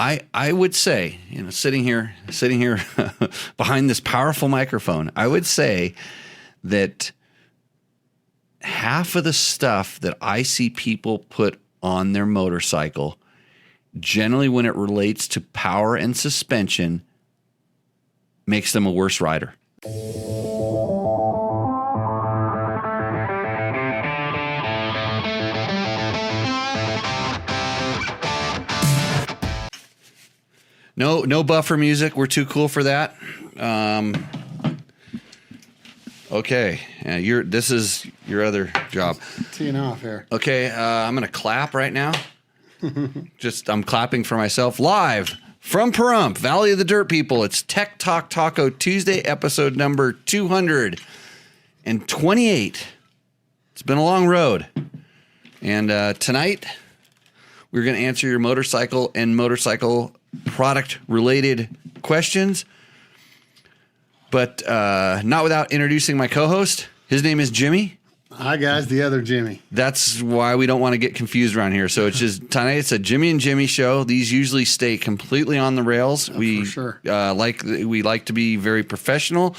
I would say, sitting here behind this powerful microphone, I would say that half of the stuff that I see people put on their motorcycle, generally when it relates to power and suspension, makes them a worse rider. No buffer music. We're too cool for that. Okay, this is your other job. Teeing off here. Okay, I'm gonna clap right now. I'm clapping for myself live from Pahrump, Valley of the Dirt People. It's Tech Talk Taco Tuesday, episode number 228. It's been a long road, and tonight we're gonna answer your motorcycle and motorcycle product related questions, but not without introducing my co-host. His name is Jimmy. Hi guys, the other Jimmy. That's why we don't want to get confused around here. So it's just tonight. It's a Jimmy and Jimmy show. These usually stay completely on the rails. For sure. We like to be very professional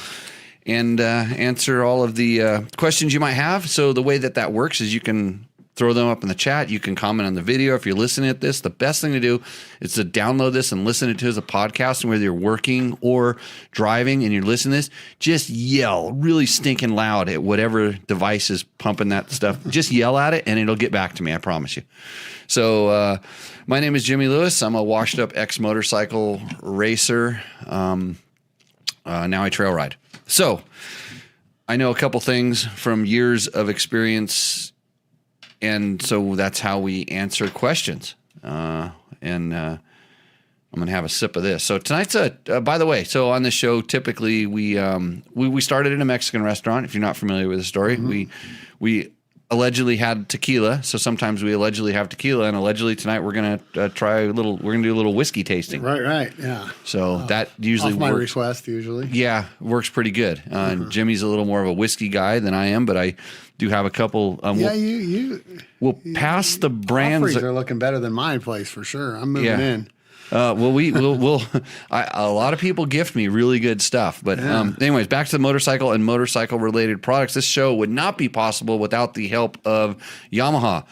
and answer all of the questions you might have. So the way that works is you can throw them up in the chat. You can comment on the video. If you're listening at this, the best thing to do is to download this and listen to it as a podcast. And whether you're working or driving and you're listening to this, just yell really stinking loud at whatever device is pumping that stuff. Just yell at it and it'll get back to me. I promise you. So my name is Jimmy Lewis. I'm a washed up ex-motorcycle racer. Now I trail ride. So I know a couple things from years of experience, and so that's how we answer questions. I'm going to have a sip of this. So tonight's by the way, so on this show, typically we started in a Mexican restaurant. If you're not familiar with the story, we allegedly had tequila. So sometimes we allegedly have tequila, and allegedly tonight we're going to do a little whiskey tasting. Right. Yeah. So that usually off my request usually. Yeah, works pretty good. Jimmy's a little more of a whiskey guy than I am, but I do have a couple. We'll pass the brands. Offerings are looking better than my place for sure. I'm moving in. A lot of people gift me really good stuff. But anyways, back to the motorcycle and motorcycle related products. This show would not be possible without the help of Yamaha.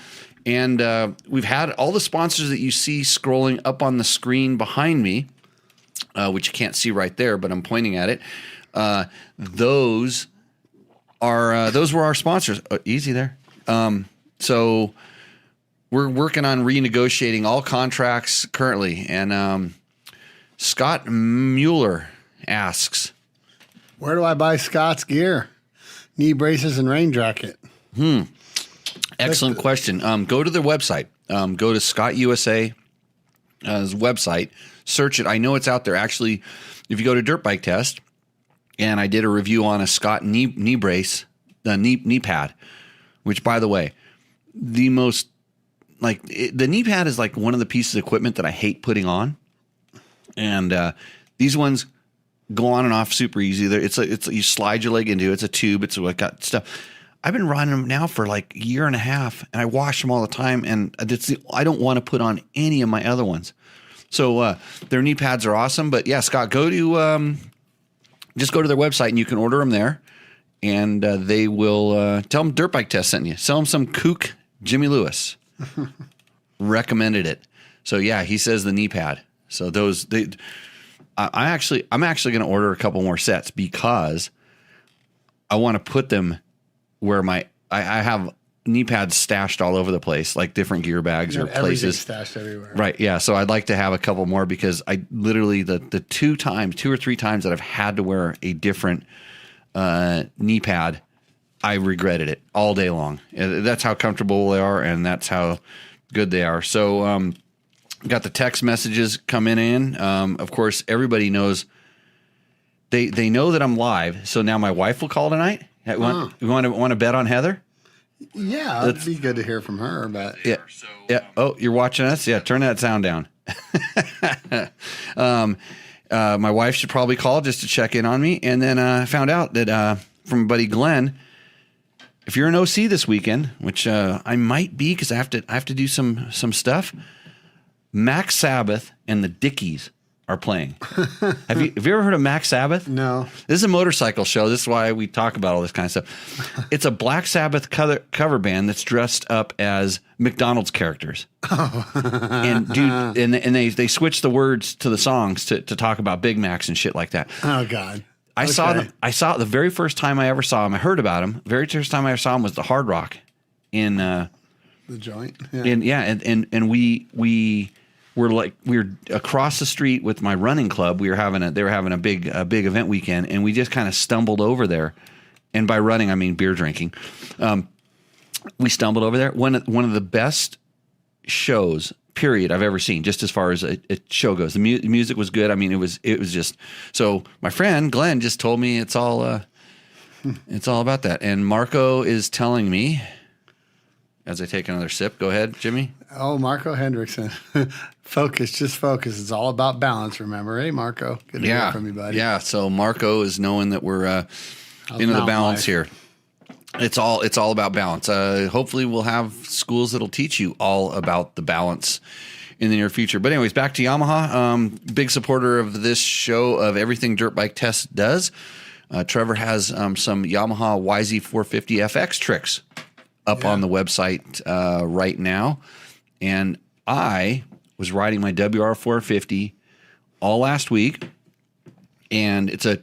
And we've had all the sponsors that you see scrolling up on the screen behind me, which you can't see right there, but I'm pointing at it. Those were our sponsors. Easy there. So we're working on renegotiating all contracts currently. And Scott Mueller asks, where do I buy Scott's gear? Knee braces and rain jacket. Excellent question. Go to their website. Go to Scott USA's website. Search it. I know it's out there. Actually, if you go to Dirt Bike Test, and I did a review on a Scott knee brace, the knee pad, which, by the way, the knee pad is like one of the pieces of equipment that I hate putting on. And these ones go on and off super easy. It's you slide your leg into it. It's a tube. It's like got stuff. I've been riding them now for like a year and a half, and I wash them all the time. And I don't want to put on any of my other ones. So their knee pads are awesome. But yeah, Scott, just go to their website and you can order them there, and they will tell them Dirt Bike Test sent you. Sell them some kook Jimmy Lewis recommended it. So yeah, he says the knee pad. So I'm actually going to order a couple more sets because I want to put them where I have knee pads stashed all over the place, like different gear bags or places stashed everywhere. Right. Yeah. So I'd like to have a couple more because I literally the two or three times that I've had to wear a different knee pad, I regretted it all day long. That's how comfortable they are, and that's how good they are. So got the text messages coming in. Of course, everybody knows they know that I'm live. So now my wife will call tonight. You want to bet on Heather? Yeah, it'd be good to hear from her. But yeah. Oh, you're watching us? Yeah, turn that sound down. My wife should probably call just to check in on me. And then I found out that from buddy Glenn, if you're an OC this weekend, which I might be because I have to do some stuff, Max Sabbath and the Dickies are playing. Have you ever heard of Max Sabbath? No. This is a motorcycle show. This is why we talk about all this kind of stuff. It's a Black Sabbath cover band that's dressed up as McDonald's characters. And dude, and they switch the words to the songs to talk about Big Macs and shit like that. Oh God. I saw the very first time I ever saw him. I heard about him. The very first time I ever saw him was the Hard Rock in the joint. Yeah. And we were across the street with my running club. They were having a big event weekend, and we just kind of stumbled over there. And by running, I mean beer drinking. We stumbled over there. One of the best shows, period, I've ever seen, just as far as a show goes. The music was good. I mean, it was just, so my friend Glenn just told me it's all about that. And Marco is telling me, as I take another sip, go ahead, Jimmy. Oh, Marco Hendrickson. Just focus. It's all about balance, remember? Hey, Marco. Good to hear from you, buddy. Yeah, so Marco is knowing that we're into the balance here. It's all about balance. Hopefully we'll have schools that'll teach you all about the balance in the near future. But anyways, back to Yamaha. Big supporter of this show, of everything Dirt Bike Test does. Trevor has some Yamaha YZ450 FX tricks up on the website right now. And I was riding my WR450 all last week, and it's a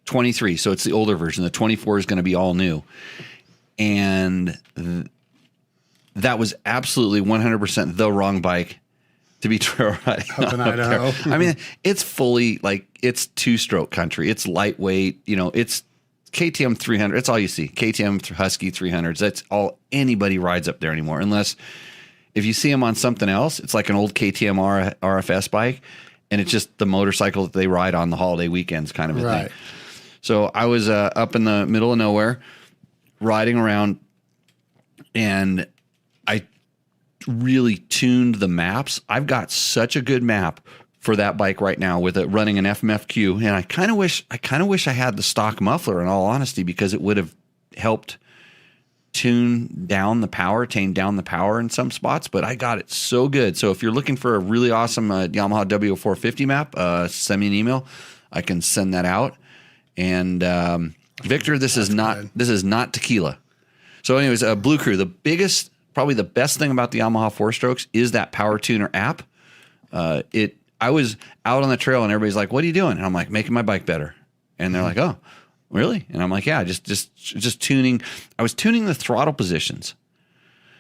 23, so it's the older version. The 24 is going to be all new. And that was absolutely 100% the wrong bike to be trail riding up in Idaho. I mean, it's fully, like, it's two-stroke country. It's lightweight. It's KTM 300. That's all you see. KTM Husky 300s. That's all anybody rides up there anymore. Unless if you see them on something else, it's like an old KTM RFS bike, and it's just the motorcycle that they ride on the holiday weekends kind of a thing. So I was up in the middle of nowhere riding around, and I really tuned the maps. I've got such a good map for that bike right now with it running an FMFQ, and I kind of wish I had the stock muffler, in all honesty, because it would have helped tame down the power in some spots. But I got it so good. So if you're looking for a really awesome Yamaha W450 map, send me an email. I can send that out. And Victor, this is not tequila. So anyways, Blue Crew, probably the best thing about the Yamaha 4-strokes is that Power Tuner app. I was out on the trail and everybody's like, "What are you doing?" And I'm like, "Making my bike better." And they're like, "Oh, really?" And I'm like, "Yeah, just tuning." I was tuning the throttle positions.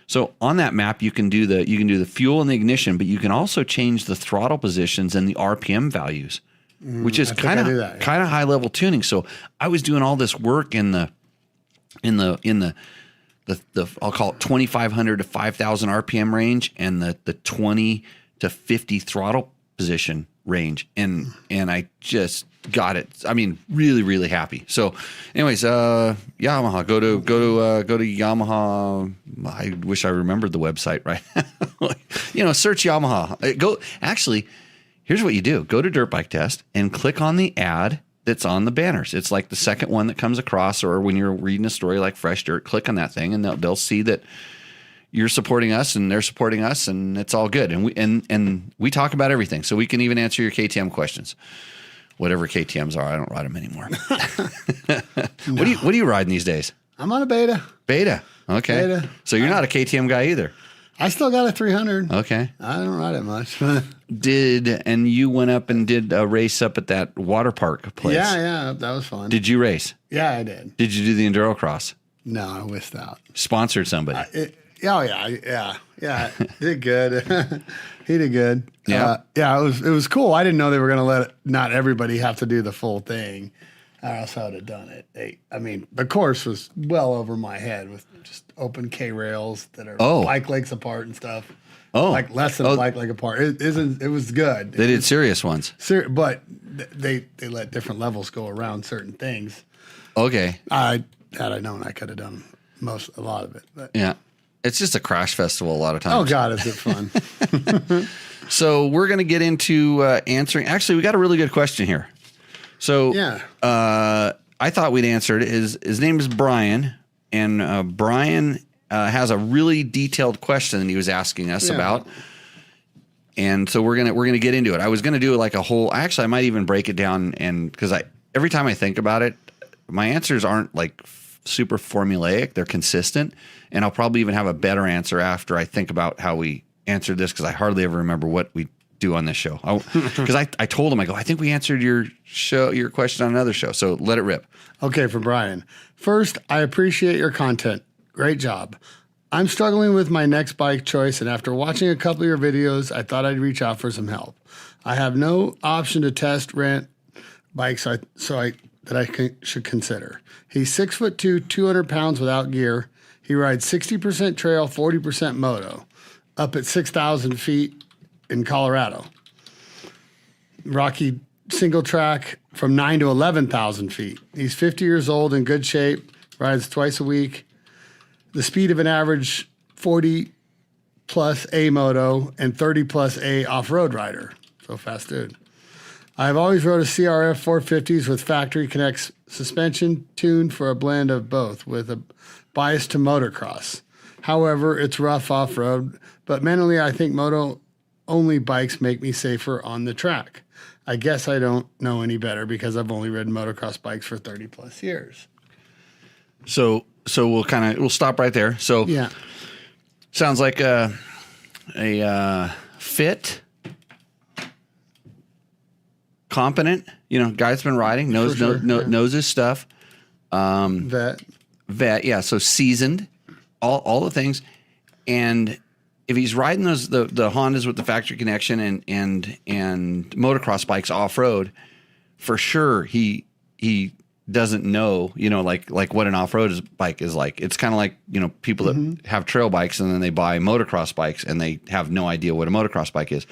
So on that map, you can do the fuel and the ignition, but you can also change the throttle positions and the RPM values, which is kind of high level tuning. So I was doing all this work in the I'll call it 2,500 to 5,000 RPM range, and the 20 to 50 throttle position range, and I just got it. I mean, really, really happy. So anyways, Yamaha, go to Yamaha. I wish I remembered the website right now. Search Yamaha. Here's what you do. Go to Dirt Bike Test and click on the ad that's on the banners. It's like the second one that comes across, or when you're reading a story like Fresh Dirt, click on that thing, and they'll see that you're supporting us and they're supporting us, and it's all good. And we talk about everything, so we can even answer your KTM questions, whatever KTMs are. I don't ride them anymore. No. What are you riding these days? I'm on a Beta. Beta. Okay. Beta. So you're not a KTM guy either. I still got a 300. Okay. I don't ride it much. And you went up and did a race up at that water park place? Yeah, that was fun. Did you race? Yeah, I did. Did you do the enduro cross? No, I missed out. Sponsored somebody? Yeah. Did good. He did good. Yeah. It was cool. I didn't know they were going to let not everybody have to do the full thing, or else I would have done it. The course was well over my head with just open K rails that are bike legs apart and stuff. Like less than a bike leg apart. It was good. They did serious ones. But they let different levels go around certain things. Okay. Had I known, I could have done a lot of it. But. Yeah. It's just a crash festival a lot of times. Oh, God, is it fun. So we're going to get into answering. Actually, we got a really good question here. So I thought we'd answer it. His name is Brian, and Brian has a really detailed question that he was asking us about. And so we're gonna get into it. I was gonna do like a whole. Actually, I might even break it down, and because every time I think about it, my answers aren't like super formulaic. They're consistent, and I'll probably even have a better answer after I think about how we answered this, because I hardly ever remember what we do on this show. Because I told him, I go, I think we answered your question on another show. So let it rip. Okay, for Brian. First, I appreciate your content. Great job. I'm struggling with my next bike choice, and after watching a couple of your videos, I thought I'd reach out for some help. I have no option to test rent bikes, should consider. He's 6'2", 200 pounds without gear. He rides 60% trail, 40% moto, up at 6,000 feet in Colorado. Rocky single track from 9 to 11,000 feet. He's 50 years old, in good shape, rides twice a week. The speed of an average 40 plus A moto and 30 plus A off-road rider. So fast dude. I've always rode a CRF 450s with factory connects suspension tuned for a blend of both with a bias to motocross. However, it's rough off-road, but mentally I think moto-only bikes make me safer on the track. I guess I don't know any better because I've only ridden motocross bikes for 30 plus years. So we'll stop right there. So yeah, sounds like a fit, competent, guy that's been riding, knows his stuff. Vet, yeah. So seasoned, all the things, and if he's riding those the Hondas with the factory connection and motocross bikes off road, for sure he doesn't know, like what an off-road bike is like. It's kind of like, people that have trail bikes and then they buy motocross bikes and they have no idea what a motocross bike is.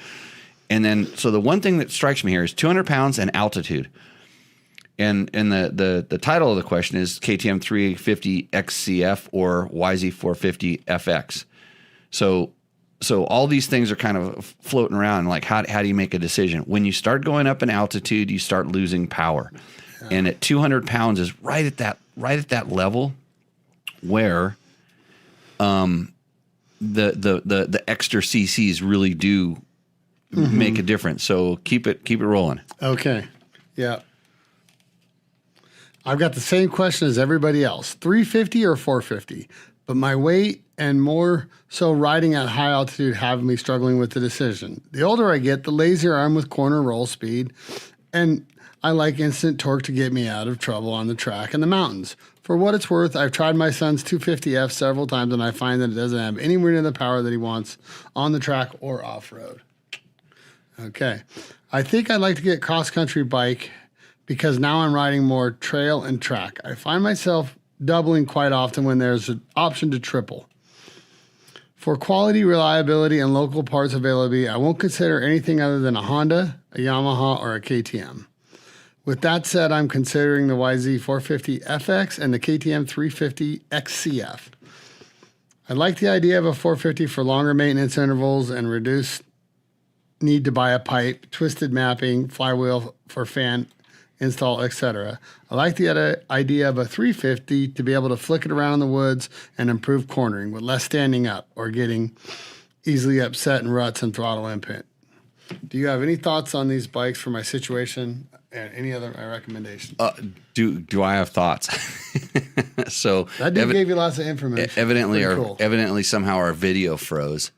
And then, so the one thing that strikes me here is 200 pounds and altitude. And the title of the question is KTM 350 XCF or YZ450 FX. So all these things are kind of floating around. Like, how do you make a decision? When you start going up in altitude, you start losing power. And at 200 pounds is right at that level where the extra CCs really do make a difference. So keep it rolling. Okay. Yeah. I've got the same question as everybody else. 350 or 450? But my weight and more so riding at high altitude have me struggling with the decision. The older I get, the lazier I'm with corner roll speed, and I like instant torque to get me out of trouble on the track and the mountains. For what it's worth, I've tried my son's 250F several times, and I find that it doesn't have anywhere near the power that he wants on the track or off-road. Okay. I think I'd like to get cross-country bike because now I'm riding more trail and track. I find myself doubling quite often when there's an option to triple. For quality, reliability, and local parts availability, I won't consider anything other than a Honda, a Yamaha, or a KTM. With that said, I'm considering the YZ450 FX and the KTM 350 XCF. I like the idea of a 450 for longer maintenance intervals and reduced need to buy a pipe, twisted mapping, flywheel for fan install, etc. I like the idea of a 350 to be able to flick it around in the woods and improve cornering with less standing up or getting easily upset in ruts and throttle input. Do you have any thoughts on these bikes for my situation? And any other recommendations? Do I have thoughts? So that gave you lots of information. Evidently somehow our video froze.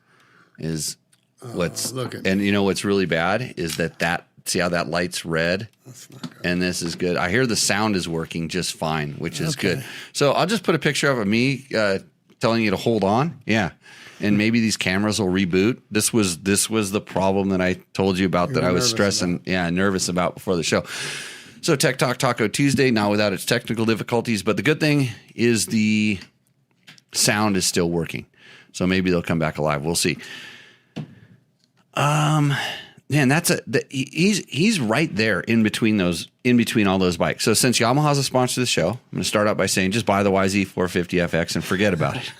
Is what's looking. And what's really bad is that see how that light's red. That's not good. And this is good. I hear the sound is working just fine, which is good. So I'll just put a picture of me telling you to hold on. Yeah. And maybe these cameras will reboot. This was the problem that I told you about that I was stressing, nervous about before the show. So Tech Talk Taco Tuesday, not without its technical difficulties, but the good thing is the sound is still working. So maybe they'll come back alive. We'll see. Man, he's right there in between all those bikes. So since Yamaha's a sponsor of the show, I'm going to start out by saying just buy the YZ450FX and forget about it.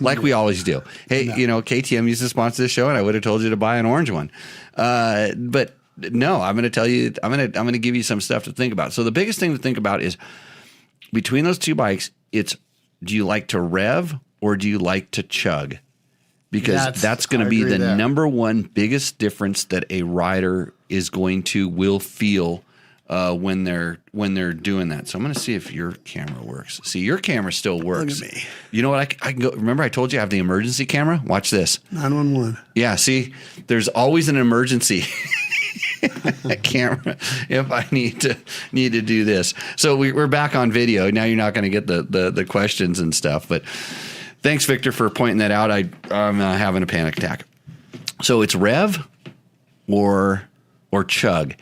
Like we always do. Hey, KTM used to sponsor this show, and I would have told you to buy an orange one. But no, I'm going to tell you. I'm going to give you some stuff to think about. So the biggest thing to think about is between those two bikes. It's, do you like to rev or do you like to chug? because that's going to be the number one biggest difference that a rider will feel when they're doing that. So I'm going to see if your camera works. See, your camera still works. Look at me. You know what? I can go. Remember, I told you I have the emergency camera. Watch this. 911. Yeah. See, there's always an emergency camera if I need to do this. So we're back on video now. You're not going to get the questions and stuff, but thanks, Victor, for pointing that out. I'm having a panic attack. So it's Rev or Chug.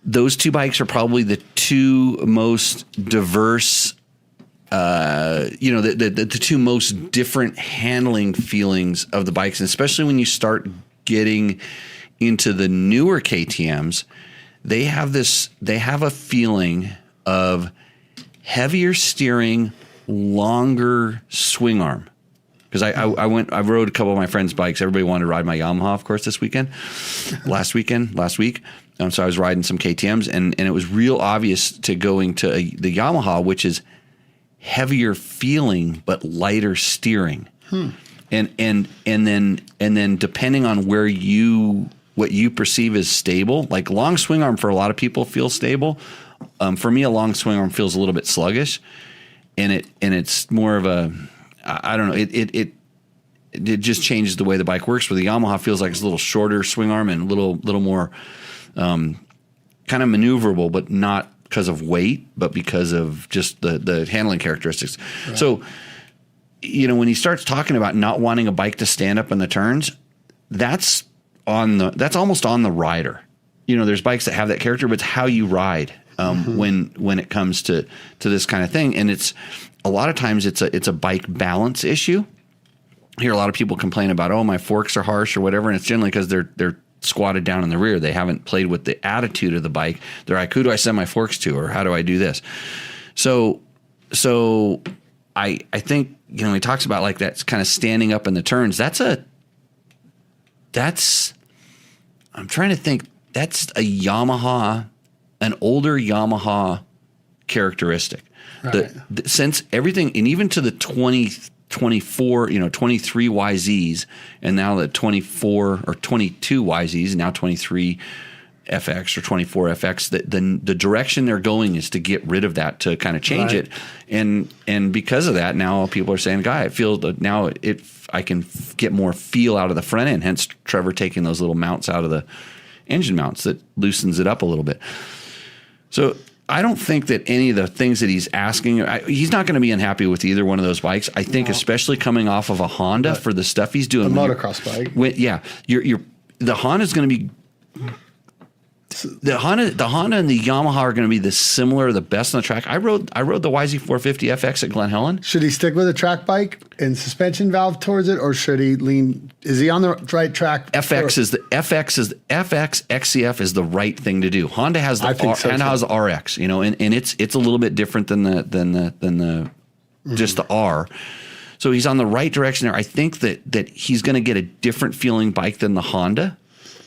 Those two bikes are probably the two most diverse, the two most different handling feelings of the bikes. And especially when you start getting into the newer KTMs, they have a feeling of heavier steering, longer swing arm. Because I rode a couple of my friends' bikes. Everybody wanted to ride my Yamaha, of course, last week. So I was riding some KTMs, and it was real obvious to going to the Yamaha, which is heavier feeling but lighter steering. And then depending on what you perceive as stable, like long swing arm for a lot of people feels stable. For me, a long swing arm feels a little bit sluggish, and it's more of a, I don't know. It just changes the way the bike works. Where the Yamaha feels like it's a little shorter swing arm and a little more kind of maneuverable, but not because of weight, but because of just the handling characteristics. Right. So, when he starts talking about not wanting a bike to stand up in the turns, that's almost on the rider. There's bikes that have that character, but it's how you ride when it comes to this kind of thing. And it's a lot of times it's a bike balance issue. I hear a lot of people complain about, my forks are harsh or whatever, and it's generally because they're squatted down in the rear. They haven't played with the attitude of the bike. They're like, who do I send my forks to, or how do I do this? So I think, he talks about like that kind of standing up in the turns. I'm trying to think, that's a Yamaha, an older Yamaha characteristic. Right. Since everything, and even to the 24, 23 YZs, and now the 24 or 22 YZs, and now 23 FX or 24 FX, the direction they're going is to get rid of that, to kind of change it. And because of that, now people are saying, I feel that now I can get more feel out of the front end, hence Trevor taking those little mounts out of the engine mounts that loosens it up a little bit. So I don't think that any of the things that he's asking, he's not going to be unhappy with either one of those bikes. I think especially coming off of a Honda for the stuff he's doing. The motocross bike. The Honda's going to be, the Honda and the Yamaha are going to be the best on the track. I rode the YZ450 FX at Glen Helen. Should he stick with a track bike and suspension valve towards it, or should he lean? Is he on the right track? FX XCF is the right thing to do. Honda has the RX, and it's a little bit different than the just the R. So he's on the right direction there. I think that he's going to get a different feeling bike than the Honda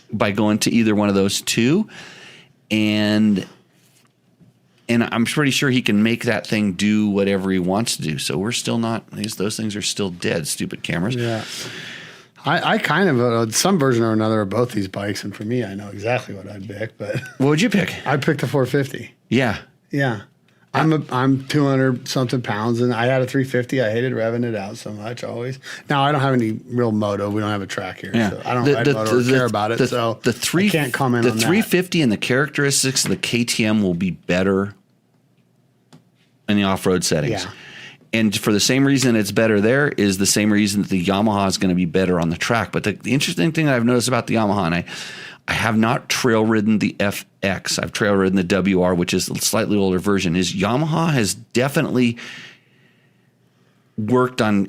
by going to either one of those two, and I'm pretty sure he can make that thing do whatever he wants to do. So we're still not; those things are still dead. Stupid cameras. Yeah, I kind of some version or another of both these bikes, and for me, I know exactly what I'd pick. But what would you pick? I picked the 450. Yeah. I'm 200 something pounds, and I had a 350. I hated revving it out so much always. Now I don't have any real moto. We don't have a track here, so I don't ride moto or care about it. So I can't comment on that. The 350 and the characteristics of the KTM will be better in the off-road settings. Yeah. And for the same reason it's better there is the same reason that the Yamaha is going to be better on the track. But the interesting thing that I've noticed about the Yamaha, and I have not trail ridden the FX. I've trail ridden the WR, which is a slightly older version. Is Yamaha has definitely worked on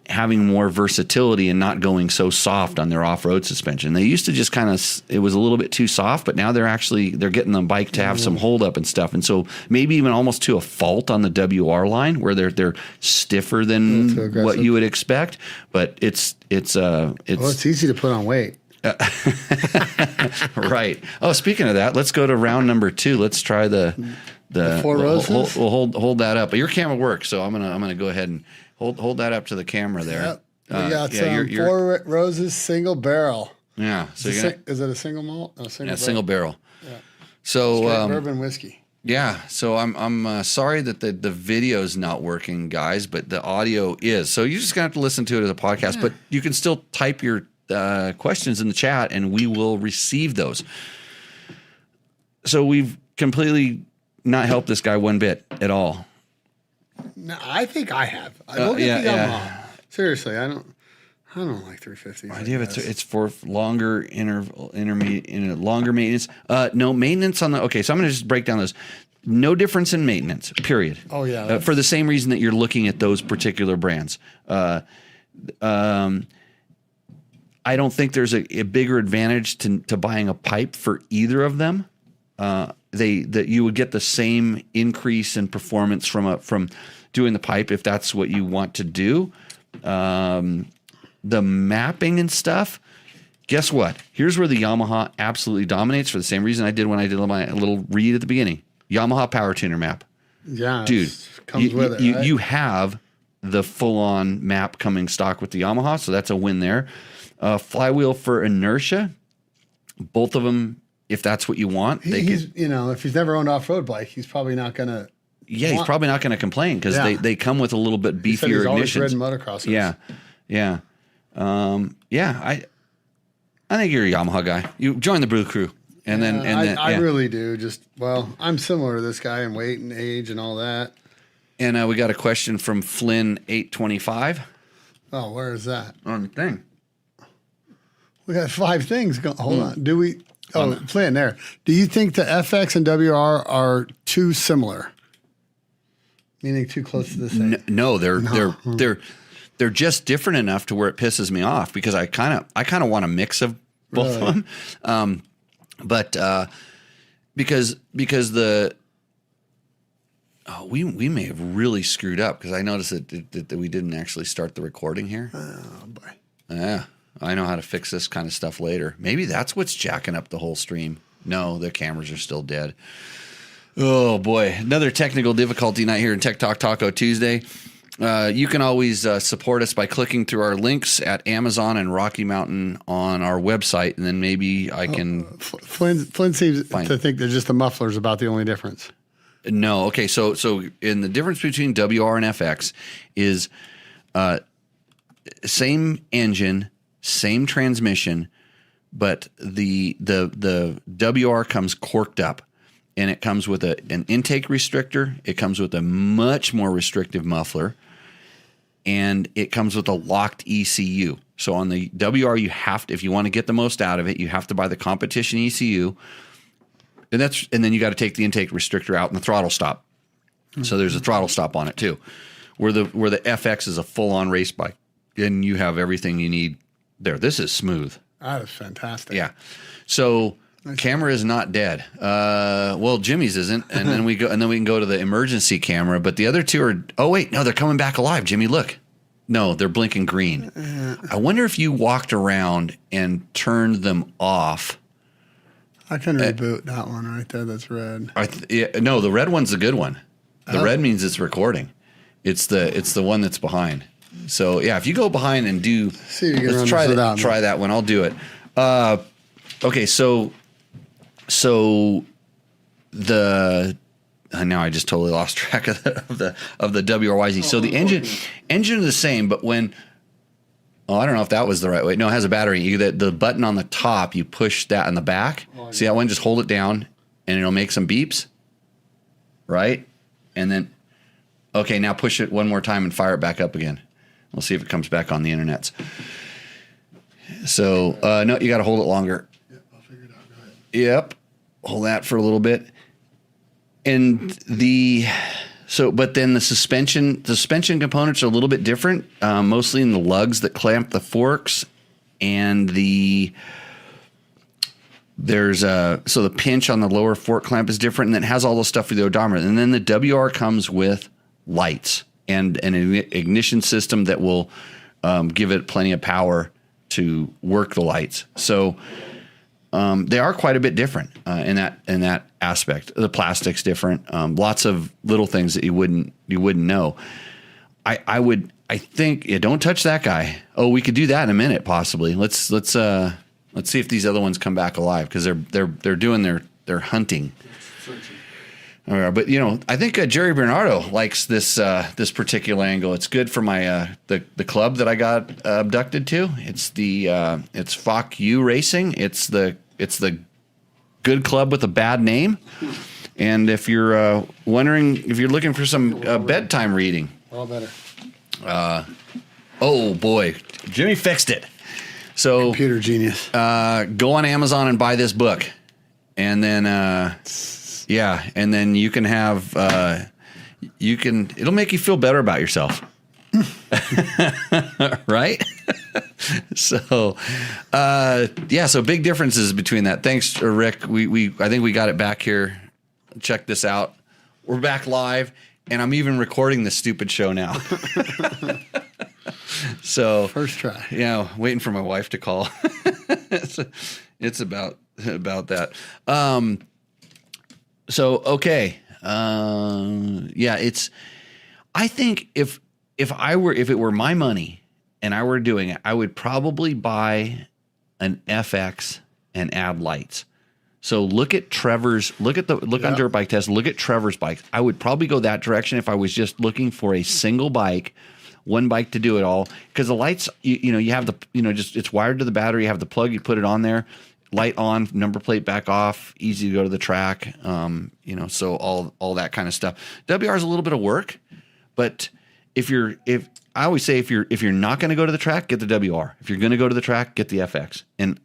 having more versatility and not going so soft on their off-road suspension. They used to just it was a little bit too soft, but now they're getting the bike to have some hold up and stuff. And so maybe even almost to a fault on the WR line where they're stiffer than what you would expect. But it's easy to put on weight. Right. Oh, speaking of that, let's go to round number 2. Let's try the Four Roses. We'll hold that up. But your camera works, so I'm gonna go ahead and hold that up to the camera there. Yep. We got some Four Roses single barrel. Yeah. So is it a single malt? No, single barrel. Yeah. So bourbon whiskey. Yeah. So I'm sorry that the video's not working, guys, but the audio is. So you're just gonna have to listen to it as a podcast. Yeah. But you can still type your questions in the chat, and we will receive those. So we've completely not helped this guy one bit at all. No, I think I have. Look at the Yamaha. Seriously, I don't like 350s. I do. It's for longer intermediate, longer maintenance. No maintenance on the. Okay, so I'm going to just break down those. No difference in maintenance. Period. Oh yeah. For the same reason that you're looking at those particular brands. I don't think there's a bigger advantage to buying a pipe for either of them. That you would get the same increase in performance from doing the pipe if that's what you want to do. The mapping and stuff, guess what? Here's where the Yamaha absolutely dominates for the same reason I did when I did my little read at the beginning. Yamaha Power Tuner map. Yeah, dude, comes with it. Right? You have the full-on map coming stock with the Yamaha, so that's a win there. Flywheel for inertia, both of them. If that's what you want, if he's never owned an off-road bike, he's probably not going to. Yeah, he's probably not going to complain because they come with a little bit beefier ignitions. Ridden motocrossers. Yeah. I think you're a Yamaha guy. You join the Brew Crew, and then I really do. I'm similar to this guy in weight and age and all that. And we got a question from Flynn825. Oh, where is that on the thing? We got 5 things. Hold on. Do we? Oh, Flynn, there. Do you think the FX and WR are too similar? Meaning too close to the same? No, they're just different enough to where it pisses me off because I kind of want a mix of both of them. But because we may have really screwed up because I noticed that we didn't actually start the recording here. Oh boy. Yeah. I know how to fix this kind of stuff later. Maybe that's what's jacking up the whole stream. No, the cameras are still dead. Oh, boy. Another technical difficulty night here in Tech Talk Taco Tuesday. You can always support us by clicking through our links at Amazon and Rocky Mountain on our website, and then maybe I can... Flynn seems to think that just the muffler is about the only difference. No. Okay, so in the difference between WR and FX is same engine, same transmission, but the WR comes corked up, and it comes with an intake restrictor. It comes with a much more restrictive muffler, and it comes with a locked ECU. So on the WR, you have to, if you want to get the most out of it, you have to buy the competition ECU, and then you got to take the intake restrictor out and the throttle stop. Mm-hmm. So there's a throttle stop on it too, where the FX is a full-on race bike, and you have everything you need there. This is smooth. That is fantastic. Yeah. So camera is not dead. Well, Jimmy's isn't, and then we can go to the emergency camera. But the other two are. Oh wait, no, they're coming back alive. Jimmy, look. No, they're blinking green. I wonder if you walked around and turned them off. I can reboot that one right there. That's red. No, the red one's the good one. The red means it's recording. It's the one that's behind. So yeah, if you go behind and do, let's try that one. I'll do it. Okay, so now I just totally lost track of the WRYZ. So the engine is the same, but when I don't know if that was the right way. No, it has a battery. The button on the top, you push that in the back. See that one? Just hold it down, and it'll make some beeps, right? And then, okay, now push it one more time and fire it back up again. We'll see if it comes back on the internets. So, no, you got to hold it longer. Yep, I'll figure it out. Go ahead. Yep. Hold that for a little bit. And but then the suspension components are a little bit different, mostly in the lugs that clamp the forks, and there's so the pinch on the lower fork clamp is different, and it has all the stuff for the odometer. And then the WR comes with lights and an ignition system that will give it plenty of power to work the lights. So they are quite a bit different in that aspect. The plastic's different. Lots of little things that you wouldn't know. I think don't touch that guy. Oh, we could do that in a minute, possibly. Let's see if these other ones come back alive because they're doing their hunting. But I think Jerry Bernardo likes this particular angle. It's good for my the club that I got abducted to. It's it's Fuck You Racing. It's the good club with a bad name. And if you're wondering if you're looking for some bedtime reading, all better. Oh boy, Jimmy fixed it. So computer genius. Go on Amazon and buy this book, and then and then you can have it'll make you feel better about yourself. Right? So so big differences between that. Thanks, Rick. I think we got it back here. Check this out. We're back live, and I'm even recording this stupid show now. So first try. Yeah, waiting for my wife to call. It's about that. So okay. I think if it were my money and I were doing it, I would probably buy an FX and add lights. So look at Trevor's, look on Dirt Bike Test, look at Trevor's bike. I would probably go that direction if I was just looking for a single bike, one bike to do it all. Because the lights, you have it's wired to the battery, you have the plug, you put it on there, light on, number plate back off, easy to go to the track, so all that kind of stuff. WR is a little bit of work, but if I always say if you're not going to go to the track, get the WR. If you're going to go to the track, get the FX. And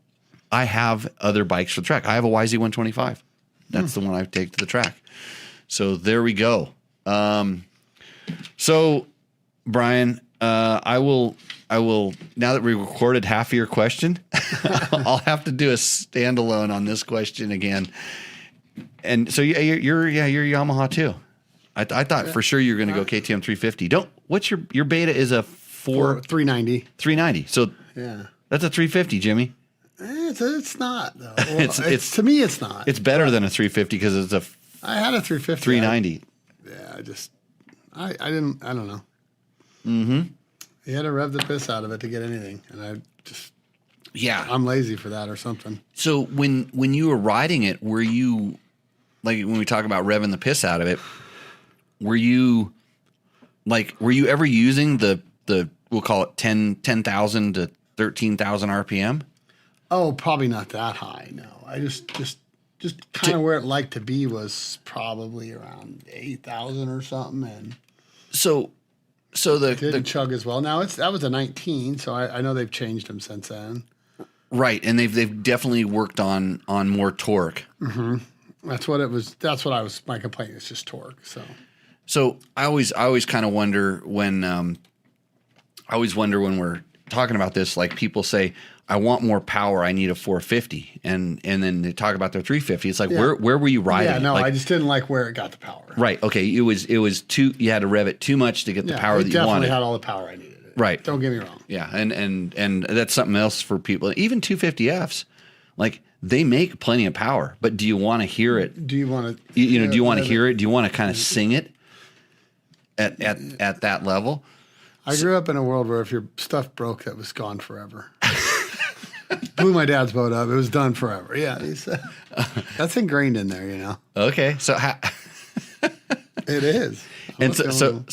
I have other bikes for the track. I have a YZ125. That's the one I take to the track. So there we go. So Brian, I will now that we recorded half of your question, I'll have to do a standalone on this question again. And so you're Yamaha too. I thought for sure you're going to go KTM 350. What's your beta is a 390. 390. So yeah, that's a 350, Jimmy. It's not though. Well, it's to me it's not. It's better than a 350 because it's I had a 350. 390. I don't know. Mm-hmm. You had to rev the piss out of it to get anything, and I'm lazy for that or something. So when you were riding it, were you when we talk about revving the piss out of it, were you ever using the we'll call it 10,000 to 13,000 RPM? Oh, probably not that high. No, I just kind of where it liked to be was probably around 8,000 or something, and so the chug as well. Now that was a 19, so I know they've changed them since then. Right, and they've definitely worked on more torque. Mm-hmm. That's what it was. That's what I was. My complaint is just torque. So I always kind of wonder when we're talking about this, like people say, I want more power, I need a 450, and then they talk about their 350. It's like where were you riding? Yeah, no, I just didn't like where it got the power. Right. Okay. It was too. You had to rev it too much to get the power that you wanted. Definitely had all the power I needed. Right. Don't get me wrong. Yeah, and that's something else for people. Even 250Fs, they make plenty of power, but do you want to hear it? Do you want to? Do you want to hear it? Do you want to kind of sing it at that level? I grew up in a world where if your stuff broke, that was gone forever. Blew my dad's boat up. It was done forever. Yeah, that's ingrained in there, Okay, so it is. And so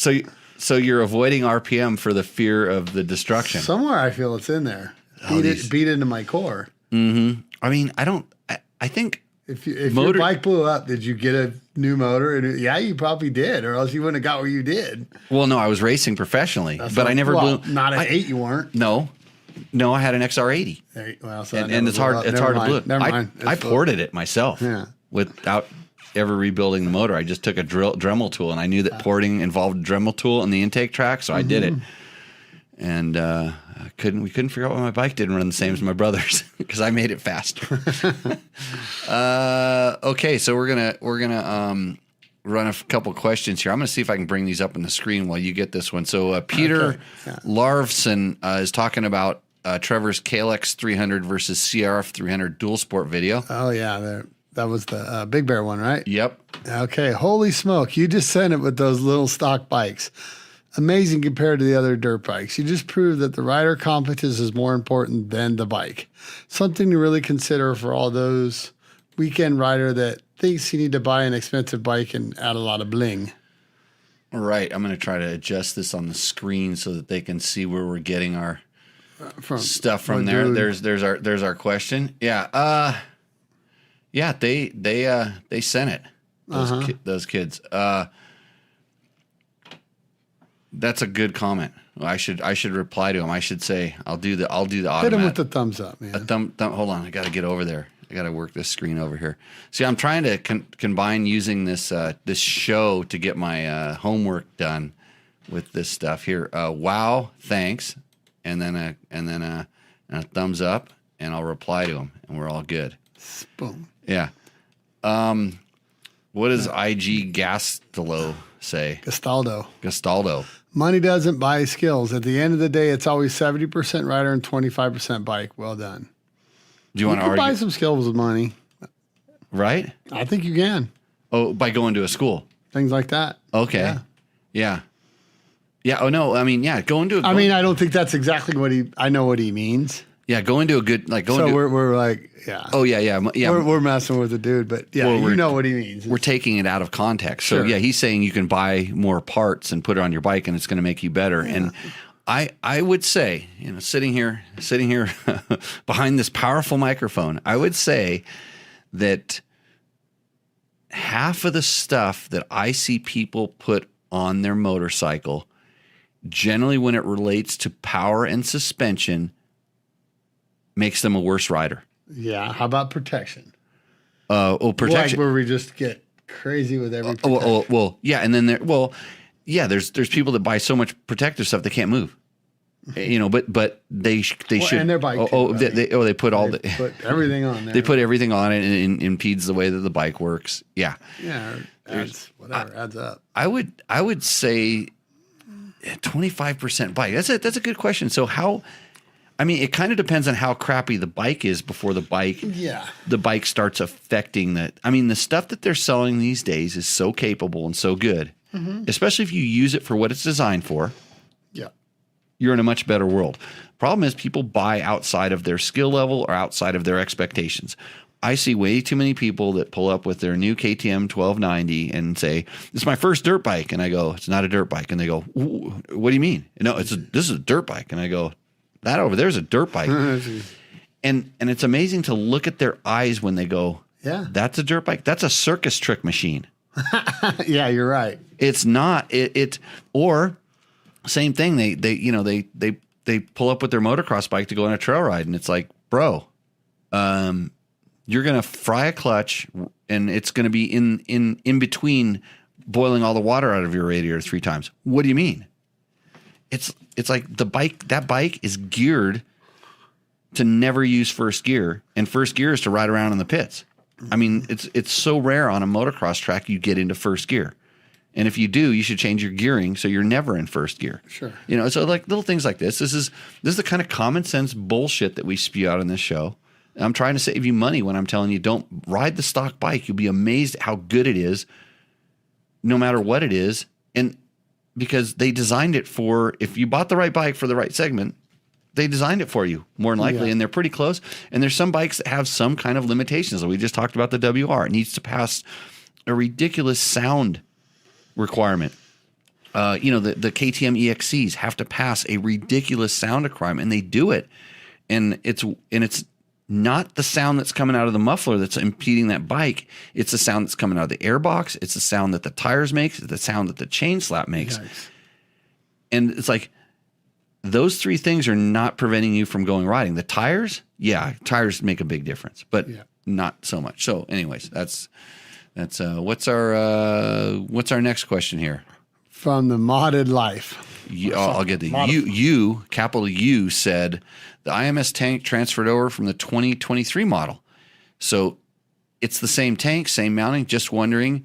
you're avoiding RPM for the fear of the destruction. Somewhere I feel it's in there. Beat into my core. Mm-hmm. I mean, I think if your bike blew up, did you get a new motor? Yeah, you probably did, or else you wouldn't have got where you did. Well, no, I was racing professionally, but I never blew. Not at 8, you weren't. No, I had an XR80. And it's hard. It's hard to blow it. Never mind. I ported it myself. Yeah. Without ever rebuilding the motor, I just took a Dremel tool, and I knew that porting involved a Dremel tool in the intake track, so I did it. And we couldn't figure out why my bike didn't run the same as my brother's because I made it faster. Okay, so we're gonna run a couple questions here. I'm gonna see if I can bring these up on the screen while you get this one. So Peter Larvson is talking about Trevor's KLX 300 versus CRF 300 dual sport video. Oh yeah, that was the Big Bear one, right? Yep. Okay, holy smoke! You just sent it with those little stock bikes. Amazing compared to the other dirt bikes. You just proved that the rider competence is more important than the bike. Something to really consider for all those weekend rider that thinks you need to buy an expensive bike and add a lot of bling. All right. I'm going to try to adjust this on the screen so that they can see where we're getting our stuff from there. Dude. There's our question. Yeah. Yeah, they sent it. Those kids. That's a good comment. I should reply to him. I should say I'll do the automatic. Hit him with the thumbs up, man. A thumb. Hold on, I got to get over there. I got to work this screen over here. See, I'm trying to combine using this show to get my homework done with this stuff here. Wow, thanks, and then a thumbs up, and I'll reply to him, and we're all good. Boom. Yeah. What does IG Gastaldo say? Gastaldo. Money doesn't buy skills. At the end of the day, it's always 70% rider and 25% bike. Well done. Do you want to argue? Buy some skills with money, right? I think you can. Oh, by going to a school, things like that. Okay. Yeah. Oh no. I mean, yeah. Go into. I don't think that's exactly what I know what he means. Yeah, go into a good like. We're like, yeah. Oh yeah. We're messing with the dude, but yeah, you know what he means. We're taking it out of context. So Sure. yeah, he's saying you can buy more parts and put it on your bike, and it's going to make you better. Yeah. And I would say, sitting here behind this powerful microphone, I would say that half of the stuff that I see people put on their motorcycle, generally when it relates to power and suspension, makes them a worse rider. Yeah. How about protection? Protection. Like where we just get crazy with every protection. Well, yeah. And then there's people that buy so much protective stuff they can't move. But they should. And their bike. They put everything on there. They put everything on it and it impedes the way that the bike works. Yeah. Yeah. Adds up. I would say 25% bike. That's a good question. So how? I mean, it kind of depends on how crappy the bike is before the bike starts affecting that. I mean, the stuff that they're selling these days is so capable and so good, especially if you use it for what it's designed for. Yeah. You're in a much better world. Problem is people buy outside of their skill level or outside of their expectations. I see way too many people that pull up with their new KTM 1290 and say, "This is my first dirt bike." And I go, "It's not a dirt bike." And they go, "What do you mean?" "No, this is a dirt bike." And I go, "That over there's a dirt bike." and it's amazing to look at their eyes when they go, "Yeah, that's a dirt bike. That's a circus trick machine." Yeah, you're right. It's not or same thing. They pull up with their motocross bike to go on a trail ride, and it's like, bro, you're gonna fry a clutch, and it's gonna be in between boiling all the water out of your radiator 3 times. What do you mean? It's like that bike is geared to never use first gear, and first gear is to ride around in the pits. I mean, it's so rare on a motocross track you get into first gear. And if you do, you should change your gearing so you're never in first gear. Sure. So like little things like this. This is the kind of common sense bullshit that we spew out on this show. I'm trying to save you money when I'm telling you don't ride the stock bike. You'll be amazed at how good it is, no matter what it is. And because they designed it for, if you bought the right bike for the right segment, they designed it for you more than likely, and they're pretty close. And there's some bikes that have some kind of limitations. We just talked about the WR. It needs to pass a ridiculous sound requirement. The KTM EXCs have to pass a ridiculous sound requirement, and they do it. And it's not the sound that's coming out of the muffler that's impeding that bike. It's the sound that's coming out of the airbox. It's the sound that the tires make. It's the sound that the chain slap makes. Nice. And it's like those 3 things are not preventing you from going riding. The tires make a big difference, but not so much. So anyways, that's what's our next question here? From the modded life. I'll get the you capital U said the IMS tank transferred over from the 2023 model. So it's the same tank, same mounting. Just wondering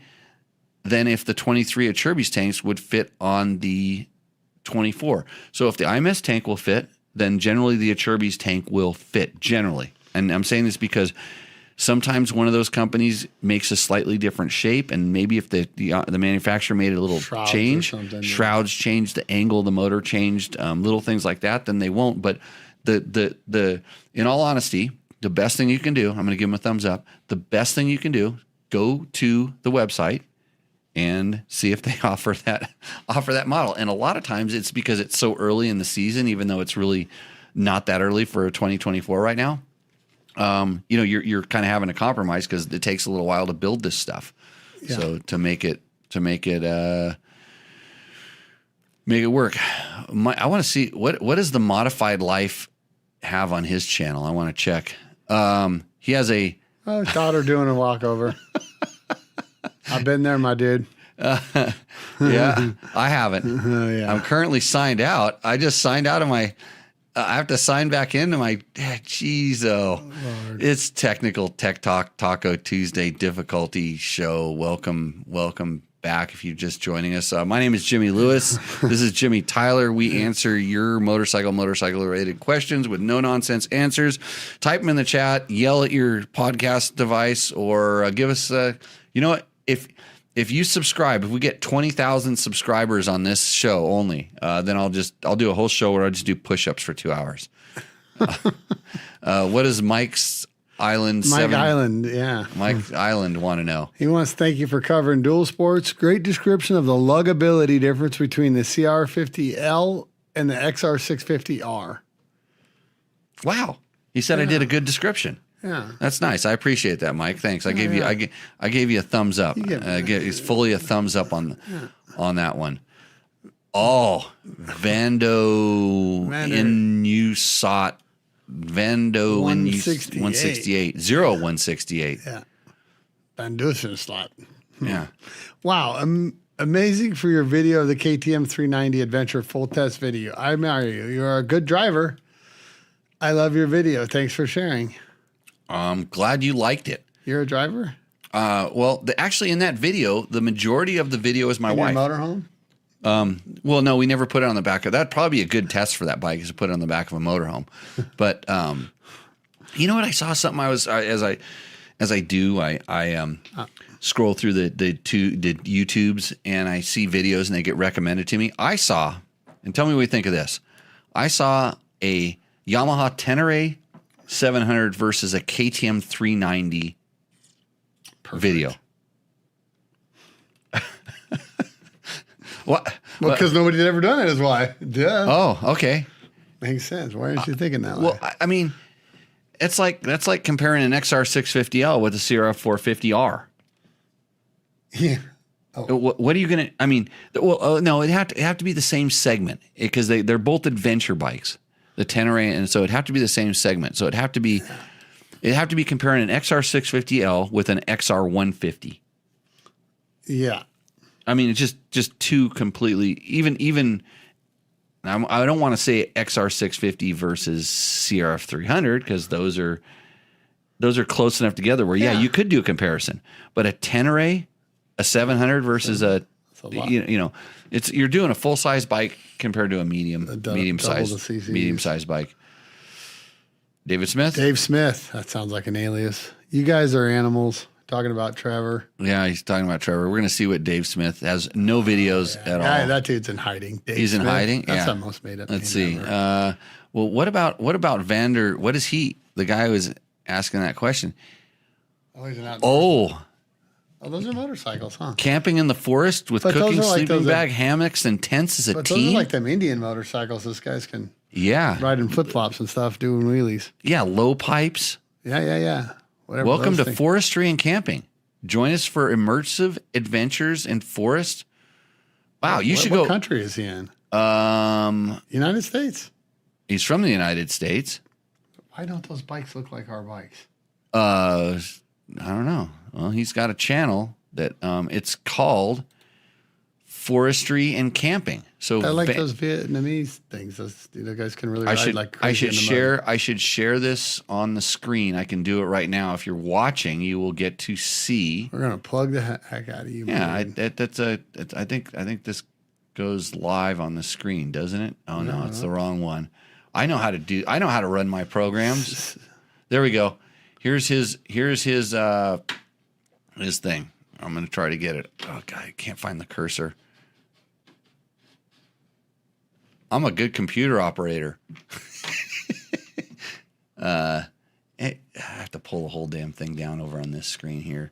then if the 23 Acerbis tanks would fit on the 24. So if the IMS tank will fit, then generally the Acerbis tank will fit generally. And I'm saying this because Sometimes one of those companies makes a slightly different shape, and maybe if the manufacturer made a little shrouds changed, the angle of the motor changed, little things like that, then they won't. But the in all honesty, the best thing you can do, I'm going to give them a thumbs up. The best thing you can do, go to the website and see if they offer that model. And a lot of times it's because it's so early in the season, even though it's really not that early for 2024 right now. You're kind of having a compromise because it takes a little while to build this stuff. Yeah. So to make it work. I want to see what does the Modified Life have on his channel. I want to check. He has his daughter doing a walkover. I've been there, my dude. Yeah, I haven't. Yeah. I'm currently signed out. I just signed out of my. I have to sign back into my. Jeez, it's technical tech talk Taco Tuesday difficulty show. Welcome back if you're just joining us. My name is Jimmy Lewis. This is Jimmy Tyler. We answer your motorcycle related questions with no nonsense answers. Type them in the chat, yell at your podcast device, or give us you know what, if you subscribe, if we get 20,000 subscribers on this show only, then I'll do a whole show where I just do push-ups for 2 hours. What is Mike's Island? Mike Island want to know. He wants to thank you for covering dual sports. Great description of the luggability difference between the CR50L and the XR650R. Wow. He said I did a good description. Yeah, that's nice. I appreciate that, Mike. Thanks. I gave you a thumbs up. It's fully a thumbs up on that one. Oh, Vando Inusat Vando 168 0168. Yeah, Vandusen slot. Yeah. Wow. Amazing for your video of the KTM 390 Adventure full test video. I admire you. You are a good driver. I love your video. Thanks for sharing. I'm glad you liked it. You're a driver? Well, actually, in that video, the majority of the video is my wife. Your motorhome? Well, no, we never put it on the back of that'd probably be a good test for that bike is to put it on the back of a motorhome. But you know what? I saw something. As I scroll through the YouTubes and I see videos and they get recommended to me. I saw, and tell me what you think of this. I saw a Yamaha Tenere 700 versus a KTM 390 video. What? Well, because nobody had ever done it is why. Duh. Oh, okay. Makes sense. Why aren't you thinking that way? Well, I mean, that's like comparing an XR650L with a CRF450R. Yeah. Oh. What are you going to, I mean, no, it'd have to be the same segment because they're both adventure bikes. The Tenere, and so it'd have to be the same segment. So it'd have to be comparing an XR650L with an XR150. Yeah, I mean it's just two completely even. I don't want to say XR650 versus CRF300 because those are close enough together where you could do a comparison. But a Tenere, a 700 versus you're doing a full size bike compared to a medium size bike. David Smith? Dave Smith. That sounds like an alias. You guys are animals. Talking about Trevor. Yeah, he's talking about Trevor. We're going to see what Dave Smith has. No videos at all. That dude's in hiding. He's in hiding? That's the most made up. Let's see. Well, what about Vander? What is he? The guy who was asking that question. Oh, he's an outdoorsman. Oh, those are motorcycles, huh? Camping in the forest with cooking, sleeping bag, hammocks, and tents as a team. Those are like them Indian motorcycles. Those guys can ride in flip-flops and stuff, doing wheelies. Yeah, low pipes. Yeah. Whatever. Welcome to forestry and camping. Join us for immersive adventures in forest. Wow, you should go. What country is he in? United States. He's from the United States. Why don't those bikes look like our bikes? I don't know. Well, he's got a channel that it's called Forestry and Camping. So I like those Vietnamese things. Those guys can really ride like crazy. I should share this on the screen. I can do it right now. If you're watching, you will get to see. We're gonna plug the heck out of you. Yeah, I think this goes live on the screen, doesn't it? Oh no, it's the wrong one. I know how to run my programs. There we go. Here's his his thing. I'm going to try to get it. Oh God, I can't find the cursor. I'm a good computer operator. I have to pull the whole damn thing down over on this screen here.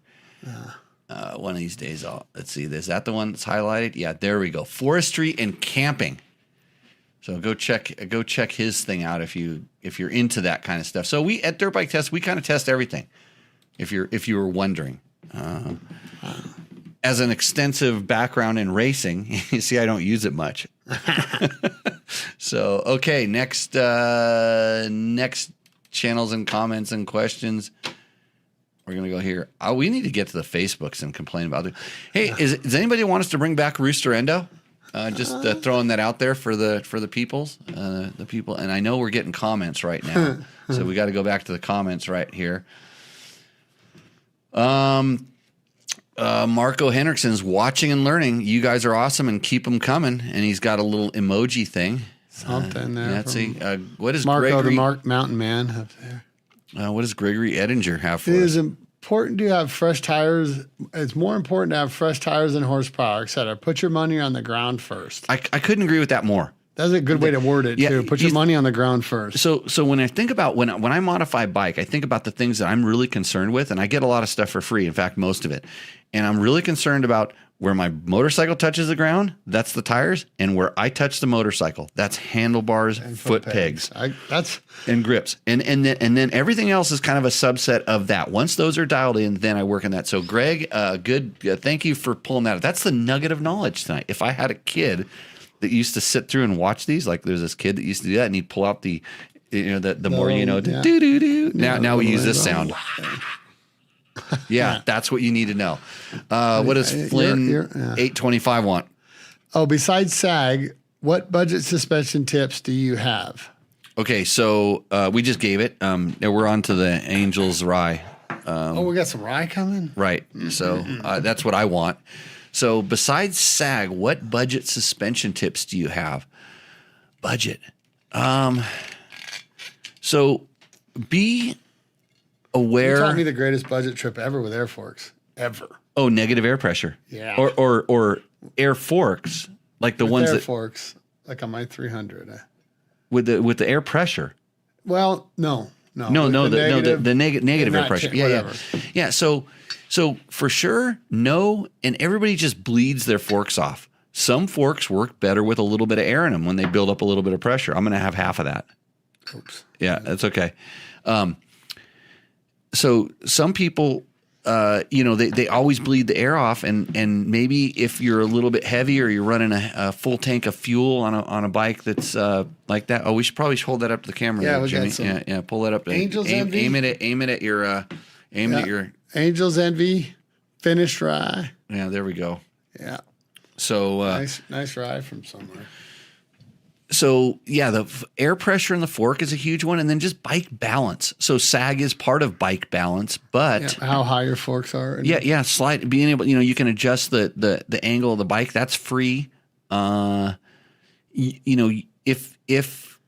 One of these days, let's see. Is that the one that's highlighted? Yeah, there we go. Forestry and camping. So go check his thing out if you're into that kind of stuff. So we at Dirt Bike Test, we kind of test everything. If you were wondering, as an extensive background in racing, you see I don't use it much. So okay, next channels and comments and questions. We're gonna go here. We need to get to the Facebooks and complain about it. Hey, does anybody want us to bring back Rooster Endo? Just throwing that out there for the peoples, the people. And I know we're getting comments right now, so we got to go back to the comments right here. Marco Henriksen's watching and learning. You guys are awesome and keep them coming. And he's got a little emoji thing. Something there. Let's see. What is Marco Gregory? the Mountain Man up there. What does Gregory Edinger have for It us? is important to have fresh tires. It's more important to have fresh tires and horsepower, etc. Put your money on the ground first. I couldn't agree with that more. That's a good way to word it, too. Put your money on the ground first. So when I think about when I modify a bike, I think about the things that I'm really concerned with, and I get a lot of stuff for free. In fact, most of it. And I'm really concerned about where my motorcycle touches the ground, that's the tires, and where I touch the motorcycle, that's handlebars, and foot pegs, and grips. And then everything else is kind of a subset of that. Once those are dialed in, then I work on that. So Greg, good. Thank you for pulling that out. That's the nugget of knowledge tonight. If I had a kid that used to sit through and watch these, like there's this kid that used to do that, and he'd pull out the more you know, yeah. do do do. Now we use this sound. Yeah, that's what you need to know. What does Flynn 825 want? Oh, besides SAG, what budget suspension tips do you have? Okay, so we just gave it. We're on to the Angels Rye. We got some rye coming? Right. So that's what I want. So besides SAG, what budget suspension tips do you have? Budget. So be aware. You taught me the greatest budget trip ever with air forks. Ever. Oh, negative air pressure. Yeah. Or air forks, like the ones air that forks, like on my 300. with the air pressure. Well, no. The negative air pressure. Whatever. Yeah. So for sure, no, and everybody just bleeds their forks off. Some forks work better with a little bit of air in them when they build up a little bit of pressure. I'm going to have half of that. Oops. Yeah, that's okay. So some people, they always bleed the air off, and maybe if you're a little bit heavy or you're running a full tank of fuel on a bike that's like that. Oh, we should probably hold that up to the camera. Yeah, there, Jimmy. Yeah, pull that up. Angels Envy. Aim it at your Angels Envy, finished rye. Yeah, there we go. Yeah. So nice rye from somewhere. So yeah, the air pressure in the fork is a huge one, and then just bike balance. So SAG is part of bike balance, but how high your forks are. Slide being able, you can adjust the angle of the bike. That's free. If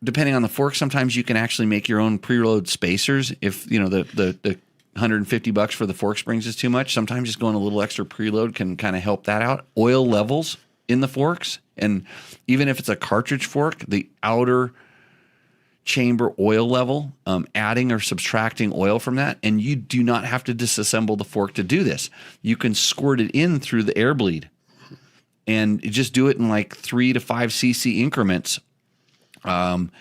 depending on the fork, sometimes you can actually make your own preload spacers. If the $150 for the fork springs is too much, sometimes just going a little extra preload can kind of help that out. Oil levels in the forks, and even if it's a cartridge fork, the outer chamber oil level, adding or subtracting oil from that, and you do not have to disassemble the fork to do this. You can squirt it in through the air bleed, and just do it in like 3 to 5 cc increments. And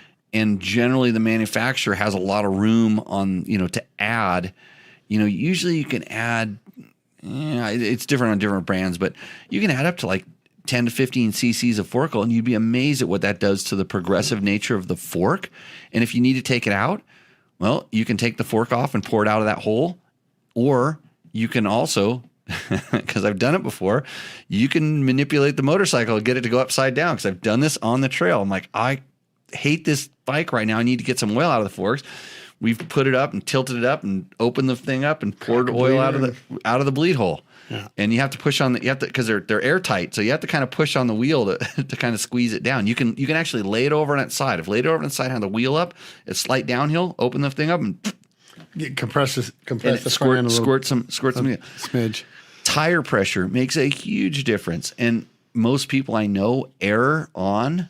generally, the manufacturer has a lot of room on to add. Usually you can add. It's different on different brands, but you can add up to like 10 to 15 cc's of fork oil, and you'd be amazed at what that does to the progressive nature of the fork. And if you need to take it out, well, you can take the fork off and pour it out of that hole, or you can also, because I've done it before, you can manipulate the motorcycle and get it to go upside down, because I've done this on the trail. I'm like, I hate this bike right now. I need to get some oil out of the forks. We've put it up and tilted it up and opened the thing up and poured oil out of the bleed hole. Yeah. And you have to push on because they're airtight, so you have to kind of push on the wheel to kind of squeeze it down. You can actually lay it over on its side. If laid over on its side, have the wheel up, it's slight downhill, open the thing up and Compress the and front end a little, squirt some smidge. Tire pressure makes a huge difference, and most people I know err on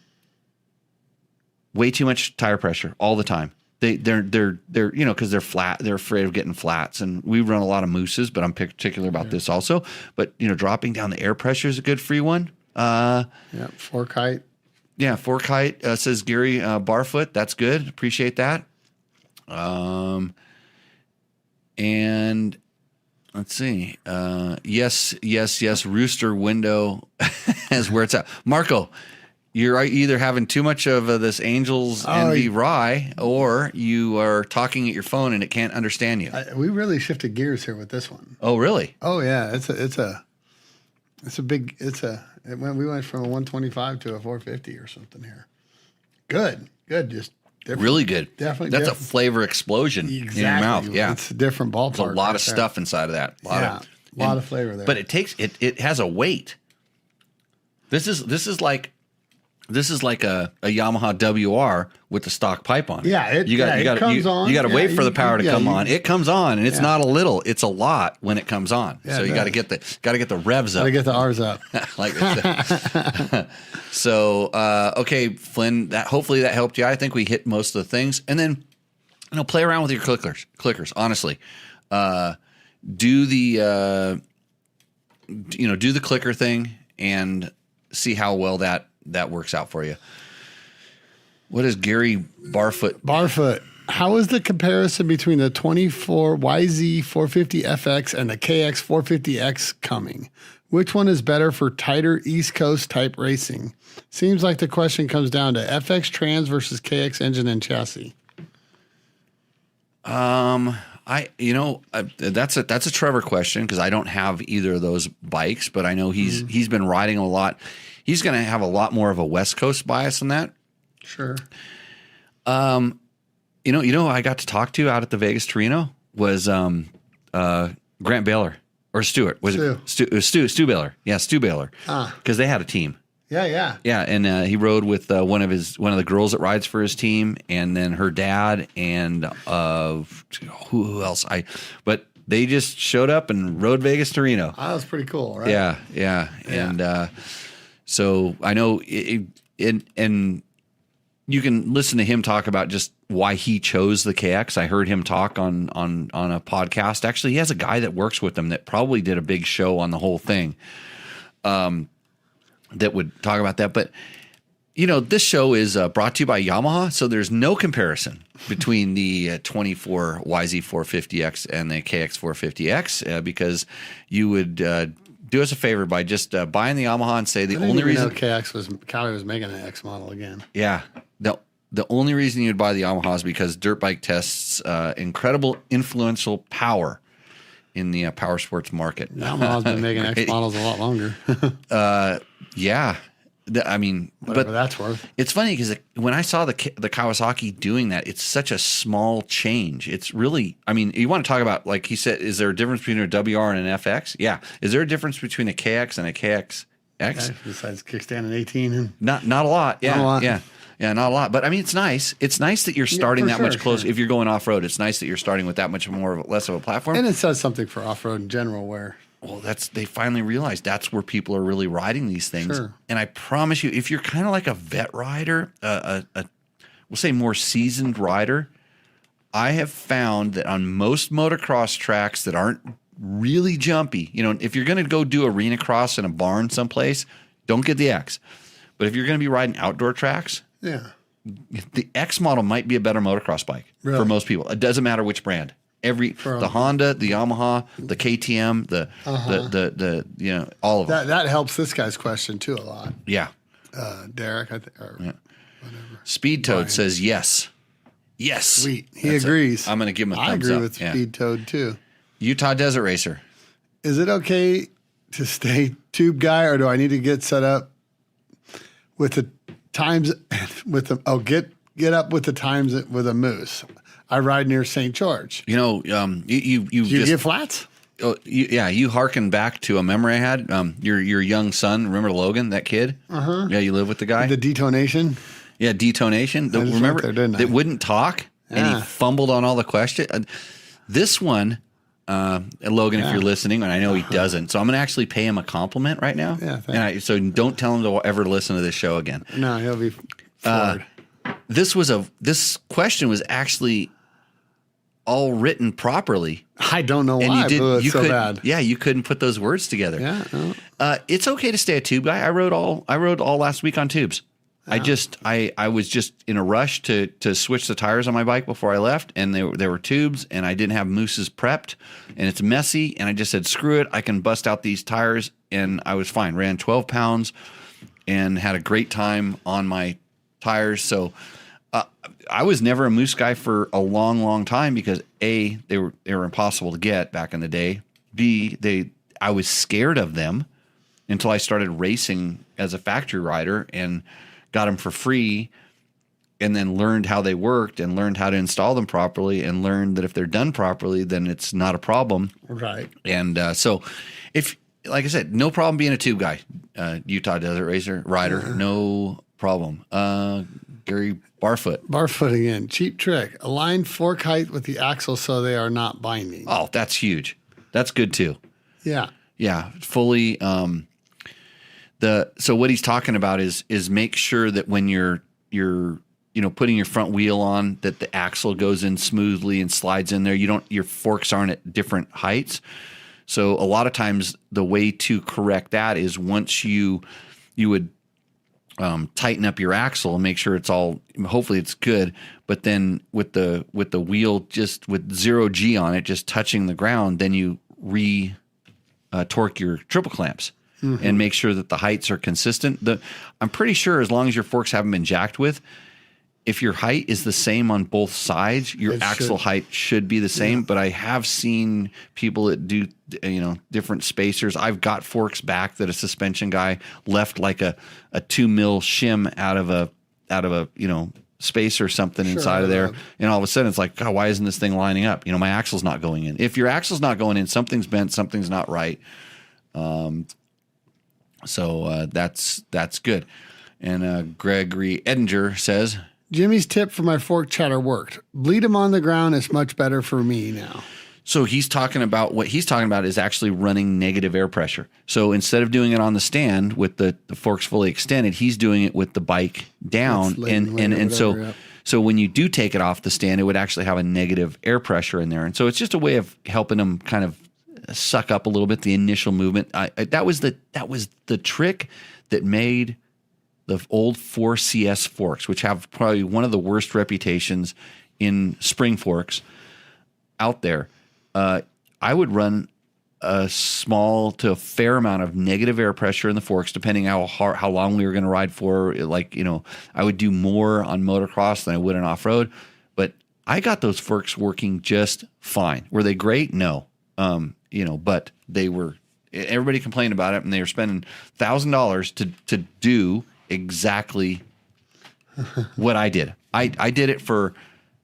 way too much tire pressure all the time. They're because they're flat. They're afraid of getting flats, and we run a lot of mooses. But I'm particular about this also. But dropping down the air pressure is a good free one. Fork height. Yeah, fork height says Gary Barfoot. That's good. Appreciate that. And let's see. Yes. Rooster window is where it's at. Marco, you're either having too much of this Angels Envy rye, or you are talking at your phone and it can't understand you. We really shifted gears here with this one. Oh, really? Oh yeah, we went from a 125 to a 450 or something here. Good, just different. Really good. Definitely, that's a flavor explosion in your mouth. Yeah, it's a different ballpark. There's a lot of stuff inside of that. A lot of flavor there. But it has a weight. This is like a Yamaha WR with the stock pipe on it. Yeah, it comes on. You got to wait for the power to come on. It comes on, and it's not a little; it's a lot when it comes on. Yeah, so you got to get the revs up. Got to get the R's up. Like that. So okay, Flynn. Hopefully that helped you. I think we hit most of the things, and then play around with your clickers. Honestly, do the clicker thing and see how well that works out for you. What is Gary Barfoot? How is the comparison between the 24 YZ 450FX and the KX 450X coming? Which one is better for tighter East Coast type racing? Seems like the question comes down to FX trans versus KX engine and chassis. That's a Trevor question, because I don't have either of those bikes, but I know he's been riding a lot. He's going to have a lot more of a West Coast bias in that. Sure. Who I got to talk to out at the Vegas Torino was Grant Baylor or Stewart. Was it Stu Baylor? Yeah, Stu Baylor. Because they had a team. Yeah. Yeah, and he rode with one of the girls that rides for his team, and then her dad, and who else? But they just showed up and rode Vegas Torino. Oh, that was pretty cool, right? Yeah. And so I know, and you can listen to him talk about just why he chose the KX. I heard him talk on a podcast. Actually, he has a guy that works with him that probably did a big show on the whole thing. That would talk about that. But, this show is brought to you by Yamaha, so there's no comparison between the 24 YZ450X and the KX 450X, because you would do us a favor by just buying the Yamaha and say the only reason Cali was making an X model again. Yeah. The only reason you'd buy the Yamaha is because dirt bike tests incredible influential power in the power sports market. Yamaha's been making X models a lot longer. Yeah. Whatever that's worth. It's funny because when I saw the Kawasaki doing that, it's such a small change. It's really, you want to talk about, like he said, is there a difference between a WR and an FX? Yeah. Is there a difference between a KX and a KXX? Besides kickstand and 18? Not a lot. Yeah. Not a lot. Yeah, not a lot. But it's nice. It's nice that you're starting that much closer. If you're going off road, it's nice that you're starting with that much less of a platform. And it says something for off road in general where. Well, they finally realized that's where people are really riding these things. Sure. And I promise you, if you're kind of like a vet rider, we'll say more seasoned rider, I have found that on most motocross tracks that aren't really jumpy, if you're going to go do arena cross in a barn someplace, don't get the X. But if you're going to be riding outdoor tracks, the X model might be a better motocross bike for most people. It doesn't matter which brand. The Honda, the Yamaha, the KTM, the all of them. That helps this guy's question too a lot. Yeah. Derek, I think, or whatever. Speed Toad says yes. Yes. Sweet. He agrees. I'm going to give him a thumbs up. I agree with Speed Toad too. Utah Desert Racer. Is it okay to stay tube guy, or do I need to get set up with the times get up with the times with a moose? I ride near St. George. You get flats? You harken back to a memory I had. Your young son, remember Logan, that kid? Yeah, you live with the guy. The detonation. Yeah, detonation. Remember that wouldn't talk, and he fumbled on all the questions. This one, Logan, if you're listening, and I know he doesn't, so I'm going to actually pay him a compliment right now. Yeah, so don't tell him to ever listen to this show again. No, he'll be floored. This question was actually all written properly. I don't know why I blew it so bad. Yeah, you couldn't put those words together. Yeah. No. It's okay to stay a tube guy. I rode all last week on tubes. I was just in a rush to switch the tires on my bike before I left, and there were tubes, and I didn't have mooses prepped, and it's messy, and I just said, screw it, I can bust out these tires, and I was fine. Ran 12 pounds and had a great time on my tires. So I was never a moose guy for a long, long time because A, they were impossible to get back in the day. B, I was scared of them until I started racing as a factory rider and got them for free, and then learned how they worked and learned how to install them properly and learned that if they're done properly, then it's not a problem. Right. And so if, like I said, no problem being a tube guy, Utah Desert Racer rider, no problem. Gary Barfoot. Barfoot again. Cheap trick. Align fork height with the axle so they are not binding. Oh, that's huge. That's good too. Yeah. Yeah. Fully. So what he's talking about is make sure that when you're putting your front wheel on, that the axle goes in smoothly and slides in there. Your forks aren't at different heights. So a lot of times the way to correct that is once you would tighten up your axle and make sure it's all, hopefully it's good. But then with the wheel just with 0G on it, just touching the ground, then you torque your triple clamps. Mm-hmm. And make sure that the heights are consistent. I'm pretty sure as long as your forks haven't been jacked with, if your height is the same on both sides, your axle height should be the same. Yeah. But I have seen people that do, different spacers. I've got forks back that a suspension guy left like a 2 mil shim out of a space or something inside of there, and all of a sudden it's like, God, why isn't this thing lining up? My axle's not going in. If your axle's not going in, something's bent, something's not right. So that's good. And Gregory Edinger says, Jimmy's tip for my fork chatter worked. Bleed them on the ground is much better for me now. So what he's talking about is actually running negative air pressure. So instead of doing it on the stand with the forks fully extended, he's doing it with the bike down. So when you do take it off the stand, it would actually have a negative air pressure in there. And so it's just a way of helping them kind of suck up a little bit the initial movement. That was the trick that made the old 4CS forks, which have probably one of the worst reputations in spring forks out there. I would run a small to a fair amount of negative air pressure in the forks, depending how long we were going to ride for. I would do more on motocross than I would on off-road, but I got those forks working just fine. Were they great? No. But they were, everybody complained about it, and they were spending $1,000 to do exactly what I did. I did it for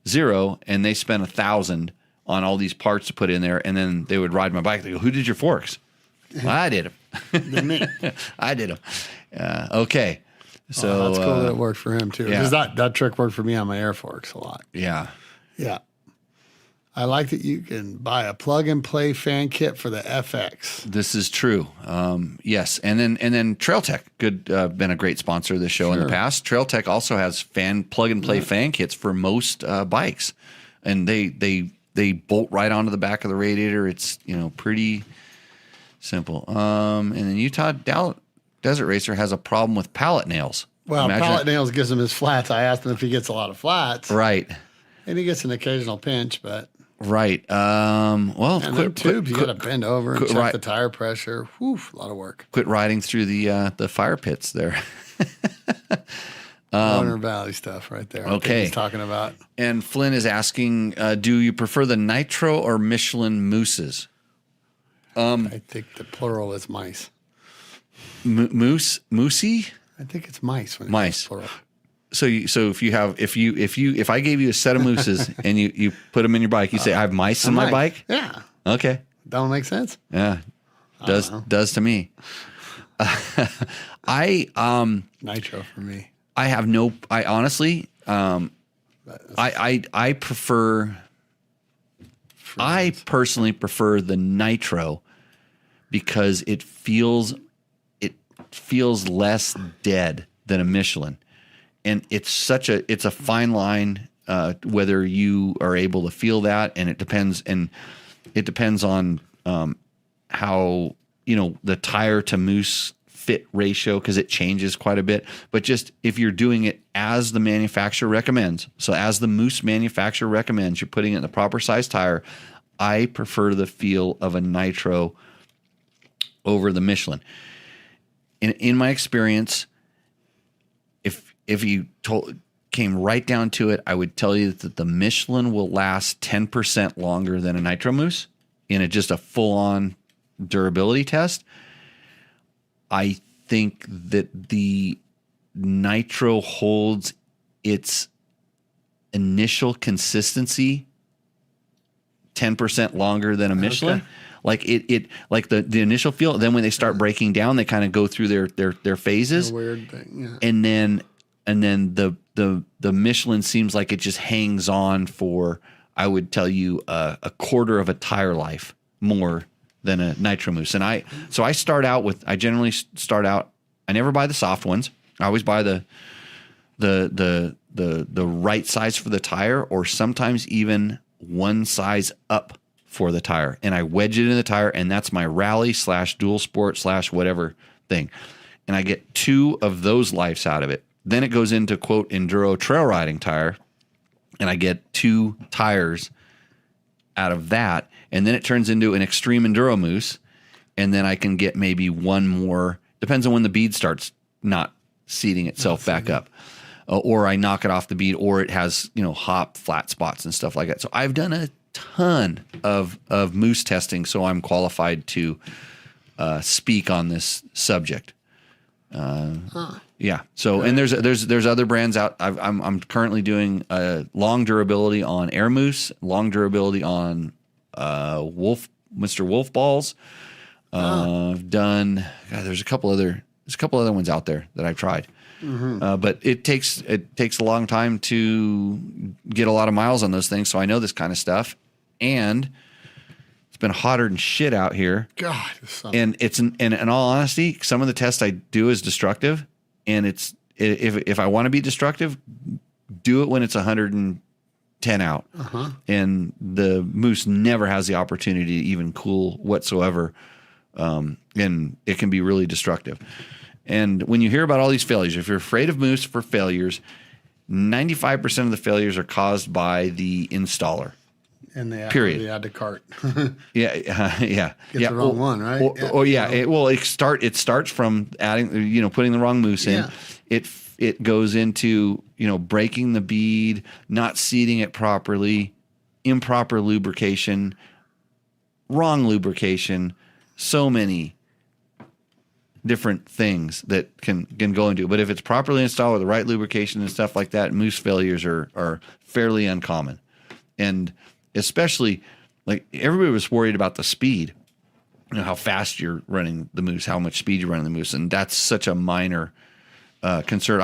$0, and they spent $1,000 on all these parts to put in there, and then they would ride my bike. They go, "Who did your forks?" Well, I did them. I did them. Okay. So that's cool that it worked for him too. Yeah. Because that trick worked for me on my air forks a lot. Yeah. Yeah. I like that you can buy a plug-and-play fan kit for the FX. This is true. Yes, and then TrailTech been a great sponsor of this show in the past. TrailTech also has plug-and-play fan kits for most bikes, and they bolt right onto the back of the radiator. It's pretty simple. And then Utah Desert Racer has a problem with pallet nails. Well, pallet nails gives him his flats. I asked him if he gets a lot of flats. Right. And he gets an occasional pinch, but. Right. And them tubes, you got to bend over and check the tire pressure. Whew, a lot of work. Quit riding through the fire pits there. Warner Valley stuff right there. Okay. He's talking about. And Flynn is asking, do you prefer the Nitro or Michelin mooses? I think the plural is mice. Moosey? I think it's mice. When mice. Plural. So if I gave you a set of mooses and you put them in your bike, you say, I have mice in my bike? Yeah. Okay. That one makes sense? Yeah. Does to me. Nitro for me. I honestly, I prefer I personally prefer the nitro because it feels less dead than a Michelin, and it's a fine line whether you are able to feel that, and it depends on how the tire to mousse fit ratio, because it changes quite a bit. But just if you're doing it as the manufacturer recommends, so as the mousse manufacturer recommends, you're putting it in the proper size tire. I prefer the feel of a nitro over the Michelin. In my experience, if you came right down to it, I would tell you that the Michelin will last 10% longer than a nitro mousse in just a full-on durability test. I think that the nitro holds its initial consistency 10% longer than a Michelin. Okay. Like it like the initial feel. Then when they start breaking down, they kind of go through their phases. A weird thing, yeah. And then the Michelin seems like it just hangs on for, I would tell you, a quarter of a tire life more than a nitro mousse. And I generally start out, I never buy the soft ones. I always buy the right size for the tire, or sometimes even one size up for the tire. And I wedge it in the tire, and that's my rally / dual sport / whatever thing. And I get 2 of those lifes out of it. Then it goes into, quote, enduro trail riding tire, and I get 2 tires out of that. And then it turns into an extreme enduro mousse, and then I can get maybe 1 more. Depends on when the bead starts not seating itself back up, or I knock it off the bead, or it has hop flat spots and stuff like that. So I've done a ton of mousse testing, so I'm qualified to speak on this subject. Yeah. So, and there's other brands out. I'm currently doing long durability on Air Mousse, long durability on Mr. Wolf balls. I've done. God, there's a couple other ones out there that I've tried. Mm-hmm. But it takes a long time to get a lot of miles on those things. So I know this kind of stuff, and it's been hotter than shit out here. God, and in all honesty, some of the tests I do is destructive, and if I want to be destructive, do it when it's 110 out, and the mousse never has the opportunity to even cool whatsoever, and it can be really destructive. And when you hear about all these failures, if you're afraid of mousse for failures, 95% of the failures are caused by the installer. And they period. Add to cart. Yeah. Get the wrong one, right? It starts from adding, putting the wrong mousse in. Yeah. It goes into, breaking the bead, not seating it properly, improper lubrication, wrong lubrication, so many different things that can go into it. But if it's properly installed with the right lubrication and stuff like that, mousse failures are fairly uncommon. And especially, like, everybody was worried about the speed, how fast you're running the mousse, how much speed you're running the mousse, and that's such a minor concern.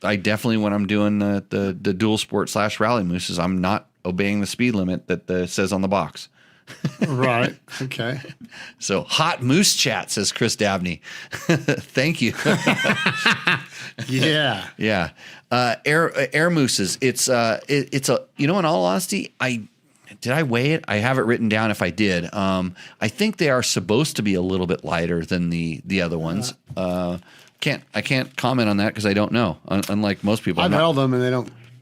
I definitely, when I'm doing the dual sport / rally mousses, I'm not obeying the speed limit that says on the box. Right. Okay. So, hot mousse chat, says Chris Dabney. Thank you. Yeah. Yeah. Air mousses. It's a, in all honesty, did I weigh it? I have it written down if I did. I think they are supposed to be a little bit lighter than the other ones. I can't comment on that because I don't know. Unlike most people, I've held them and they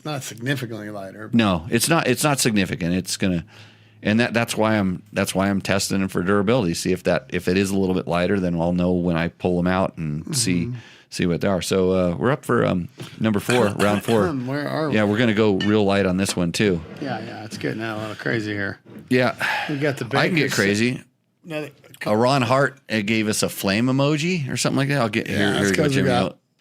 not significantly lighter. No, it's not significant. It's gonna, and that's why I'm testing them for durability. See if it is a little bit lighter, then I'll know when I pull them out and see what they are. So we're up for number 4, round 4. Where are we? Yeah, we're gonna go real light on this one too. Yeah, it's getting out a little crazy here. Yeah, we got the Bakers. I can get crazy. Ron Hart gave us a flame emoji or something like that. I'll get here. Here we go, Jimmy.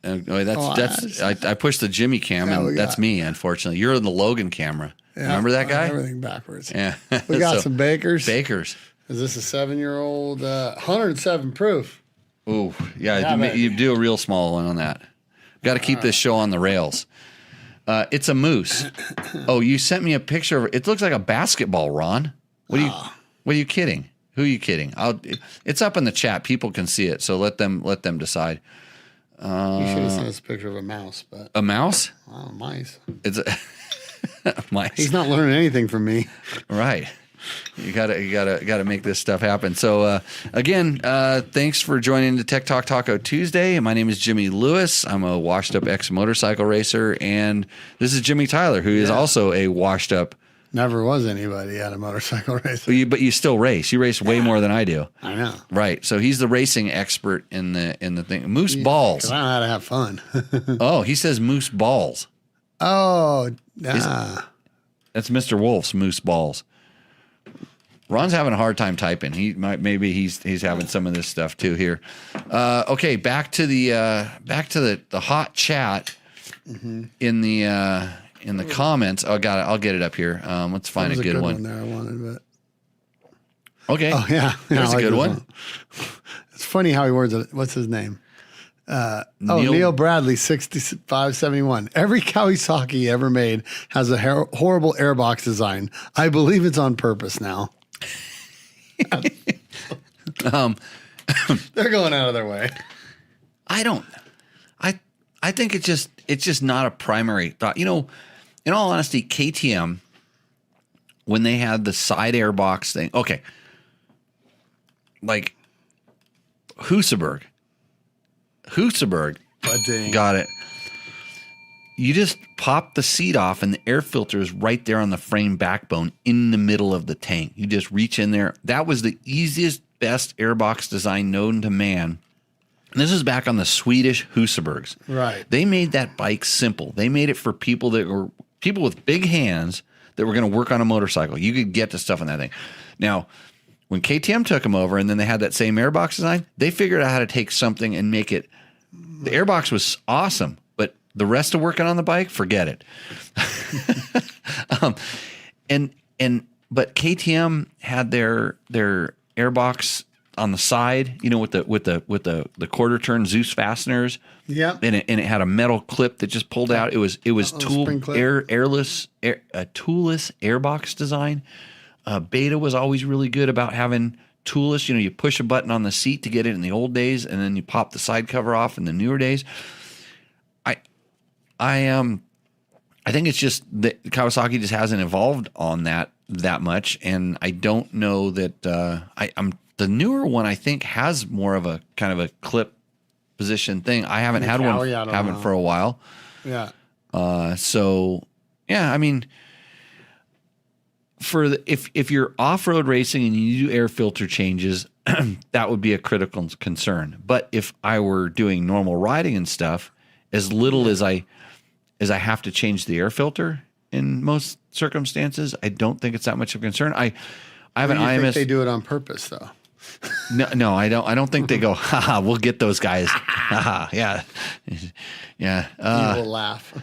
I pushed the Jimmy cam, and that's me. Unfortunately, you're in the Logan camera. Yeah, remember that guy? Everything backwards. Yeah, we got some Bakers. Bakers. Is this a 7-year-old? 107 proof. Ooh, yeah. You do a real small one on that. Got to keep this show on the rails. It's a mousse. Oh, you sent me a picture of it. It looks like a basketball, Ron. What are you kidding? Who are you kidding? It's up in the chat. People can see it, so let them decide. You should have sent us a picture of a mouse, but a mouse? Oh, mice. It's a mice. He's not learning anything from me. Right. You gotta make this stuff happen. So again, thanks for joining the Tech Talk Taco Tuesday. My name is Jimmy Lewis. I'm a washed up ex motorcycle racer, and this is Jimmy Tyler, who is also a washed up. Never was anybody at a motorcycle race. But you still race. You race way more than I do. I know. Right. So he's the racing expert in the thing. Moose balls. 'Cause I know how to have fun. Oh, he says moose balls. Oh, That's Mr. Wolf's moose balls. Ron's having a hard time typing. He's having some of this stuff too here. Okay, back to the hot chat in the comments. Oh, got it. I'll get it up here. Let's find a good one. There I wanted, but okay. oh yeah, that's a good one. It's funny how he words it. What's his name? Neil Bradley, 6571. Every Kawasaki ever made has a horrible airbox design. I believe it's on purpose now. They're going out of their way. I think it's just not a primary thought. You know, in all honesty, KTM, when they had the side airbox thing, okay, like Husaberg got it. You just pop the seat off and the air filter is right there on the frame backbone in the middle of the tank. You just reach in there. That was the easiest, best airbox design known to man. And this is back on the Swedish Husabergs. Right. They made that bike simple. They made it for people with big hands that were going to work on a motorcycle. You could get the stuff on that thing. Now, when KTM took them over and then they had that same airbox design, they figured out how to take something and make it. The airbox was awesome, but the rest of working on the bike, forget it. But KTM had their airbox on the side, you know, with the quarter turn Zeus fasteners. Yeah. And it had a metal clip that just pulled out. It was toolless airbox design. Beta was always really good about having toolless. You know, you push a button on the seat to get it in the old days, and then you pop the side cover off in the newer days. I think it's just that Kawasaki just hasn't evolved on that much, and I don't know that the newer one I think has more of a kind of a clip position thing. I haven't had one for a while. Yeah. So yeah, I mean, if you're off-road racing and you do air filter changes, that would be a critical concern. But if I were doing normal riding and stuff, as little as I have to change the air filter in most circumstances, I don't think it's that much of a concern. I have an IMS. Think they do it on purpose, though. No, I don't. I don't think they go. Haha, we'll get those guys. Haha, yeah. You will laugh.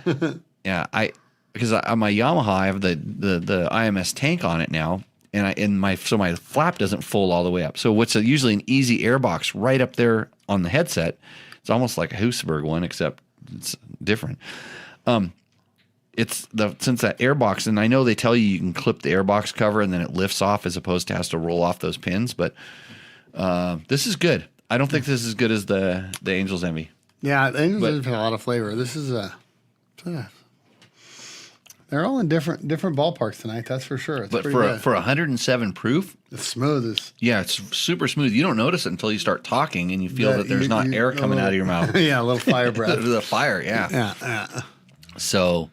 Yeah, because on my Yamaha, I have the IMS tank on it now, and my flap doesn't fold all the way up. So what's usually an easy airbox right up there on the headset, it's almost like a Husaberg one, except it's different. Since that airbox, and I know they tell you can clip the airbox cover and then it lifts off as opposed to has to roll off those pins, but this is good. I don't think this is as good as the Angel's Envy. Yeah, the Angel's Envy has a lot of flavor. This is they're all in different ballparks tonight. That's for sure. It's but for 107 proof, it's smooth as. Yeah, it's super smooth. You don't notice it until you start talking and you feel that there's not air coming out of your mouth. Yeah, a little fire breath. The fire, yeah. Yeah. So,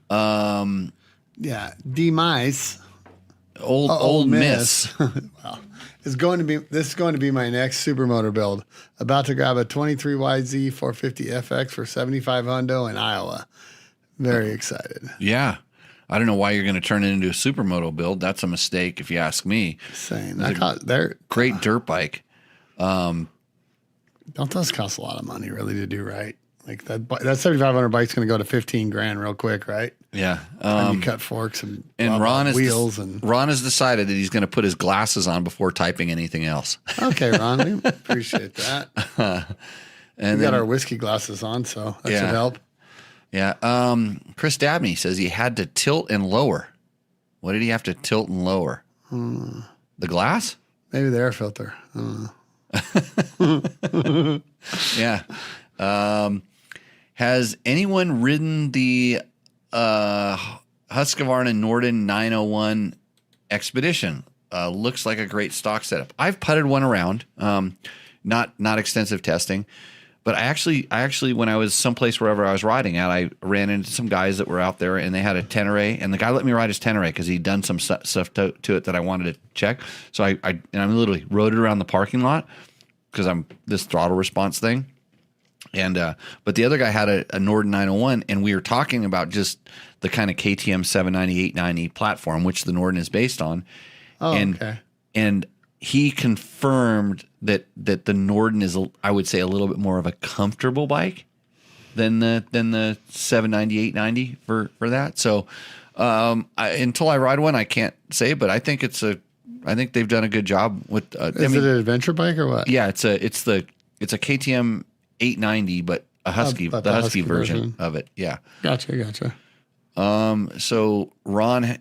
yeah, D-Mice. Old Miss. Well, this is going to be my next supermoto build. About to grab a 23YZ 450FX for 75 hundo in Iowa. Very excited. Yeah. I don't know why you're going to turn it into a supermoto build. That's a mistake if you ask me. Same. They're great dirt bike. Don't those cost a lot of money really to do right? Like that 7,500 bike's going to go to 15 grand real quick, right? Yeah. You cut forks and Ron Ron has decided that he's going to put his glasses on before typing anything else. Okay, Ron, we appreciate that. And we got our whiskey glasses on, so that should help. Yeah. Chris Dabney says he had to tilt and lower. What did he have to tilt and lower? The glass? Maybe the air filter. I don't know. Yeah. Has anyone ridden the Husqvarna Norden 901 Expedition? Looks like a great stock setup. I've putted one around, not extensive testing, but I actually when I was someplace wherever I was riding at, I ran into some guys that were out there and they had a Tenere, and the guy let me ride his Tenere because he'd done some stuff to it that I wanted to check. So I literally rode it around the parking lot because I'm this throttle response thing. And but the other guy had a Norden 901, and we were talking about just the kind of KTM 790, 890 platform, which the Norden is based on. Oh, and, okay. And he confirmed that the Norden is, I would say, a little bit more of a comfortable bike than the 790, 890 for that. So until I ride one, I can't say, but I think they've done a good job with. Is it an adventure bike or what? Yeah, it's a KTM 890, but the Husky version of it. Yeah. Gotcha. So Ron,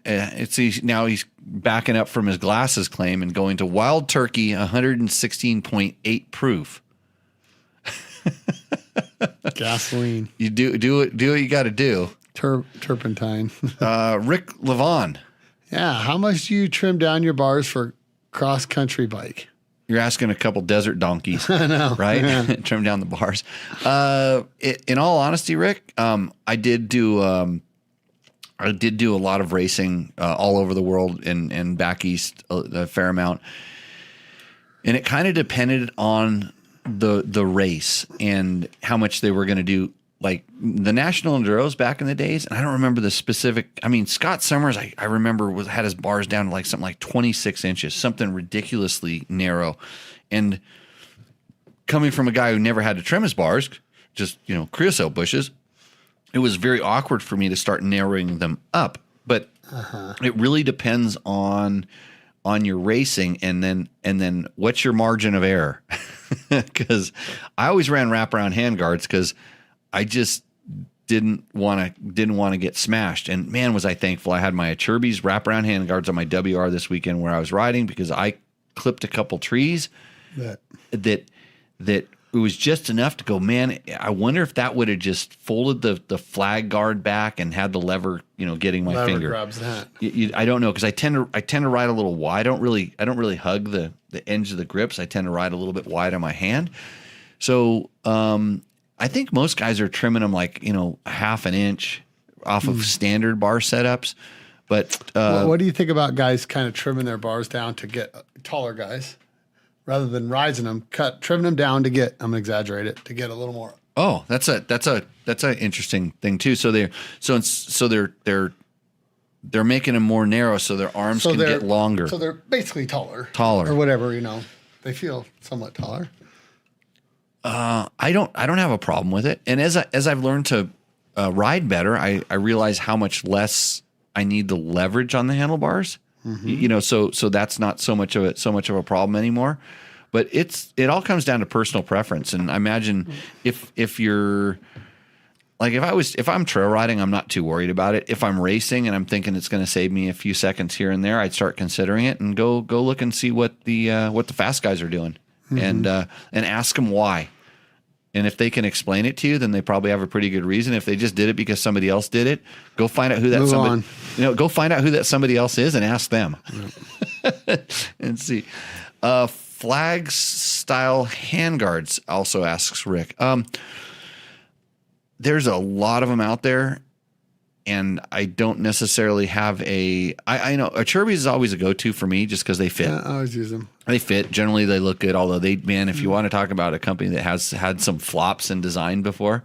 now he's backing up from his glasses claim and going to Wild Turkey 116.8 proof. Gasoline. You do what you got to do. Turpentine. Rick Levon. Yeah. How much do you trim down your bars for cross country bike? You're asking a couple desert donkeys, I know, right? Yeah. Trim down the bars. In all honesty, Rick, I did do a lot of racing all over the world and back east a fair amount, and it kind of depended on the race and how much they were going to do. Like the National Enduros back in the days, and I don't remember the specific. I mean, Scott Summers, I remember had his bars down to like something like 26 inches, something ridiculously narrow. And coming from a guy who never had to trim his bars, just creosote bushes, it was very awkward for me to start narrowing them up. But it really depends on your racing, and then what's your margin of error? Because I always ran wraparound handguards because I just didn't want to get smashed. And man, was I thankful I had my Acerbis wraparound handguards on my WR this weekend where I was riding, because I clipped a couple trees that it was just enough to go, man, I wonder if that would have just folded the flag guard back and had the lever, getting my finger. Grabs that. I don't know, because I tend to ride a little wide. I don't really hug the edge of the grips. I tend to ride a little bit wide on my hand. So I think most guys are trimming them like, half an inch off of standard bar setups. But what do you think about guys kind of trimming their bars down to get taller guys rather than rising them, trimming them down to get, I'm going to exaggerate it, to get a little more. Oh, that's an interesting thing too. So they're making them more narrow so their arms can get longer. So they're basically taller or whatever, they feel somewhat taller. I don't have a problem with it. And as I've learned to ride better, I realize how much less I need the leverage on the handlebars. Mm-hmm. So that's not so much of a problem anymore. But it all comes down to personal preference. And I imagine if you're like, if I'm trail riding, I'm not too worried about it. If I'm racing and I'm thinking it's going to save me a few seconds here and there, I'd start considering it and go look and see what the fast guys are doing. Mm-hmm. And ask them why. And if they can explain it to you, then they probably have a pretty good reason. If they just did it because somebody else did it, go find out who that go find out who that somebody else is and ask them. And see. Flag style handguards, also asks Rick. There's a lot of them out there, and I don't necessarily have I know Acerbis is always a go-to for me just because they fit. Yeah, I always use them. They fit. Generally, they look good, although if you want to talk about a company that has had some flops in design before,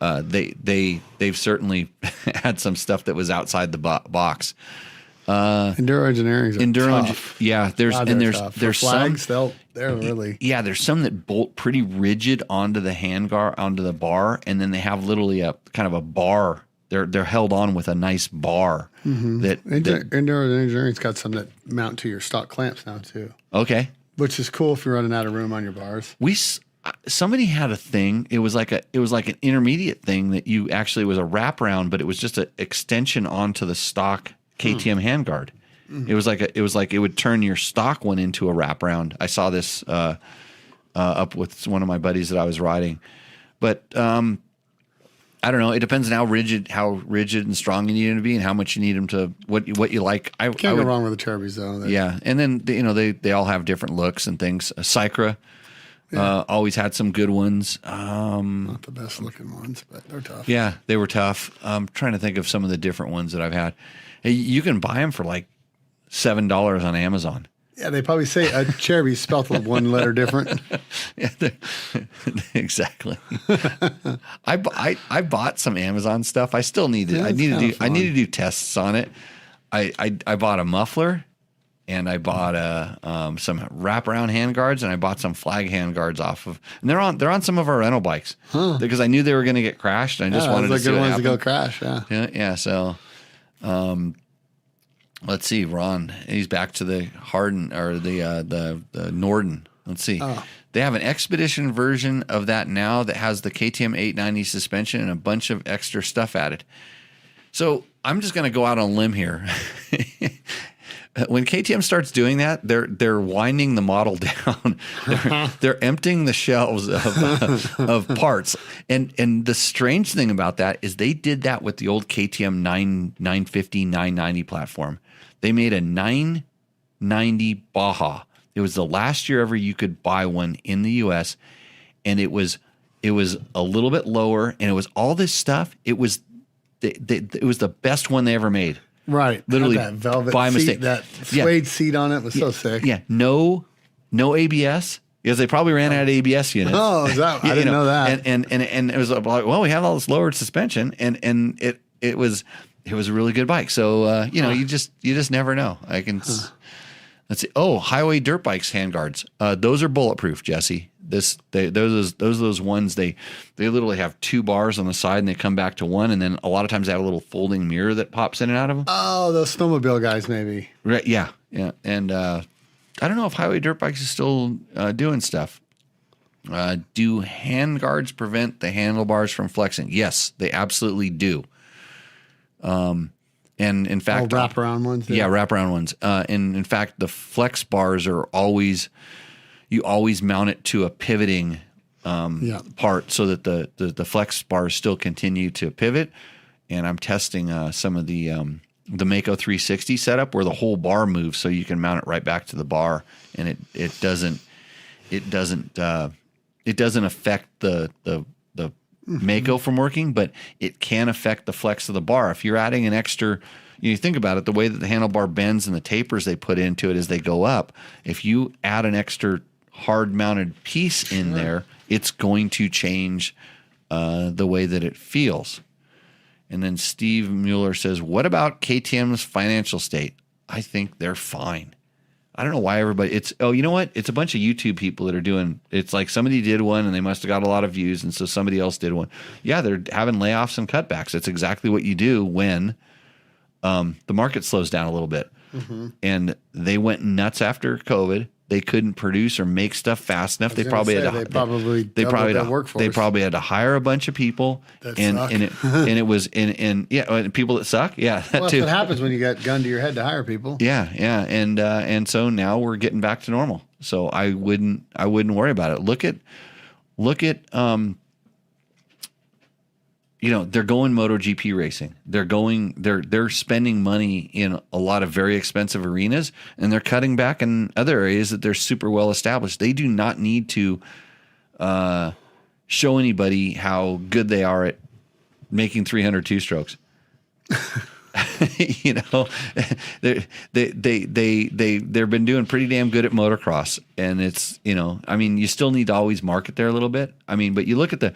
they've certainly had some stuff that was outside the box. Enduro engineering is tough. Yeah, there's flags, they're really there's some that bolt pretty rigid onto the handguard, onto the bar, and then they have literally a kind of a bar. They're held on with a nice bar. Mm-hmm. Enduro engineering's got some that mount to your stock clamps now too. Okay, which is cool if you're running out of room on your bars. Somebody had a thing. It was like an intermediate thing that was a wraparound, but it was just an extension onto the stock KTM handguard. It was like it would turn your stock one into a wraparound. I saw this up with one of my buddies that I was riding, but I don't know. It depends on how rigid and strong you need them to be, and how much you need them to what you like. Can't go wrong with the Turbis though. Yeah, and then they all have different looks and things. Sycra always had some good ones. Not the best looking ones, but they're tough. Yeah, they were tough. I'm trying to think of some of the different ones that I've had. Hey, you can buy them for like $7 on Amazon. Yeah, they probably say a Cherokee spelled with one letter different. Yeah, exactly. I bought some Amazon stuff. I still need it. I need to do tests on it. I bought a muffler, and I bought some wraparound handguards, and I bought some flag handguards off of. And they're on some of our rental bikes because I knew they were going to get crashed. And I just wanted to see good what ones happened. to go crash. Yeah. So. Let's see, Ron. He's back to the Harden or the Norden. Let's see. Oh. They have an Expedition version of that now that has the KTM 890 suspension and a bunch of extra stuff added. So I'm just going to go out on a limb here. When KTM starts doing that, they're winding the model down. They're emptying the shelves of parts. And the strange thing about that is they did that with the old KTM 950, 990 platform. They made a 990 Baja. It was the last year ever you could buy one in the U.S., and it was a little bit lower, and it was all this stuff. It was the best one they ever made. Right. Literally that velvet by seat, mistake. that suede seat on it was so sick. Yeah. No ABS, because they probably ran out of ABS units. Oh, is that? I didn't know that. And it was like, well, we have all this lowered suspension, and it was a really good bike. So you just never know. Let's see. Oh, highway dirt bikes handguards. Those are bulletproof, Jesse. Those ones they literally have 2 bars on the side, and they come back to one, and then a lot of times they have a little folding mirror that pops in and out of them. Oh, those snowmobile guys, maybe. Right? Yeah. And I don't know if highway dirt bikes is still doing stuff. Do handguards prevent the handlebars from flexing? Yes, they absolutely do. And in fact, wraparound ones. Yeah, wraparound ones. And in fact, the flex bars are you always mount it to a pivoting part so that the flex bars still continue to pivot. And I'm testing some of the Mako 360 setup where the whole bar moves, so you can mount it right back to the bar, and it doesn't affect the Mako from working, but it can affect the flex of the bar. If you're adding an extra, you think about it, the way that the handlebar bends and the tapers they put into it as they go up, if you add an extra hard mounted piece in there, it's going to change the way that it feels. And then Steve Mueller says, what about KTM's financial state? I think they're fine. I don't know why everybody, you know what? It's a bunch of YouTube people that are doing, it's like somebody did one and they must have got a lot of views, and so somebody else did one. Yeah, they're having layoffs and cutbacks. That's exactly what you do when the market slows down a little bit. Mm-hmm. And they went nuts after COVID. They couldn't produce or make stuff fast enough. They probably had to hire a bunch of people, and people that suck. Yeah, well, that's what happens when you got gun to your head to hire people. Yeah, and so now we're getting back to normal. So I wouldn't worry about it. Look at they're going MotoGP racing. They're spending money in a lot of very expensive arenas, and they're cutting back in other areas that they're super well established. They do not need to show anybody how good they are at making 300 two-strokes. They've been doing pretty damn good at motocross, and it's you still need to always market there a little bit. But you look at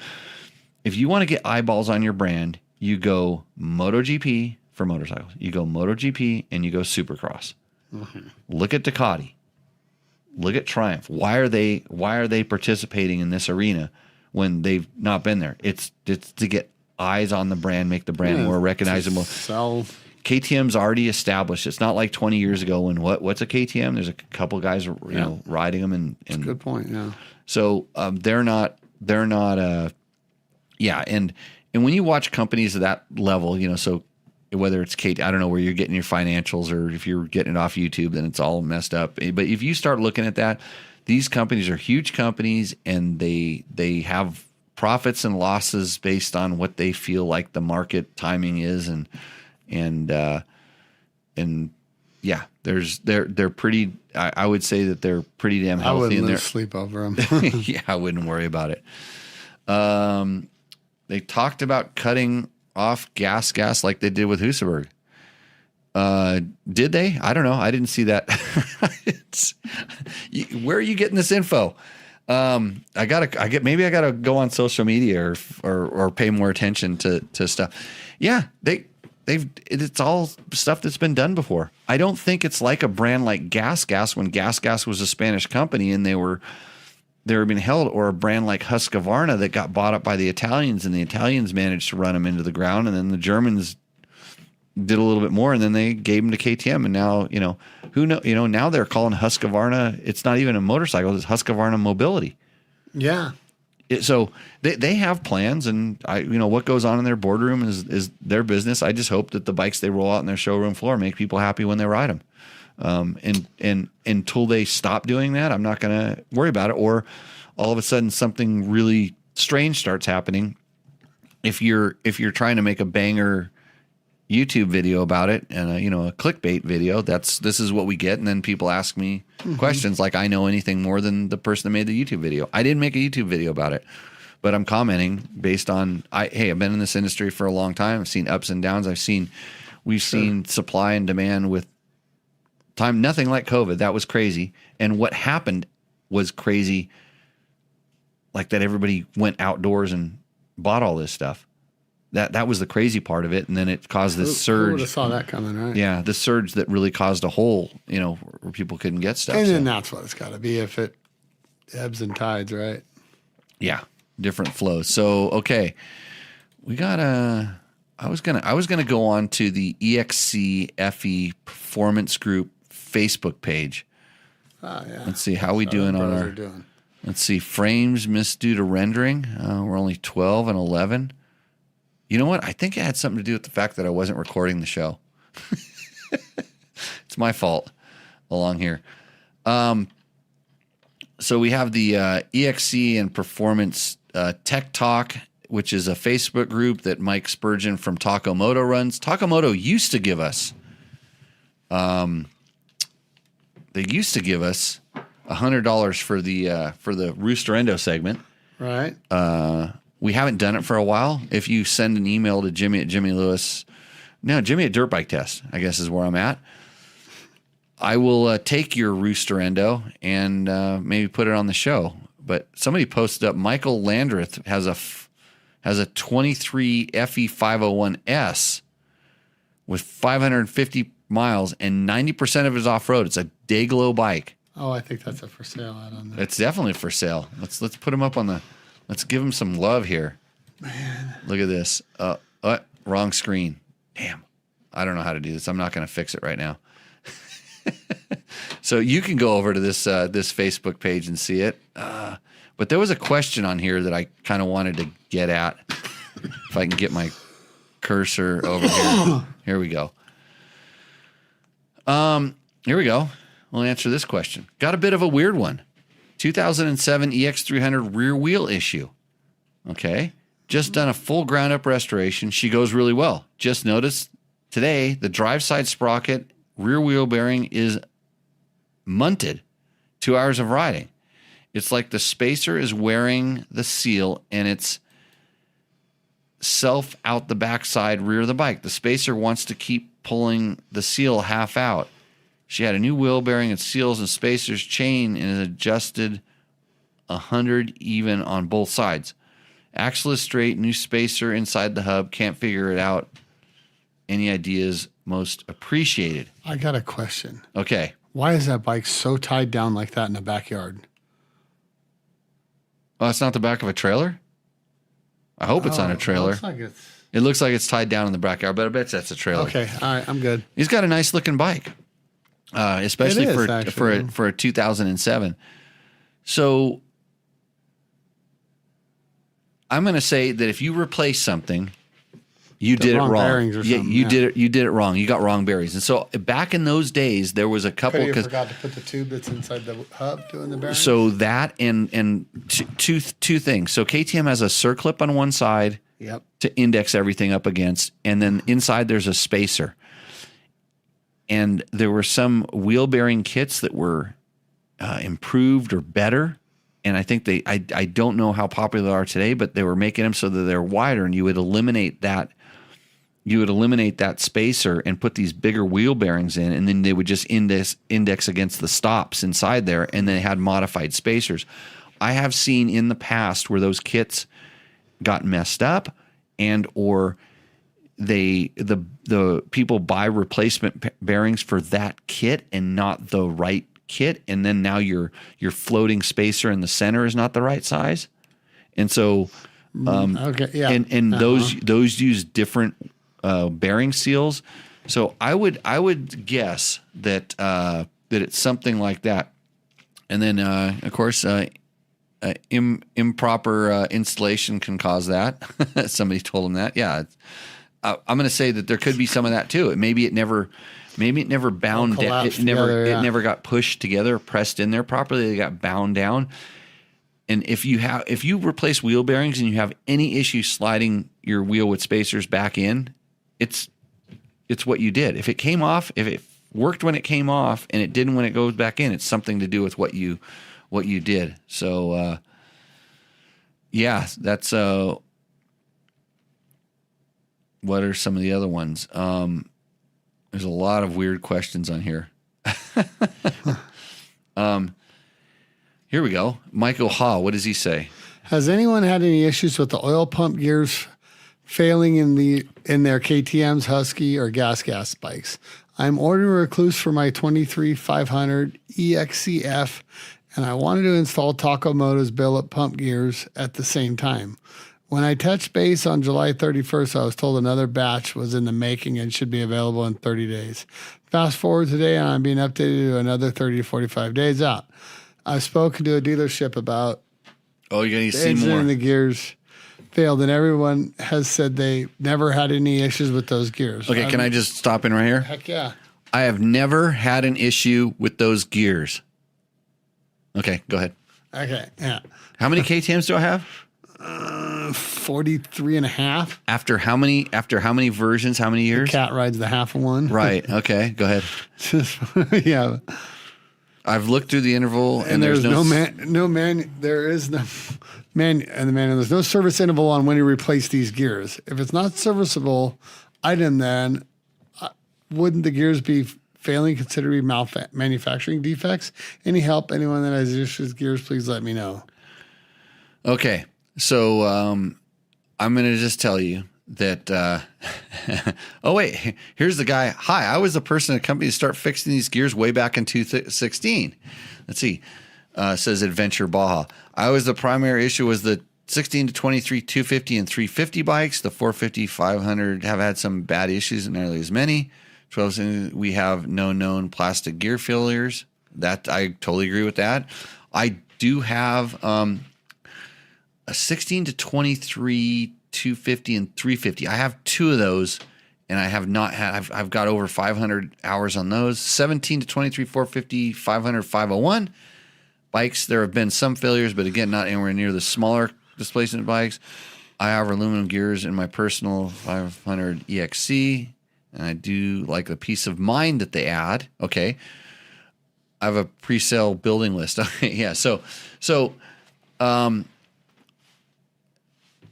if you want to get eyeballs on your brand, you go MotoGP for motorcycles. You go MotoGP and you go Supercross. Mm-hmm. Look at Ducati. Look at Triumph. Why are they participating in this arena when they've not been there? It's to get eyes on the brand, make the brand more recognizable. Sell. KTM's already established. It's not like 20 years ago when what's a KTM? There's a couple guys riding them and that's a good point. Yeah. So they're not. Yeah, and when you watch companies at that level, so whether it's Kate, I don't know where you're getting your financials, or if you're getting it off YouTube, then it's all messed up. But if you start looking at that, these companies are huge companies, and they have profits and losses based on what they feel like the market timing is, and yeah, they're pretty. I would say that they're pretty damn healthy. I wouldn't and lose sleep over them. Yeah, I wouldn't worry about it. They talked about cutting off gas like they did with Husaberg. Did they? I don't know. I didn't see that. Where are you getting this info? Maybe I gotta go on social media or pay more attention to stuff. Yeah, it's all stuff that's been done before. I don't think it's like a brand like Gas when Gas was a Spanish company and they were being held, or a brand like Husqvarna that got bought up by the Italians, and the Italians managed to run them into the ground, and then the Germans did a little bit more, and then they gave them to KTM, and now now they're calling Husqvarna. It's not even a motorcycle; it's Husqvarna Mobility. Yeah. So they have plans, and what goes on in their boardroom is their business. I just hope that the bikes they roll out in their showroom floor make people happy when they ride them. And until they stop doing that, I'm not going to worry about it. Or all of a sudden something really strange starts happening. If you're trying to make a banger YouTube video about it, and a clickbait video, this is what we get. And then people ask me questions like I know anything more than the person that made the YouTube video. I didn't make a YouTube video about it, but I'm commenting based on, I've been in this industry for a long time. I've seen ups and downs. We've seen supply and demand with time, nothing like COVID. That was crazy. And what happened was crazy, like that everybody went outdoors and bought all this stuff. That was the crazy part of it. And then it caused this surge. Who would have saw that coming, right? Yeah, the surge that really caused a hole, where people couldn't get stuff. And then that's what it's got to be if it ebbs and tides, right? Yeah, different flows. So, okay, we got I was gonna go on to the EXCFE Performance Group Facebook page. Oh, yeah. Let's see how we doing on our. Let's see, frames missed due to rendering. We're only 12 and 11. You know what? I think it had something to do with the fact that I wasn't recording the show. It's my fault along here. So we have the EXC and Performance Tech Talk, which is a Facebook group that Mike Spurgeon from Moto runs. Moto used to give us, $100 for the Rooster Endo segment. Right. We haven't done it for a while. If you send an email to Jimmy at Dirt Bike Test, I guess is where I'm at. I will take your Rooster Endo and maybe put it on the show. But somebody posted up, Michael Landreth has a 23 FE501S with 550 miles and 90% of it is off road. It's a Dayglow bike. Oh, I think that's a for sale out on there. It's definitely for sale. Let's put him up on the. Let's give him some love here. Man, look at this. Wrong screen. Damn. I don't know how to do this. I'm not going to fix it right now. So you can go over to this Facebook page and see it. But there was a question on here that I kind of wanted to get at. If I can get my cursor over here. Here we go. Here we go. We'll answer this question. Got a bit of a weird one. 2007 EX300 rear wheel issue. Okay. Just done a full ground up restoration. She goes really well. Just noticed today the drive side sprocket rear wheel bearing is munted. 2 hours of riding. It's like the spacer is wearing the seal and it's self out the backside rear of the bike. The spacer wants to keep pulling the seal half out. She had a new wheel bearing and seals and spacers chain and is adjusted 100 even on both sides. Axle is straight, new spacer inside the hub. Can't figure it out. Any ideas most appreciated? I got a question. Okay. Why is that bike so tied down like that in the backyard? Oh, it's not the back of a trailer? I hope it's on a trailer. It looks like it's tied down in the backyard, but I bet that's a trailer. Okay. All right. I'm good. He's got a nice looking bike. Especially for a 2007. So I'm going to say that if you replace something, You did it wrong wrong. bearings or Yeah, something. you did it. You did it wrong. You got wrong bearings. And so back in those days, there was a couple. Could you forgot to put the tube that's inside the hub doing the bearings? So that and two things. So KTM has a circlip on one side to index everything up against, and then inside there's a spacer. And there were some wheel bearing kits that were improved or better. And I think I don't know how popular they are today, but they were making them so that they're wider, and you would eliminate that. You would eliminate that spacer and put these bigger wheel bearings in, and then they would just index against the stops inside there, and they had modified spacers. I have seen in the past where those kits got messed up, and or the people buy replacement bearings for that kit and not the right kit, and then now your floating spacer in the center is not the right size, and so those use different bearing seals. So I would guess that that it's something like that. And then of course improper installation can cause that. Somebody told him that. Yeah, I'm going to say that there could be some of that too. Maybe it never bound down. It never got pushed together, pressed in there properly. They got bound down. And if you replace wheel bearings and you have any issue sliding your wheel with spacers back in, it's what you did. If it came off, if it worked when it came off and it didn't when it goes back in, it's something to do with what you did. So that's what are some of the other ones? There's a lot of weird questions on here. Here we go. Michael Ha, what does he say? Has anyone had any issues with the oil pump gears failing in their KTM's, Husky, or gas bikes? I'm ordering a Recluse for my 23500 EXCF, and I wanted to install Takamoto's billet pump gears at the same time. When I touched base on July 31st, I was told another batch was in the making and should be available in 30 days. Fast forward today, and I'm being updated to another 30 to 45 days out. I've spoken to a dealership about you're going to the see engine more. And the gears failed, and everyone has said they never had any issues with those gears. Okay, can I just stop in right here? Heck yeah. I have never had an issue with those gears. Okay, go ahead. Okay, yeah. How many KTMs do I have? 43 and a half. After how many versions? How many years? The cat rides the half of one. Right. Okay. Go ahead. Yeah. I've looked through the interval, and there's There is no there's no service interval on when you replace these gears. If it's not serviceable item, then wouldn't the gears be failing considered to be manufacturing defects? Any help? Anyone that has issues with gears, please let me know. Okay. So I'm going to just tell you that oh wait, here's the guy. Hi, I was the person at the company to start fixing these gears way back in 2016. Let's see. Says Adventure Baja. I was the primary issue was the 16 to 23 250 and 350 bikes. The 450 500 have had some bad issues, and nearly as many. 12 we have no known plastic gear failures. That I totally agree with that. I do have a 16 to 23 250 and 350. I have two of those, and I have not had. I've got over 500 hours on those. 17 to 23 450 500 501 bikes. There have been some failures, but again, not anywhere near the smaller displacement bikes. I have aluminum gears in my personal 500 EXC, and I do like the peace of mind that they add. Okay, I have a pre-sale building list. Okay, yeah. So,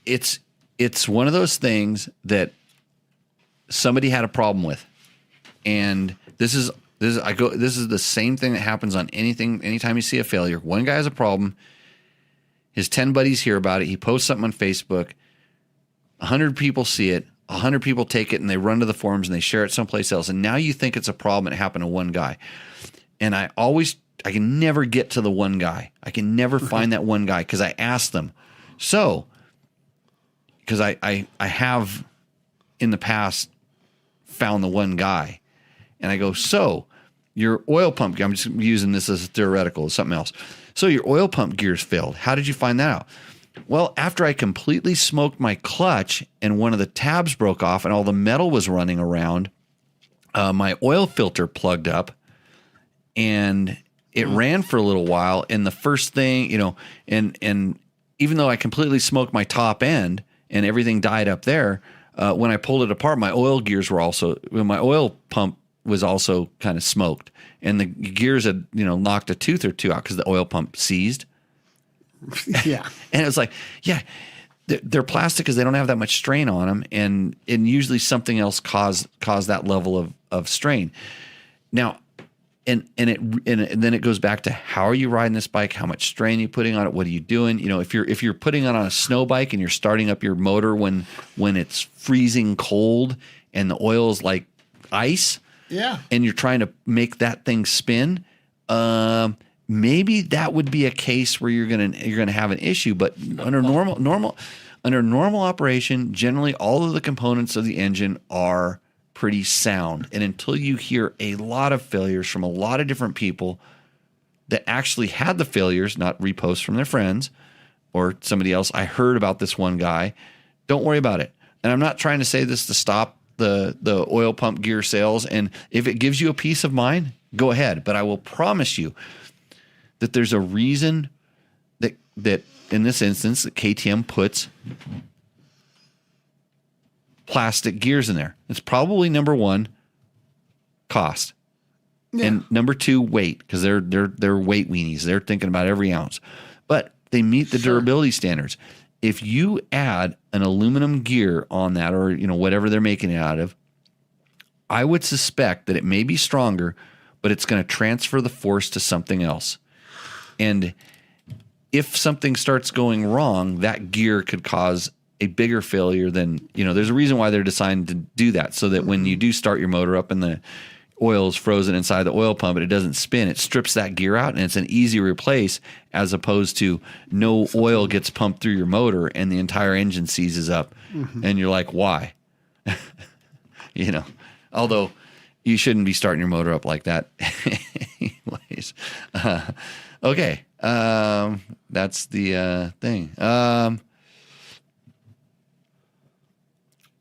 it's one of those things that somebody had a problem with, and this is the same thing that happens on anything. Anytime you see a failure, one guy has a problem. His 10 buddies hear about it. He posts something on Facebook. 100 people see it. 100 people take it and they run to the forums and they share it someplace else. And now you think it's a problem. It happened to one guy. And I can never get to the one guy. I can never find that one guy because I asked them. So, because I have in the past found the one guy. And I go, so your oil pump, I'm just using this as a theoretical, something else. So your oil pump gears failed. How did you find that out? Well, after I completely smoked my clutch and one of the tabs broke off and all the metal was running around, my oil filter plugged up and it ran for a little while. And the first thing, and even though I completely smoked my top end and everything died up there, when I pulled it apart, my oil oil pump was also kind of smoked and the gears had, knocked a tooth or two out because the oil pump seized. Yeah. And it was like, they're plastic because they don't have that much strain on them. And usually something else caused that level of strain. Now, and then it goes back to how are you riding this bike? How much strain are you putting on it? What are you doing? If you're putting it on a snow bike and you're starting up your motor when it's freezing cold and the oil is like ice, and you're trying to make that thing spin, maybe that would be a case where you're gonna have an issue. But under normal operation, generally all of the components of the engine are pretty sound. And until you hear a lot of failures from a lot of different people that actually had the failures, not reposts from their friends or somebody else, I heard about this one guy, don't worry about it. And I'm not trying to say this to stop the oil pump gear sales. And if it gives you a peace of mind, go ahead. But I will promise you that there's a reason that in this instance that KTM puts plastic gears in there. It's probably number one, cost, and number two, weight, because they're weight weenies. They're thinking about every ounce, but they meet the durability standards. If you add an aluminum gear on that, or whatever they're making it out of, I would suspect that it may be stronger, but it's going to transfer the force to something else. And if something starts going wrong, that gear could cause a bigger failure than, there's a reason why they're designed to do that, so that when you do start your motor up and the oil is frozen inside the oil pump and it doesn't spin, it strips that gear out and it's an easy replace, as opposed to no oil gets pumped through your motor and the entire engine seizes up. And you're like, why? Although you shouldn't be starting your motor up like that. Anyways. Okay. That's the thing.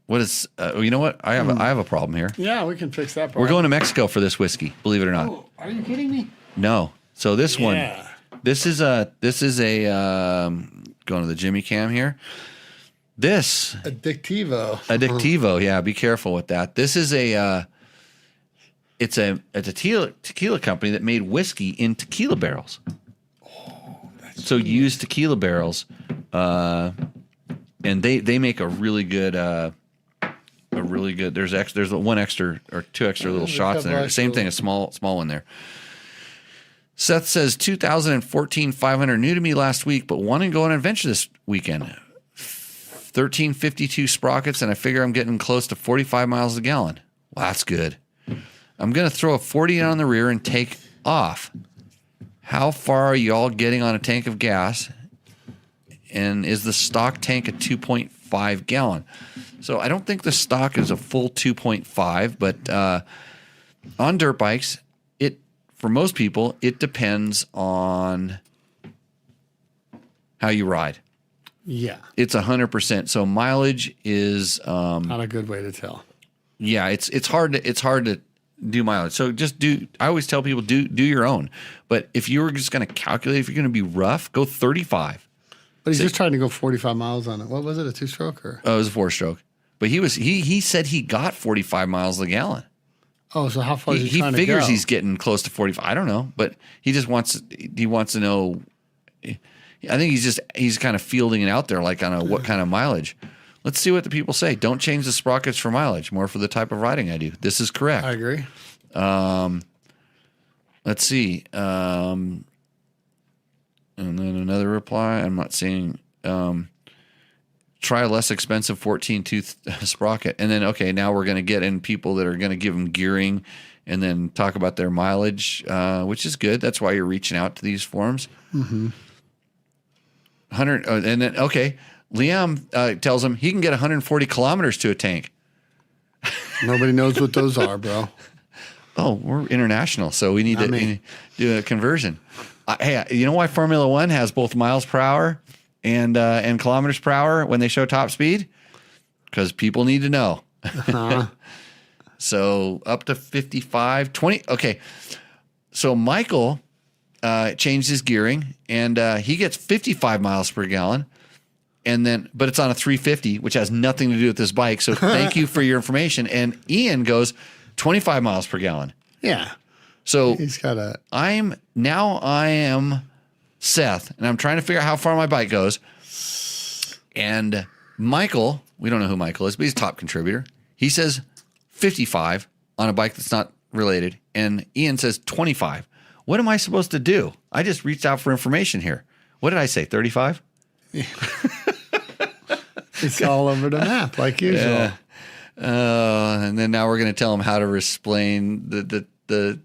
What is? You know what? I have a problem here. Yeah, we can fix that problem. We're going to Mexico for this whiskey. Believe it or not. Oh, are you kidding me? No. So this one. This is a going to the Jimmy Cam here. This Addictivo. Yeah, be careful with that. This is it's a tequila company that made whiskey in tequila barrels. So used tequila barrels, and they make a really good. There's one extra or two extra little shots in there. Same thing, a small one there. Seth says 2014 500 new to me last week, but want to go on an adventure this weekend. 1352 sprockets, and I figure I'm getting close to 45 miles a gallon. Well, that's good. I'm going to throw a 40 on the rear and take off. How far are you all getting on a tank of gas? And is the stock tank a 2.5 gallon? So I don't think the stock is a full 2.5, but on dirt bikes, for most people, it depends on how you ride. Yeah. It's 100%. So mileage is not a good way to tell. Yeah, it's hard to do mileage. So I always tell people do your own. But if you were just going to calculate, if you're going to be rough, go 35. But he's just trying to go 45 miles on it. What was it, a 2-stroke or? Oh, it was a 4-stroke. But he said he got 45 miles a gallon. Oh, so how far is he trying to go? He figures he's getting close to 45. I don't know, but he wants to know. I think he's kind of fielding it out there, like on what kind of mileage. Let's see what the people say. Don't change the sprockets for mileage, more for the type of riding I do. This is correct. I agree. Let's see. And then another reply. I'm not seeing. Try a less expensive 14-tooth sprocket. And then, okay, now we're going to get in people that are going to give them gearing and then talk about their mileage, which is good. That's why you're reaching out to these forums. Mm-hmm. 100, and then, okay, Liam tells him he can get 140 kilometers to a tank. Nobody knows what those are, bro. Oh, we're international, so we need to do a conversion. Hey, you know why Formula One has both miles per hour and kilometers per hour when they show top speed? Because people need to know. So up to 55, 20. Okay. So Michael changed his gearing, and he gets 55 miles per gallon. And then, but it's on a 350, which has nothing to do with this bike. So thank you for your information. And Ian goes 25 miles per gallon. Yeah. So he's got I am Seth, and I'm trying to figure out how far my bike goes. And Michael, we don't know who Michael is, but he's a top contributor. He says 55 on a bike that's not related. And Ian says 25. What am I supposed to do? I just reached out for information here. What did I say? 35? It's all over the map, like usual. And then now we're going to tell him how to explain the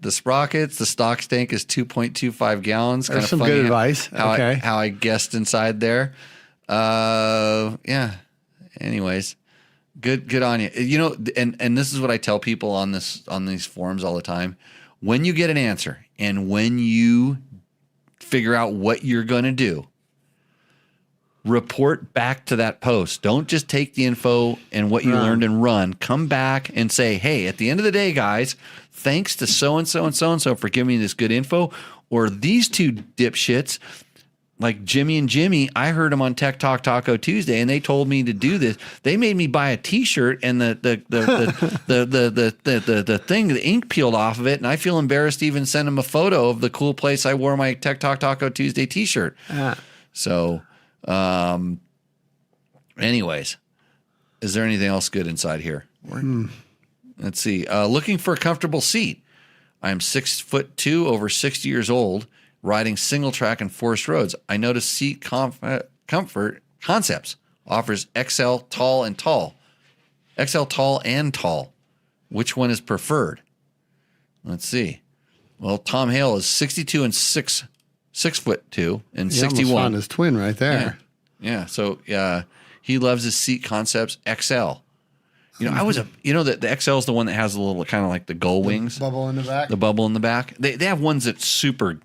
sprockets. The stock tank is 2.25 gallons. There's some good advice. How I guessed inside there. Yeah. Anyways, good on you. You know, and this is what I tell people on these forums all the time. When you get an answer and when you figure out what you're going to do, report back to that post. Don't just take the info and what you learned and run. Come back and say, hey, at the end of the day, guys, thanks to so-and-so and so-and-so for giving me this good info. Or these two dipshits, like Jimmy and Jimmy, I heard them on Tech Talk Taco Tuesday, and they told me to do this. They made me buy a T-shirt, and the thing, the ink peeled off of it, and I feel embarrassed to even send them a photo of the cool place I wore my Tech Talk Taco Tuesday T-shirt. So... anyways, is there anything else good inside here? Let's see. Looking for a comfortable seat. I'm 6'2", over 60 years old, riding single track and forest roads. I noticed Seat Comfort Concepts offers XL tall and tall. XL tall and tall. Which one is preferred? Let's see. Well, Tom Hale is 62 and 6'2" and 61. Almost found his twin right there. Yeah. So he loves his Seat Concepts XL. You know, the XL is the one that has a little kind of like the gull wings, bubble in the back. The bubble in the back. They have ones that's super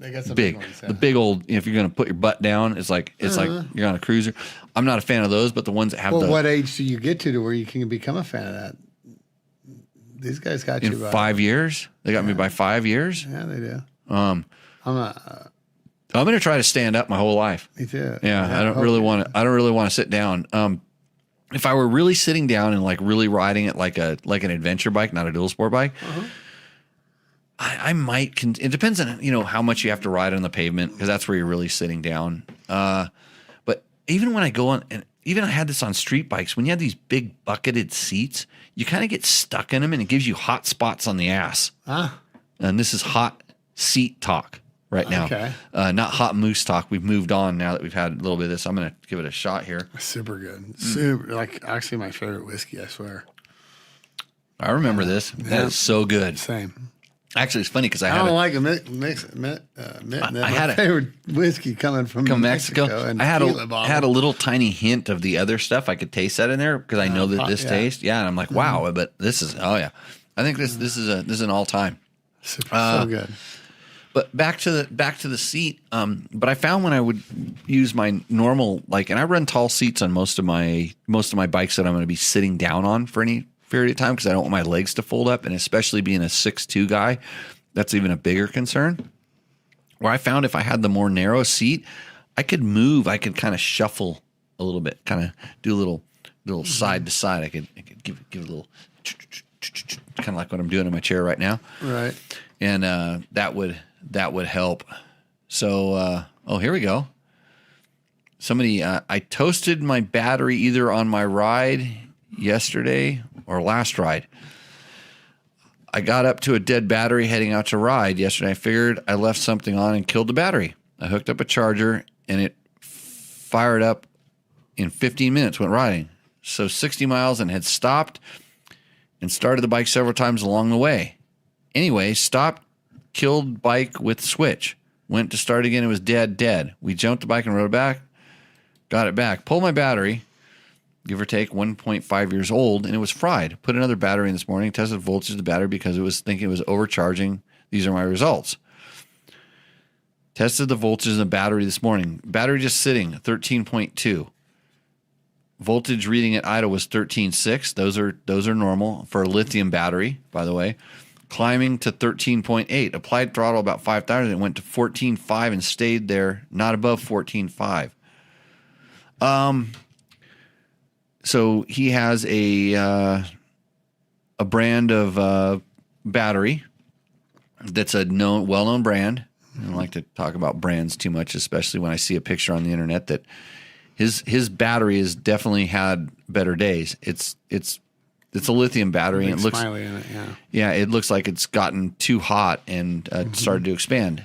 they got some big. ones, yeah. The big old. If you're going to put your butt down, it's like you're on a cruiser. I'm not a fan of those, but the ones that have. Well, what age do you get to where you can become a fan of that? These guys got you in 5 years. They got me by 5 years. Yeah, they do. I'm going to try to stand up my whole life. Me too. Yeah, I don't really want to sit down. If I were really sitting down and like really riding it like an adventure bike, not a dual sport bike, I might. It depends on how much you have to ride on the pavement, because that's where you're really sitting down. But even when I go on, and even I had this on street bikes, when you have these big bucketed seats, you kind of get stuck in them, and it gives you hot spots on the ass. And this is hot seat talk right now. Okay. Not hot moose talk. We've moved on now that we've had a little bit of this. I'm going to give it a shot here. Super good. Super, like actually my favorite whiskey, I swear. I remember this. That is so good. Same. Actually, it's funny because I don't like a favorite whiskey coming from Mexico. And I had a little tiny hint of the other stuff. I could taste that in there because I know that this taste. Yeah, and I'm like, wow. But this is I think this is an all time. So good. But back to the seat. But I found when I would use my normal and I run tall seats on most of my bikes that I'm going to be sitting down on for any period of time, because I don't want my legs to fold up, and especially being a 6'2" guy, that's even a bigger concern. Where I found if I had the more narrow seat, I could move. I could kind of shuffle a little bit, kind of do a little side to side. I could give a little kind of like what I'm doing in my chair right now. Right. And that would help. So, here we go. Somebody, I toasted my battery either on my ride yesterday or last ride. I got up to a dead battery heading out to ride yesterday. I figured I left something on and killed the battery. I hooked up a charger and it fired up in 15 minutes, went riding. So 60 miles and had stopped and started the bike several times along the way. Anyway, stopped, killed bike with switch. Went to start again. It was dead. We jumped the bike and rode it back. Got it back. Pulled my battery, give or take 1.5 years old, and it was fried. Put another battery in this morning, tested the voltage of the battery because it was thinking it was overcharging. These are my results. Tested the voltage in the battery this morning. Battery just sitting 13.2. Voltage reading at idle was 13.6. Those are normal for a lithium battery, by the way. Climbing to 13.8. Applied throttle about 5,000. It went to 14.5 and stayed there, not above 14.5. So he has a brand of battery that's a well-known brand. I don't like to talk about brands too much, especially when I see a picture on the internet that his battery has definitely had better days. It's a lithium battery, and it looks smiley in it, yeah, it looks like it's gotten too hot and started to expand.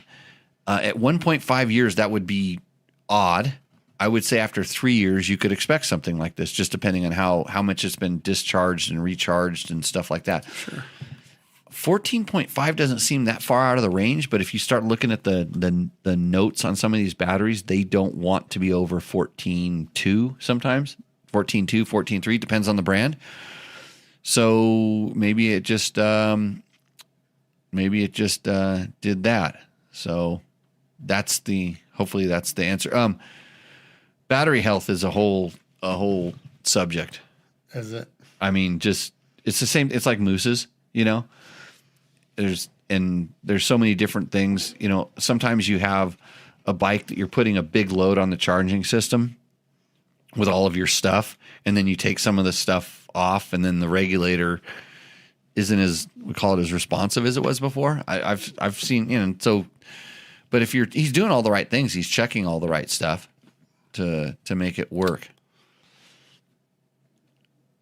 At 1.5 years, that would be odd. I would say after 3 years, you could expect something like this, just depending on how much it's been discharged and recharged and stuff like that. Sure. 14.5 doesn't seem that far out of the range, but if you start looking at the notes on some of these batteries, they don't want to be over 14.2 sometimes. 14.2, 14.3, depends on the brand. So maybe it just did that. So hopefully that's the answer. Battery health is a whole subject. Is it? I mean, it's the same. It's like mooses, There's so many different things. Sometimes you have a bike that you're putting a big load on the charging system with all of your stuff, and then you take some of the stuff off, and then the regulator isn't as responsive as it was before. I've seen, but he's doing all the right things, he's checking all the right stuff to make it work.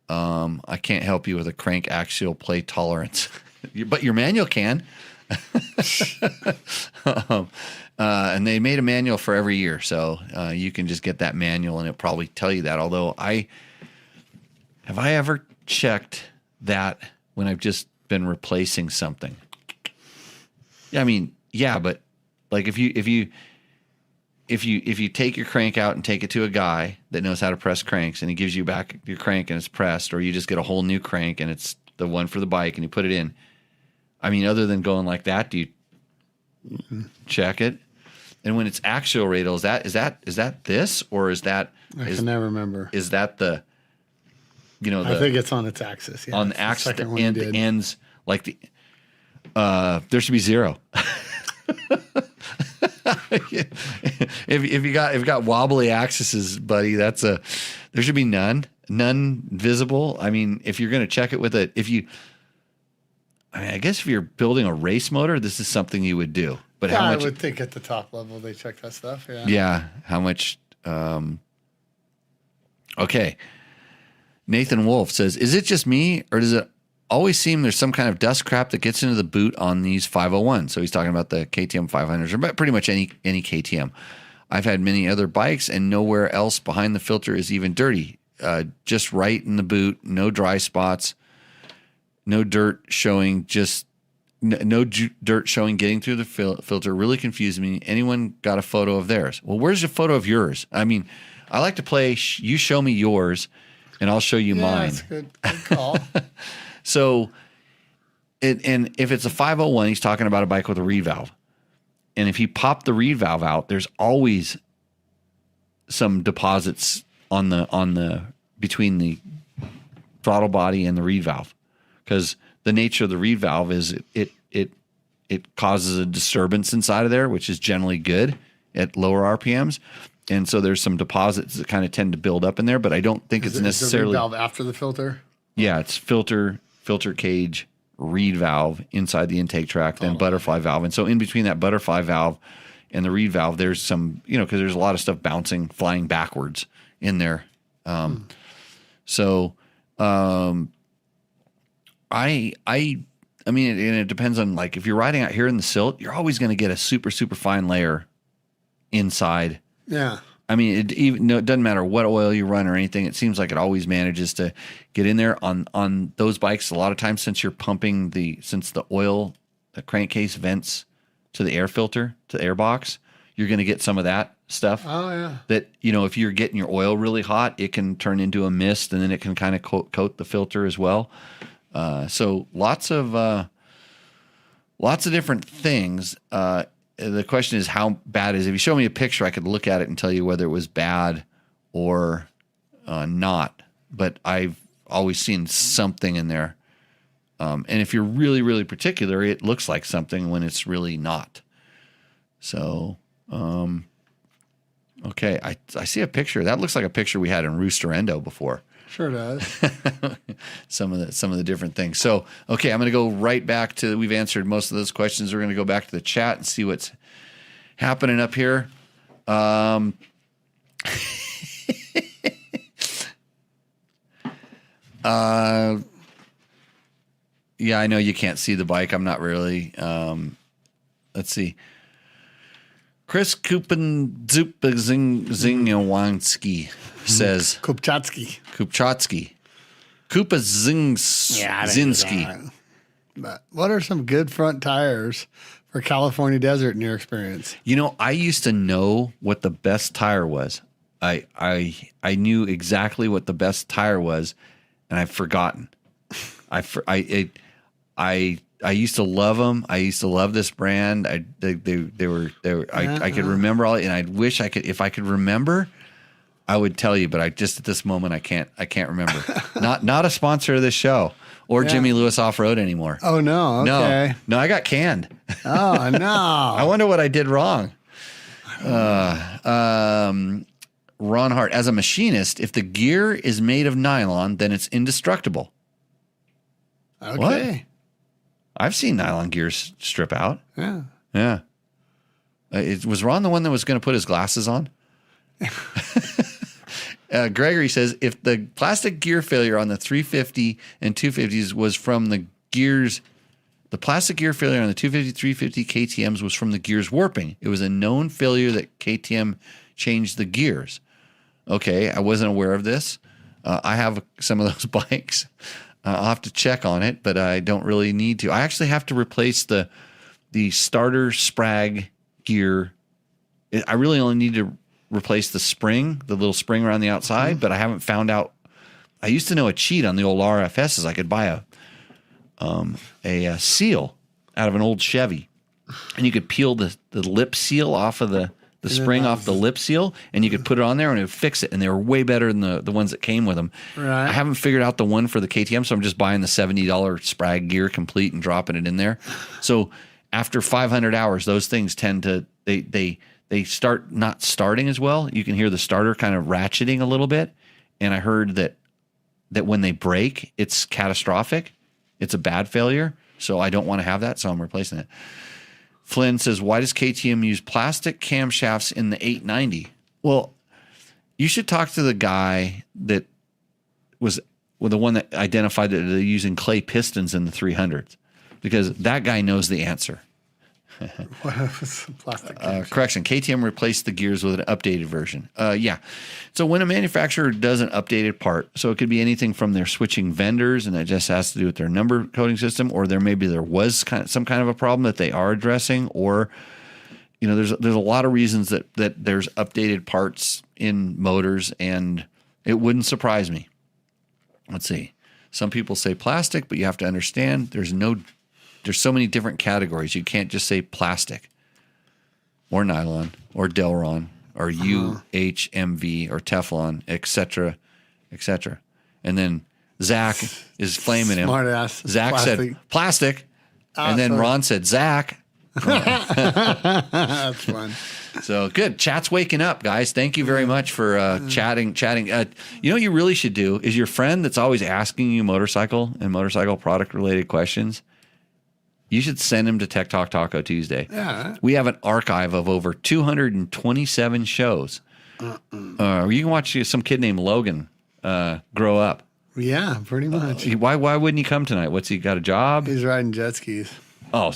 I can't help you with a crank axial play tolerance, but your manual can. And they made a manual for every year, so you can just get that manual, and it'll probably tell you that. Although have I ever checked that when I've just been replacing something? Yeah, I mean, yeah, but like if you take your crank out and take it to a guy that knows how to press cranks, and he gives you back your crank and it's pressed, or you just get a whole new crank and it's the one for the bike and you put it in. I mean, other than going like that, do you check it? And when it's axial radial, is that this, or is that? I can never remember. Is that the? I think it's on its axis. Yeah, on the axis, the ends like the. There should be 0. If you got wobbly axes, buddy, there should be none visible. I mean, if you're going to check it with I guess if you're building a race motor, this is something you would do. But how much? I would think at the top level they check that stuff. Yeah. Yeah. How much? Okay. Nathan Wolf says, "Is it just me, or does it always seem there's some kind of dust crap that gets into the boot on these 501?" So he's talking about the KTM 500s, or pretty much any KTM. I've had many other bikes, and nowhere else behind the filter is even dirty. Just right in the boot, no dry spots, no dirt showing. Dirt showing getting through the filter. Really confused me. Anyone got a photo of theirs? Well, where's a photo of yours? I mean, I like to play. You show me yours, and I'll show you mine. That's good call. So, and if it's a 501, he's talking about a bike with a reed valve. And if he popped the reed valve out, there's always some deposits on the between the throttle body and the reed valve, because the nature of the reed valve is it causes a disturbance inside of there, which is generally good at lower RPMs. And so there's some deposits that kind of tend to build up in there, but I don't think it's necessarily the reed valve after the filter. Yeah, it's filter cage, reed valve inside the intake tract, then butterfly valve. And so in between that butterfly valve and the reed valve, there's some, because there's a lot of stuff flying backwards in there. So I mean, it depends on, like, if you're riding out here in the silt, you're always going to get a super, super fine layer inside. Yeah. I mean, it doesn't matter what oil you run or anything. It seems like it always manages to get in there on those bikes. A lot of times, since you're pumping the oil, the crankcase vents to the air filter, to the air box, you're going to get some of that stuff. Oh, yeah. That, if you're getting your oil really hot, it can turn into a mist, and then it can kind of coat the filter as well. So lots of different things. the question is how bad is it? If you show me a picture, I could look at it and tell you whether it was bad or not. But I've always seen something in there. And if you're really, really particular, it looks like something when it's really not. So, okay, I see a picture. That looks like a picture we had in Rooster Endo before. Sure does. some of the different things. So, okay, I'm going to go right back to, we've answered most of those questions. We're going to go back to the chat and see what's happening up here. Yeah, I know you can't see the bike. I'm not really. Let's see. Chris Kupczynski says Kupchatsky. Kupczynski. But what are some good front tires for California desert in your experience? You know, I used to know what the best tire was. I knew exactly what the best tire was, and I've forgotten. I used to love them. I used to love this brand. I could remember all, and I wish I could. If I could remember, I would tell you. But I just at this moment I can't remember. not a sponsor of this show or Jimmy Lewis Off Road anymore. Oh no! Okay. No, I got canned. Oh no! I wonder what I did wrong. Ron Hart, as a machinist, if the gear is made of nylon, then it's indestructible. Okay. What? I've seen nylon gears strip out. Yeah. Yeah. Was Ron the one that was going to put his glasses on? Gregory says, if the plastic gear failure on the 350 and 250s was from the gears, the plastic gear failure on the 250, 350 KTMs was from the gears warping. It was a known failure that KTM changed the gears. Okay, I wasn't aware of this. I have some of those bikes. I'll have to check on it, but I don't really need to. I actually have to replace the starter sprag gear. I really only need to replace the spring, the little spring around the outside, but I haven't found out. I used to know a cheat on the old RFSs. I could buy a seal out of an old Chevy, and you could peel the lip seal off of the spring off the lip seal, and you could put it on there and it would fix it. And they were way better than the ones that came with them. Right. I haven't figured out the one for the KTM, so I'm just buying the $70 Sprag gear complete and dropping it in there. So after 500 hours, those things tend to, they start not starting as well. You can hear the starter kind of ratcheting a little bit. And I heard that when they break, it's catastrophic. It's a bad failure. So I don't want to have that. So I'm replacing it. Flynn says, why does KTM use plastic camshafts in the 890? Well, you should talk to the guy that was the one that identified that they're using clay pistons in the 300s, because that guy knows the answer. Plastic Correction, KTM replaced the gears with an updated version. Yeah. So when a manufacturer does an updated part, so it could be anything from they're switching vendors, and that just has to do with their number coding system, or there was some kind of a problem that they are addressing, or there's a lot of reasons that there's updated parts in motors, and it wouldn't surprise me. Let's see. Some people say plastic, but you have to understand there's so many different categories. You can't just say plastic or nylon or Delron or UHMV or Teflon, et cetera, et cetera. And then Zach is flaming him. Smart ass. Zach said plastic. And then Ron said Zach. That's fun. So good. Chat's waking up, guys. Thank you very much for chatting. You know what you really should do is your friend that's always asking you motorcycle and motorcycle product related questions, you should send him to Tech Talk Taco Tuesday. Yeah. We have an archive of over 227 shows. You can watch some kid named Logan grow up. Yeah, pretty much. Why wouldn't he come tonight? What's he got a job? He's riding jet skis. Oh,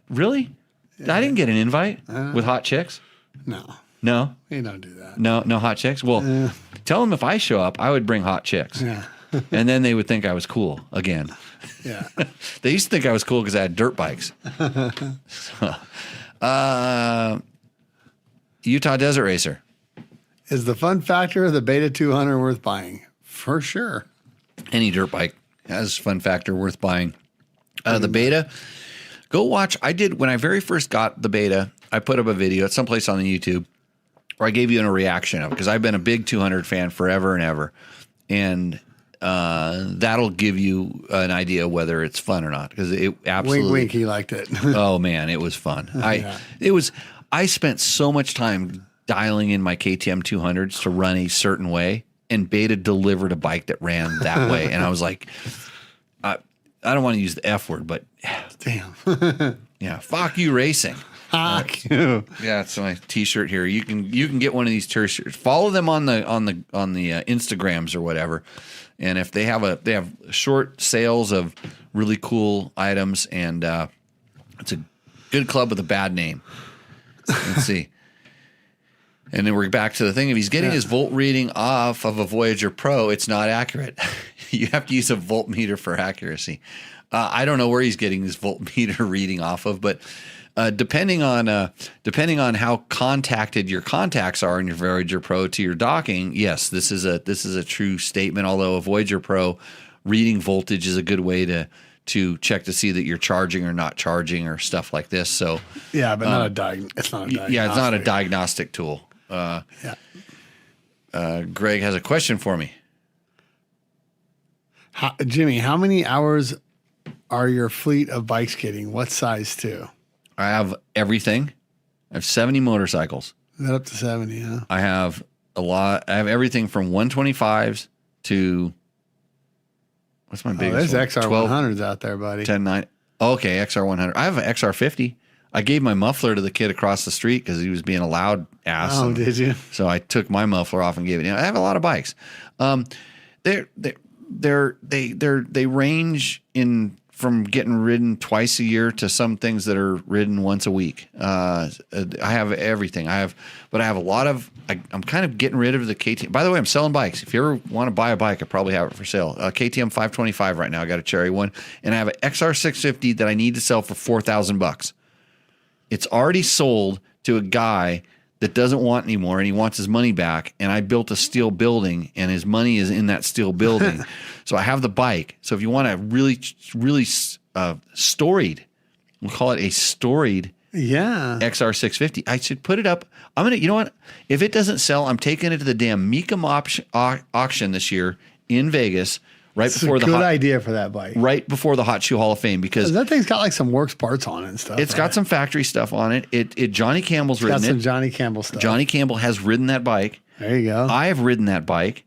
really? Yeah. I didn't get an invite with hot chicks. No, we don't do that. No hot chicks. Well, tell him if I show up, I would bring hot chicks. Yeah. And then they would think I was cool again. Yeah. They used to think I was cool because I had dirt bikes. Utah Desert Racer. Is the fun factor of the Beta 200 worth buying? For sure. Any dirt bike has fun factor worth buying. The Beta, go watch. When I very first got the Beta, I put up a video at someplace on the YouTube where I gave you a reaction of it because I've been a big 200 fan forever and ever, and that'll give you an idea whether it's fun or not because it absolutely. Wink, wink. He liked it. Oh man, it was fun. I spent so much time dialing in my KTM 200s to run a certain way, and Beta delivered a bike that ran that way, and I was like, I don't want to use the F word, but damn, yeah, fuck you racing. Fuck you. Yeah, it's my T-shirt here. You can get one of these T-shirts. Follow them on the Instagrams or whatever, and if they have short sales of really cool items, and it's a good club with a bad name. Let's see. And then we're back to the thing. If he's getting his volt reading off of a Voyager Pro, it's not accurate. You have to use a voltmeter for accuracy. I don't know where he's getting his voltmeter reading off of, but depending on how contacted your contacts are in your Voyager Pro to your docking, yes, this is a true statement. Although a Voyager Pro reading voltage is a good way to check to see that you're charging or not charging or stuff like this. So yeah, but it's not a diagnostic. Yeah, it's not a diagnostic tool. Greg has a question for me. Jimmy, how many hours are your fleet of bikes getting? What size too? I have everything. I have 70 motorcycles. Is that up to 70, huh? I have a lot. I have everything from 125s to what's my biggest? There's XR100s out there, buddy. 10.9. Okay, XR100. I have an XR50. I gave my muffler to the kid across the street because he was being a loud ass. Oh, did you? So I took my muffler off and gave it. I have a lot of bikes. They range in from getting ridden twice a year to some things that are ridden once a week. I have everything. But I have a lot of. I'm kind of getting rid of the KTM. By the way, I'm selling bikes. If you ever want to buy a bike, I probably have it for sale. KTM 525 right now. I got a cherry one, and I have an XR 650 that I need to sell for $4,000. It's already sold to a guy that doesn't want anymore, and he wants his money back. And I built a steel building, and his money is in that steel building. So I have the bike. So if you want a really, really storied, we'll call it a storied XR 650, I should put it up. You know what? If it doesn't sell, I'm taking it to the damn Mecum auction this year in Vegas. Good idea for that bike. Right before the Hot Shoe Hall of Fame, because that thing's got like some works parts on it and stuff. It's got some factory stuff on it. Johnny Campbell's ridden it. Got some Johnny Campbell stuff. Johnny Campbell has ridden that bike. There you go. I have ridden that bike.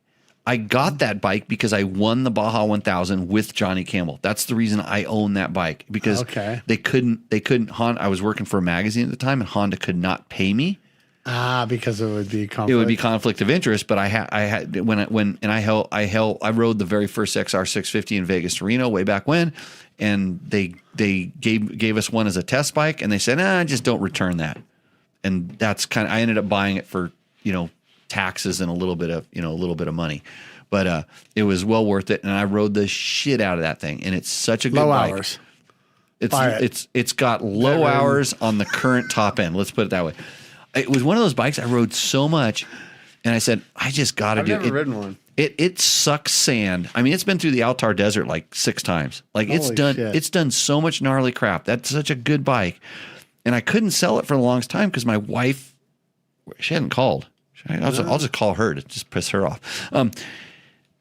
I got that bike because I won the Baja 1000 with Johnny Campbell. That's the reason I own that bike, because they couldn't Honda. I was working for a magazine at the time, and Honda could not pay me. Because it would be conflict. It would be conflict of interest. But I rode the very first XR 650 in Vegas to Reno way back when, and they gave us one as a test bike, and they said, just don't return that. And that's I ended up buying it for taxes and a little bit of money, but it was well worth it. And I rode the shit out of that thing, and it's such a good bike. Hours. It's got low hours on the current top end. Let's put it that way. It was one of those bikes I rode so much, and I said, I just got to do it. I've never ridden one. It sucks sand. I mean, it's been through the Altar Desert like 6 times. Like it's done so much gnarly crap. That's such a good bike, and I couldn't sell it for the longest time because my wife, she hadn't called. I'll just call her to just piss her off.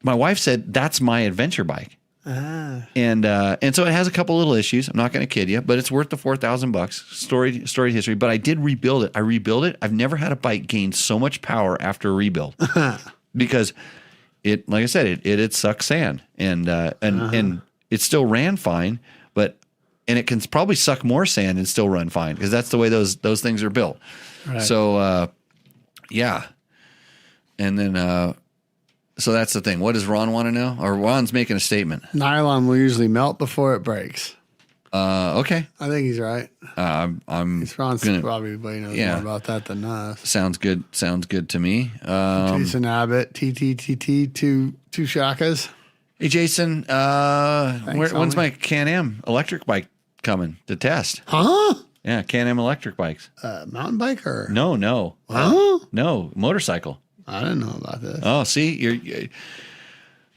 My wife said that's my adventure bike. And so it has a couple little issues. I'm not going to kid you, but it's worth the $4,000. Storied history. But I did rebuild it. I rebuilt it. I've never had a bike gain so much power after a rebuild because it, like I said, it sucks sand and it still ran fine, and it can probably suck more sand and still run fine because that's the way those things are built. Right. So yeah, and then. So that's the thing. What does Ron want to know? Or Ron's making a statement. Nylon will usually melt before it breaks. Okay. I think he's right. Ron's probably knows more about that than us. Sounds good. Sounds good to me. Jason Abbott, TTTT, two shakas. Hey, Jason, when's my Can-Am electric bike coming to test? Huh? Yeah, Can-Am electric bikes. Mountain bike or? No. Huh? No, motorcycle. I didn't know about this. Oh, see,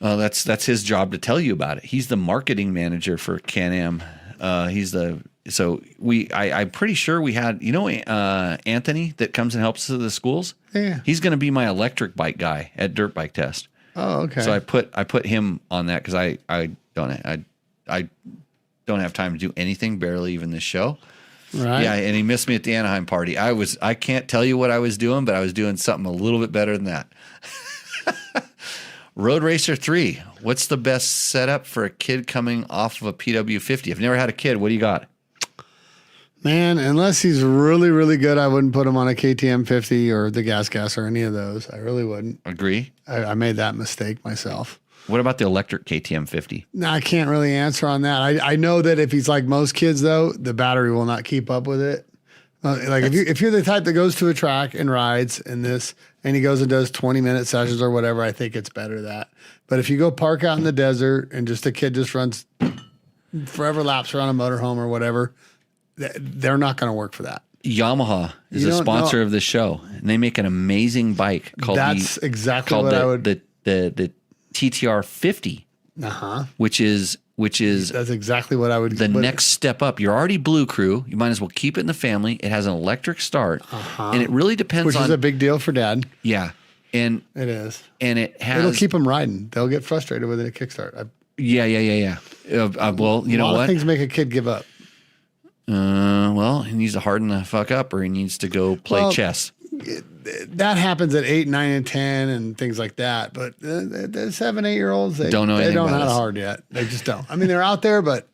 that's his job to tell you about it. He's the marketing manager for Can-Am. He's the So I'm pretty sure we had, Anthony that comes and helps us at the schools. Yeah. He's going to be my electric bike guy at Dirt Bike Test. Oh, okay. So I put him on that because I don't have time to do anything, barely even this show. Right. Yeah, and he missed me at the Anaheim party. I can't tell you what I was doing, but I was doing something a little bit better than that. Road Racer 3. What's the best setup for a kid coming off of a PW50? I've never had a kid. What do you got? Man, unless he's really, really good, I wouldn't put him on a KTM 50 or the Gas or any of those. I really wouldn't. Agree. I made that mistake myself. What about the electric KTM 50? No, I can't really answer on that. I know that if he's like most kids, though, the battery will not keep up with it. If you're the type that goes to a track and rides and he goes and does 20-minute sessions or whatever, I think it's better that. But if you go park out in the desert and just a kid just runs forever laps around a motorhome or whatever, they're not going to work for that. Yamaha is a sponsor of the show, and they make an amazing bike called the TTR 50, which is that's exactly what I would. The next step up. You're already Blue Crew. You might as well keep it in the family. It has an electric start, and it really depends which is a big deal for Dad. Yeah, and it is, and it'll keep them riding. They'll get frustrated with it at kickstart. Yeah. Well, you know what? A lot of things make a kid give up. Well, he needs to harden the fuck up, or he needs to go play chess. That happens at 8, 9, and 10 and things like that. But the 7, 8-year-olds, they don't know how to hard yet. They just don't. I mean, they're out there, but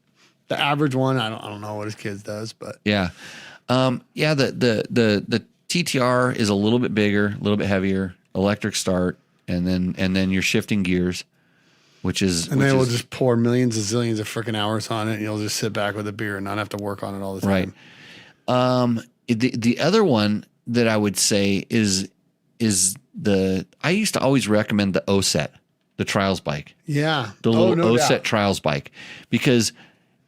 the average one, I don't know what his kids does. But yeah, the TTR is a little bit bigger, a little bit heavier, electric start, and then you're shifting gears, they will just pour millions and zillions of freaking hours on it, and you'll just sit back with a beer and not have to work on it all the time. Right. The other one that I would say is I used to always recommend the OSET, the trials bike. Yeah. The little OSET trials bike, because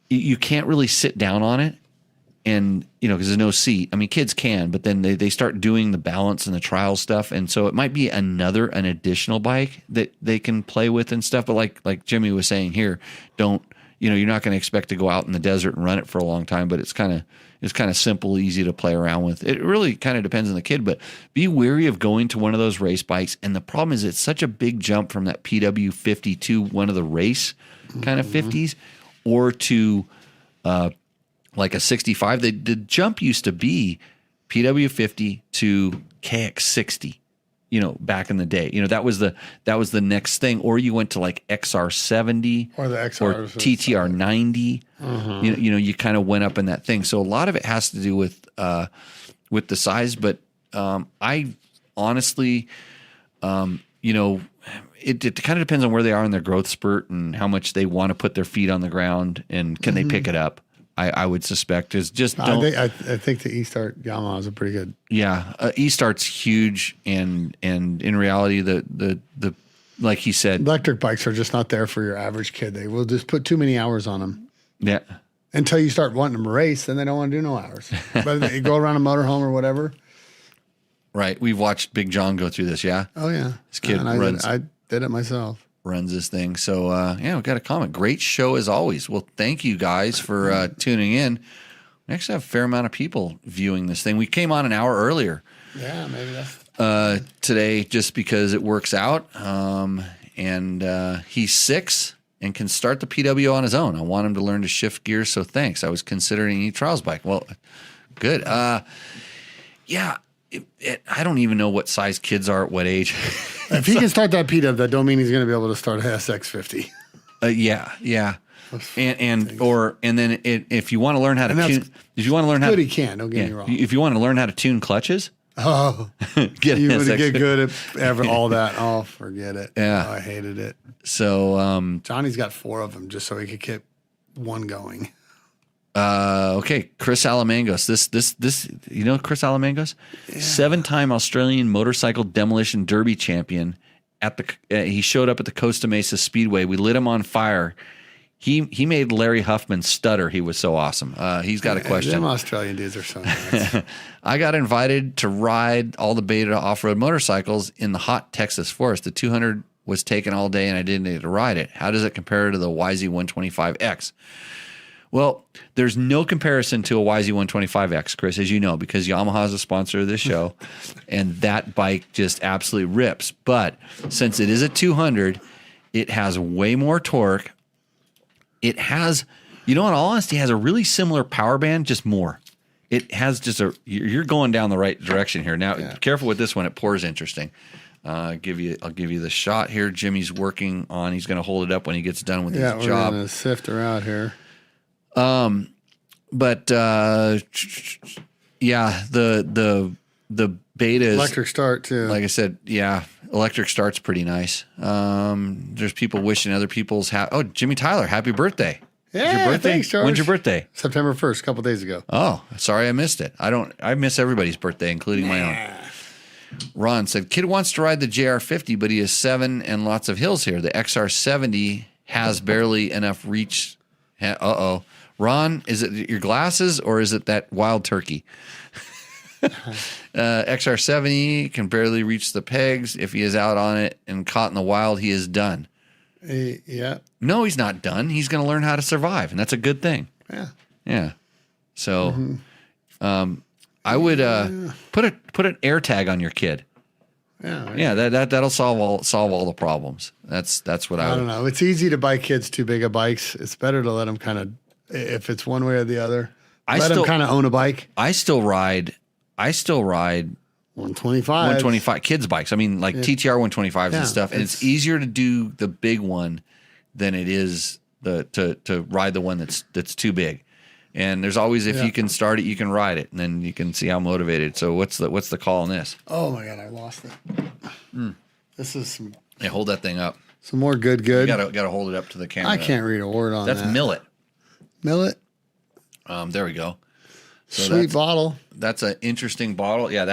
you can't really sit down on it, and because there's no seat. I mean, kids can, but then they start doing the balance and the trial stuff, and so it might be an additional bike that they can play with and stuff. But like Jimmy was saying here, you're not going to expect to go out in the desert and run it for a long time, but it's kind of simple, easy to play around with. It really kind of depends on the kid, but be wary of going to one of those race bikes. And the problem is it's such a big jump from that PW50 to one of the race kind of 50s or to like a 65. The jump used to be PW50 to KX60. Back in the day, that was the next thing. Or you went to like XR70 or the XR or TTR90. You kind of went up in that thing. So a lot of it has to do with the size. But I honestly, it kind of depends on where they are in their growth spurt and how much they want to put their feet on the ground and can they pick it up. I would suspect is just don't. I think the E-Start Yamaha is a pretty good. Yeah, E-Start's huge, and in reality, the like he said, electric bikes are just not there for your average kid. They will just put too many hours on them. Yeah. Until you start wanting them to race, then they don't want to do no hours. But you go around a motorhome or whatever. Right. We've watched Big John go through this. Yeah. Oh yeah. This kid runs. I did it myself. Runs this thing. So, we got a comment. Great show as always. Well, thank you guys for tuning in. We actually have a fair amount of people viewing this thing. We came on an hour earlier. Yeah, maybe that's today just because it works out. And he's 6 and can start the PW on his own. I want him to learn to shift gears, so thanks. I was considering a trials bike. Well, good. Yeah. I don't even know what size kids are at what age. If he can start that PW, that don't mean he's going to be able to start an SX50. Yeah. And then if you want to learn how to tune, if you want to learn how to, he can. Don't get me wrong. If you want to learn how to tune clutches, you would get good at all that. Oh, forget it. Yeah, I hated it. So Johnny's got 4 of them just so he could get one going. Okay, Chris Alamangos. This Chris Alamangos? Yeah. 7-time Australian motorcycle demolition derby champion. He showed up at the Costa Mesa Speedway. We lit him on fire. He made Larry Huffman stutter. He was so awesome. He's got a question. Them Australian dudes are so nice. I got invited to ride all the beta off-road motorcycles in the hot Texas forest. The 200 was taken all day and I didn't need to ride it. How does it compare to the YZ125X? Well, there's no comparison to a YZ125X, Chris, as you know, because Yamaha is a sponsor of this show, and that bike just absolutely rips. But since it is a 200, it has way more torque. It has, in all honesty, has a really similar power band, just more. It has just you're going down the right direction here. Now, careful with this one. It pours interesting. I'll give you the shot here. Jimmy's working on. He's going to hold it up when he gets done with his job. Yeah, we're going to sift her out here. But the beta is electric start too. Like I said, electric start's pretty nice. There's people wishing other people's Jimmy Tyler, happy birthday. Yeah, your birthday? Thanks, George. When's your birthday? September 1st, a couple days ago. Oh, sorry I missed it. I miss everybody's birthday, including my own. Ron said, kid wants to ride the JR50, but he has 7 and lots of hills here. The XR70 has barely enough reach. Ron, is it your glasses or is it that wild turkey? XR70 can barely reach the pegs. If he is out on it and caught in the wild, he is done. Yeah. No, he's not done. He's going to learn how to survive, and that's a good thing. Yeah. Yeah. So, I would put an air tag on your kid. Yeah. Yeah, that'll solve all the problems. That's what I don't know. It's easy to buy kids too big of bikes. It's better to let them kind of, if it's one way or the other, let them kind of own a bike. I still ride 125 kids bikes. I mean, like TTR 125s and stuff. And it's easier to do the big one than it is to ride the one that's too big. And there's always, if you can start it, you can ride it, and then you can see how motivated. So what's the call on this? Oh my God, I lost it. This is some. Yeah, hold that thing up. Some more good. You gotta hold it up to the camera. I can't read a word on that. That's millet. Millet. There we go. So Sweet bottle. That's an interesting bottle. Yeah,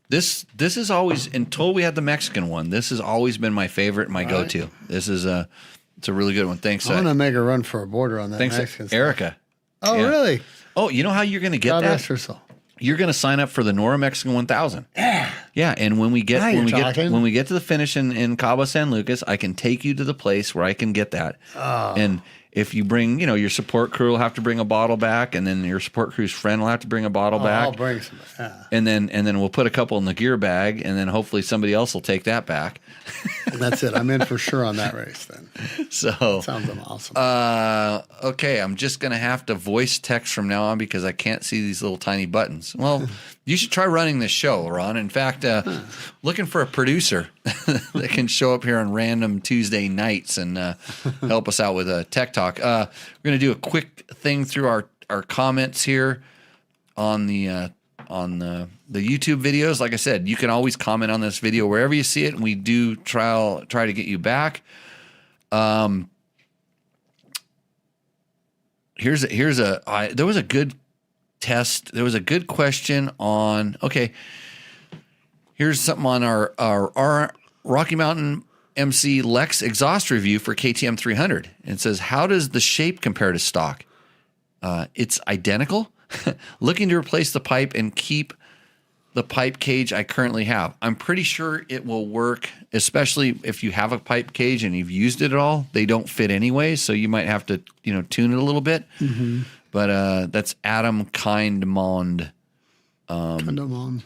this is always, until we had the Mexican one, this has always been my favorite, my go-to. This is it's a really good one. Thanks. I'm gonna make a run for a border on that. Thanks, Mexican Erica. Stuff. Oh, really? Oh, you know how you're gonna get God that? rest her soul. You're gonna sign up for the Nora Mexican 1000. Yeah. Yeah, and when we get Now when we get to the finish in Cabo San Lucas, I can take you to the place where I can get that. Oh. And if you bring, your support crew will have to bring a bottle back, and then your support crew's friend will have to bring a bottle back. I'll bring some. And then we'll put a couple in the gear bag, and then hopefully somebody else will take that back. And that's it. I'm in for sure on that race then. So sounds awesome. Okay, I'm just gonna have to voice text from now on because I can't see these little tiny buttons. Well, you should try running this show, Ron. In fact, looking for a producer that can show up here on random Tuesday nights and help us out with a tech talk. We're gonna do a quick thing through our comments here on the YouTube videos. Like I said, you can always comment on this video wherever you see it, and we do try to get you back. There was a good test. There was a good question on. Okay, here's something on our Rocky Mountain MC Lex exhaust review for KTM 300. It says, how does the shape compare to stock? It's identical. Looking to replace the pipe and keep the pipe cage I currently have. I'm pretty sure it will work, especially if you have a pipe cage and you've used it at all. They don't fit anyway, so you might have to, tune it a little bit. Mm-hmm. But that's Adam Kindmond. Kindmond.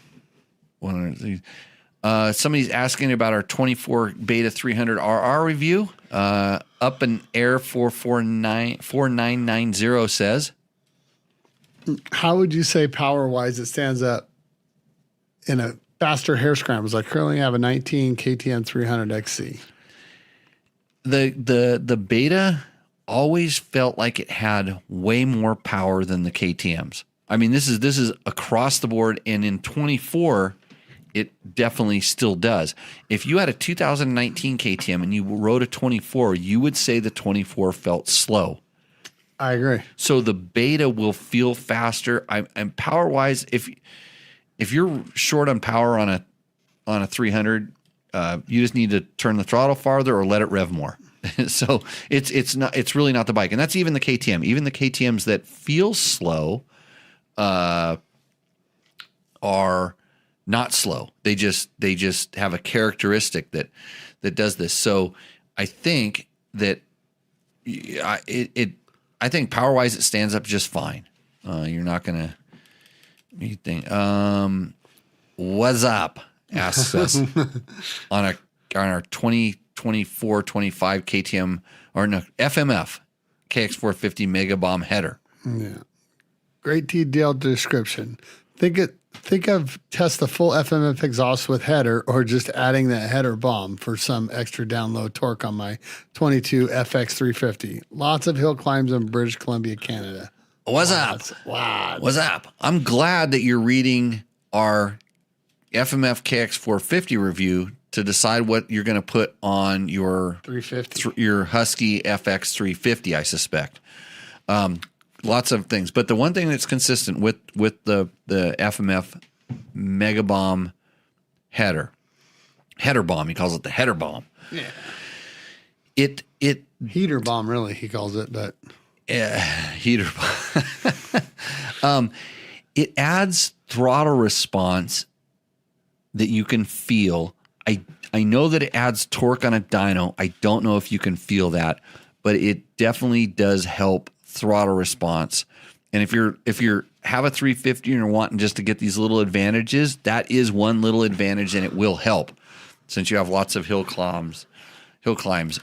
One of these. Somebody's asking about our 24 Beta 300 RR review. Up in Air 4990 says, how would you say power-wise it stands up in a faster hair scrambles? I currently have a 19 KTM 300 XC. The Beta always felt like it had way more power than the KTMs. I mean, this is across the board, and in 24, it definitely still does. If you had a 2019 KTM and you rode a 24, you would say the 24 felt slow. I agree. So the Beta will feel faster. And power wise, if you're short on power on a 300, you just need to turn the throttle farther or let it rev more. So it's really not the bike, and that's even the KTM. Even the KTMs that feel slow are not slow. They just have a characteristic that I think power wise, it stands up just fine. You're not gonna. You think? What's up? Asks us on our 2024 25 KTM or no FMF KX450 Mega Bomb header. Yeah. Great detailed description. Think of test the full FMF exhaust with header or just adding that header bomb for some extra down low torque on my 22 FX350. Lots of hill climbs in British Columbia, Canada. What's up? Wow. What's up? I'm glad that you're reading our FMF KX450 review to decide what you're going to put on your 350, your Husky FX350. I suspect lots of things, but the one thing that's consistent with the FMF Mega Bomb header bomb, he calls it the header bomb. Yeah, it heater bomb, really, he calls it, but heater bomb. It adds throttle response that you can feel. I know that it adds torque on a dyno. I don't know if you can feel that, but it definitely does help throttle response. And if you're have a 350 and you're wanting just to get these little advantages, that is one little advantage, and it will help since you have lots of hill climbs,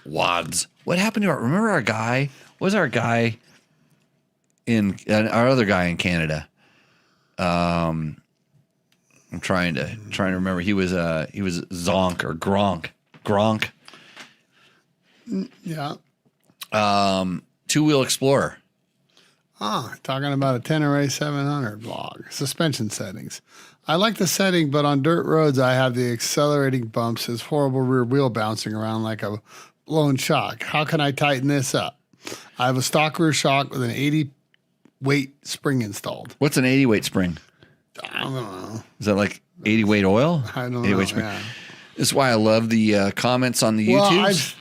wads. What happened to remember our guy? What was our guy in our other guy in Canada? I'm trying to remember. He was Zonk or Gronk. Yeah. 2-wheel Explorer. Talking about a Tenere 700 vlog. Suspension settings. I like the setting, but on dirt roads, I have the accelerating bumps, his horrible rear wheel bouncing around like a blown shock. How can I tighten this up? I have a stock rear shock with an 80 weight spring installed. What's an 80 weight spring? I don't know. Is that like 80 weight oil? I don't 80 know. Weight spring. Yeah. This is why I love the comments on the YouTubes.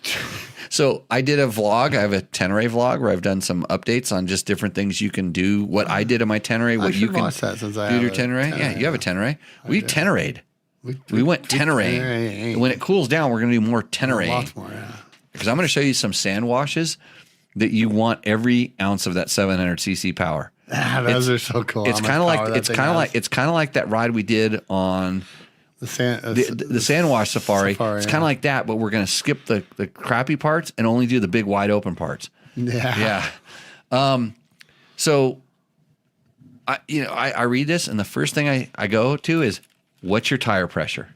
So I did a vlog. I have a Tenere vlog where I've done some updates on just different things you can do. What I did on my Tenere, what you can watch that since I do have your a Tenere. Yeah, you have a Tenere. We Tenerade. We went Tenere. Tenere. When it cools down, we're going to do more Tenere. Lots more, yeah. Because I'm going to show you some sand washes that you want every ounce of that 700cc power. Those are so cool. It's kind of like that ride we did on the sand wash safari. It's yeah. kind of like that, but we're going to skip the crappy parts and only do the big wide open parts. Yeah. So I read this, and the first thing I go to is, what's your tire pressure?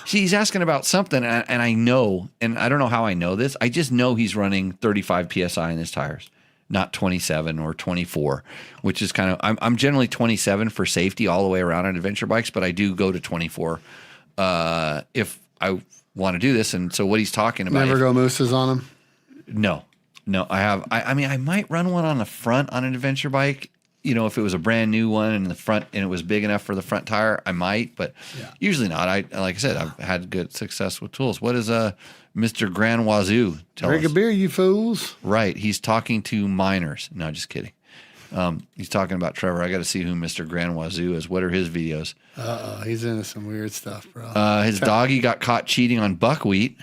See, he's asking about something, and I know, and I don't know how I know this. I just know he's running 35 PSI in his tires, not 27 or 24, which is kind of, I'm generally 27 for safety all the way around on adventure bikes, but I do go to 24 if I want to do this. And so what he's talking about. Never go mooses on them? No, I have. I mean, I might run one on the front on an adventure bike. You know, if it was a brand new one in the front and it was big enough for the front tire, I might, but usually not. Like I said, I've had good success with tools. What is Mr. Grand Wazoo tell Drink us? a beer, you fools. Right. He's talking to minors. No, just kidding. He's talking about Trevor. I got to see who Mr. Grand Wazoo is. What are his videos? He's into some weird stuff, bro. His doggy got caught cheating on buckwheat,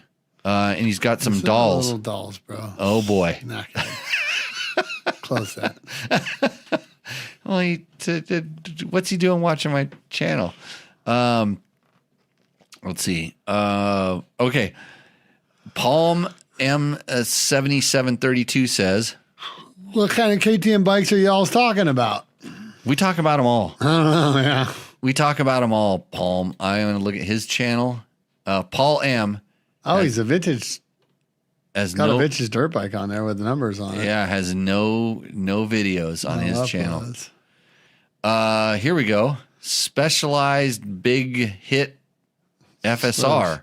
and he's got some dolls. Little dolls, bro. Oh, boy. Not good. Close that. Well, what's he doing watching my channel? Let's see. Okay. Palm M7732 says, what kind of KTM bikes are y'all talking about? we talk about them all. I don't know, yeah. We talk about them all, Palm. I'm going to look at his channel. Paul M. He's a vintage. A vintage dirt bike on there with the numbers on it. Yeah, has no videos on his channel. Here we go. Specialized Big Hit FSR.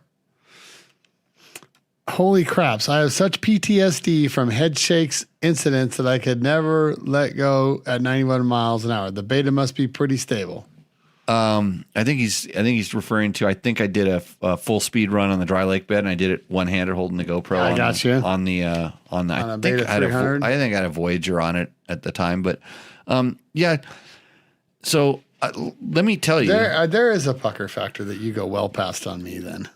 Holy craps. I have such PTSD from head shakes incidents that I could never let go at 91 miles an hour. The beta must be pretty stable. I think he's referring to, I think I did a full speed run on the dry lake bed, and I did it one-handed holding the GoPro I think I had a Voyager on it at the time, but yeah. So let me tell you, there is a pucker factor that you go well past on me then.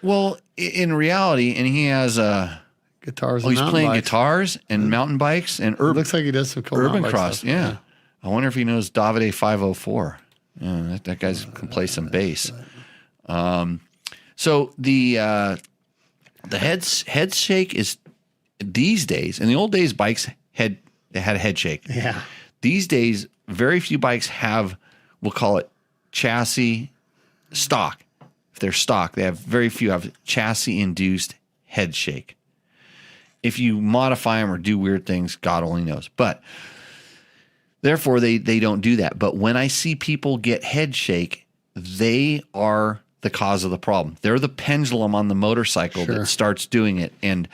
Well, in reality, and he has guitars. Oh, and he's mountain playing bikes. guitars and mountain bikes and It looks like he does some cool urban mountain bike cross. stuff. Yeah. I wonder if he knows Davide 504. Yeah, that guy's can play some bass. So the head shake is these days. In the old days, bikes had a head shake. Yeah. These days, very few bikes have, we'll call it chassis stock. If they're stock, they have very few have chassis induced head shake. If you modify them or do weird things, God only knows. But therefore, they don't do that. But when I see people get head shake, they are the cause of the problem. They're the pendulum on the motorcycle that starts doing it. And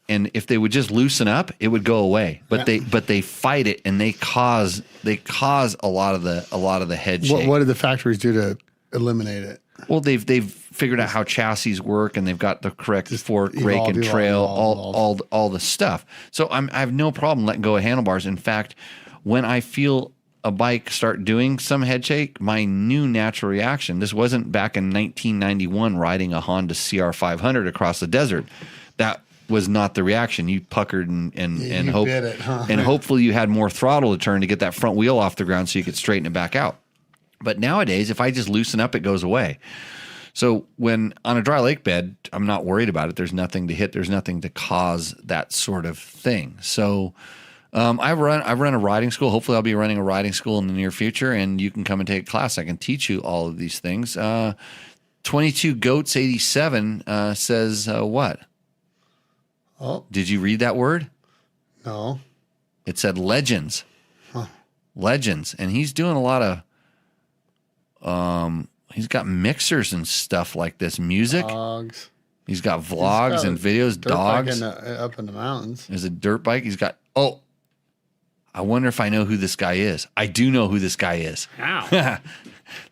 if they would just loosen up, it would go away. But they fight it, and they cause a lot of the head shake. What did the factories do to eliminate it? Well, they've figured out how chassis work, and they've got the correct fork, rake, and trail, all the stuff. So I have no problem letting go of handlebars. In fact, when I feel a bike start doing some head shake, my new natural reaction, this wasn't back in 1991 riding a Honda CR500 across the desert. That was not the reaction. You puckered and hope, bit it, huh? and hopefully you had more throttle to turn to get that front wheel off the ground so you could straighten it back out. But nowadays, if I just loosen up, it goes away. So when on a dry lake bed, I'm not worried about it. There's nothing to hit. There's nothing to cause that sort of thing. So I run a riding school. Hopefully I'll be running a riding school in the near future, and you can come and take a class. I can teach you all of these things. 22 Goats 87 says what? Oh, did you read that word? no. It said legends. Huh. Legends. And he's doing a lot of he's got mixers and stuff like this, music. Dogs. He's got vlogs and videos, Dirt bike dogs. up in the mountains. There's a dirt bike. He's got I wonder if I know who this guy is. I do know who this guy is. How?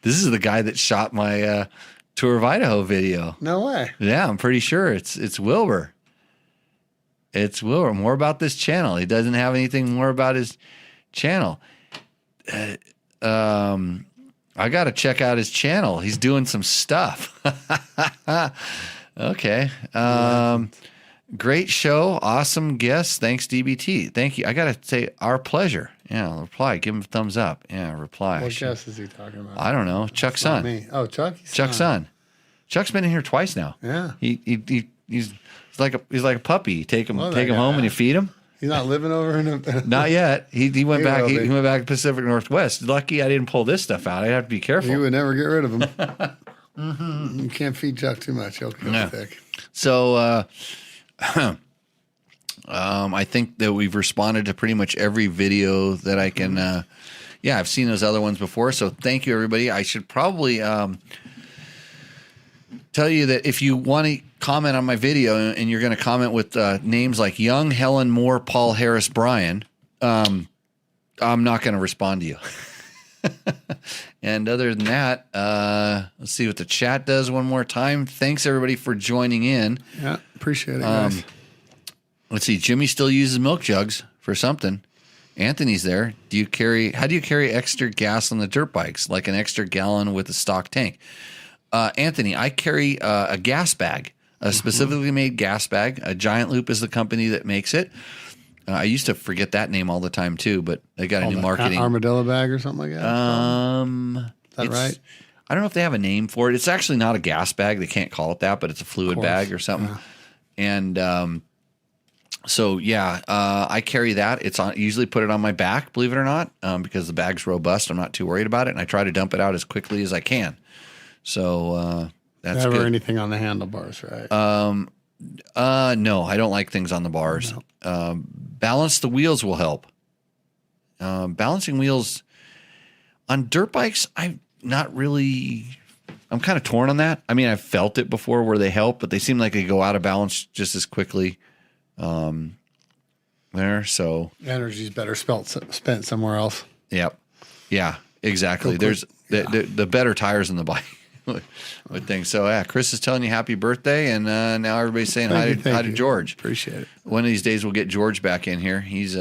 This is the guy that shot my Tour of Idaho video. No way. Yeah, I'm pretty sure it's Wilbur. It's Wilbur. More about this channel. He doesn't have anything more about his channel. I got to check out his channel. He's doing some stuff. Okay. Great show. Awesome guest. Thanks, DBT. Thank you. I got to say, our pleasure. Yeah, reply. Give him a thumbs up. Yeah, reply. What guest is he talking about? I don't know. Chuck's son. Me. Oh, Chuck? Chuck's son. Chuck's been in here twice now. Yeah. He's like a puppy. Take him home and you feed him. He's not living over in a... Not yet. He went back. will He be. went back to Pacific Northwest. Lucky I didn't pull this stuff out. I'd have to be careful. You would never get rid of him. Mm-hmm. You can't feed Chuck too much. He'll go thick. So I think that we've responded to pretty much every video that I can. I've seen those other ones before. So thank you, everybody. I should probably tell you that if you want to comment on my video and you're going to comment with names like Young, Helen Moore, Paul Harris, Brian, I'm not going to respond to you. And other than that, let's see what the chat does one more time. Thanks, everybody, for joining in. Yeah, appreciate it, guys. Let's see. Jimmy still uses milk jugs for something. Anthony's there. How do you carry extra gas on the dirt bikes, like an extra gallon with a stock tank? Anthony, I carry a gas bag, a specifically made gas bag. A Giant Loop is the company that makes it. I used to forget that name all the time too, but they got a new marketing armadillo bag or something like that. Is that right? I don't know if they have a name for it. It's actually not a gas bag. They can't call it that, but it's a fluid bag or something. Yeah. And I carry that. It's on. Usually put it on my back, believe it or not, because the bag's robust. I'm not too worried about it, and I try to dump it out as quickly as I can. So that's never good. Anything on the handlebars, right? No, I don't like things on the bars. No. Balance the wheels will help. Balancing wheels on dirt bikes, I'm kind of torn on that. I mean, I've felt it before where they help, but they seem like they go out of balance just as quickly. So energy's better spent somewhere else. Yep. Yeah, exactly. There's the better tires in the bike. Would think so. Yeah, Chris is telling you happy birthday, and now everybody's saying hi to George. Appreciate it. One of these days we'll get George back in here. He's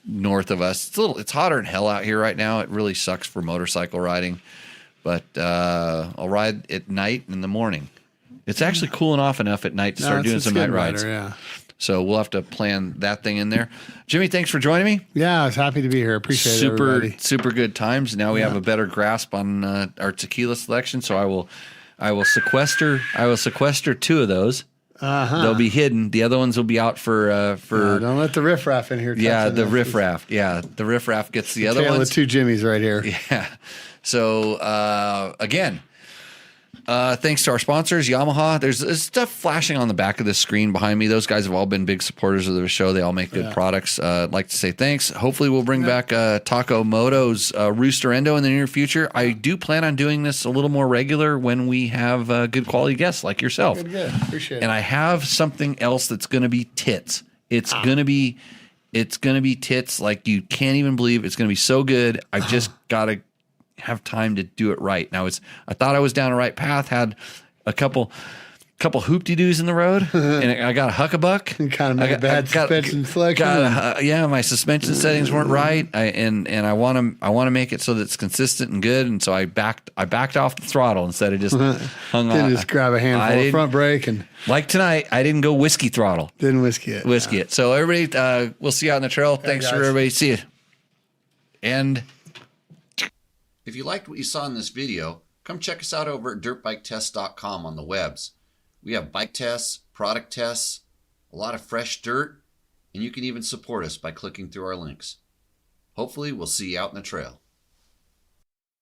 north of us. It's hotter than hell out here right now. It really sucks for motorcycle riding, but I'll ride at night and in the morning. It's actually cooling off enough at night to start doing some night rides. Yeah. So we'll have to plan that thing in there. Jimmy, thanks for joining me. Yeah, I was happy to be here. Appreciate it, everybody. Super good times. Now we have a better grasp on our tequila selection. So I will sequester 2 of those. They'll be hidden. The other ones will be out for. Don't let the riffraff in here. Yeah, the riffraff. Yeah, the riffraff gets the other ones. The 2 Jimmys right here. Yeah. So again, thanks to our sponsors, Yamaha. There's stuff flashing on the back of the screen behind me. Those guys have all been big supporters of the show. They all make good products. I'd like to say thanks. Hopefully we'll bring back Taco Moto's Rooster Endo in the near future. I do plan on doing this a little more regular when we have good quality guests like yourself. Good. Appreciate it. And I have something else that's going to be tits. It's going to be tits like you can't even believe. It's going to be so good. I've just got to have time to do it right. Now I thought I was down the right path, had a couple hoop-de-doos in the road, and I got a huckabuck. You kind of made a bad suspension selection. My suspension settings weren't right. I want to make it so that it's consistent and good, and so I backed off the throttle instead of just hung on. Didn't just grab a handful of front brake and like tonight. I didn't go whiskey throttle. Didn't whiskey it. So everybody, we'll see you out on the trail. Thanks for everybody. See you. And if you liked what you saw in this video, come check us out over at dirtbiketest.com on the webs. We have bike tests, product tests, a lot of fresh dirt, and you can even support us by clicking through our links. Hopefully, we'll see you out in the trail.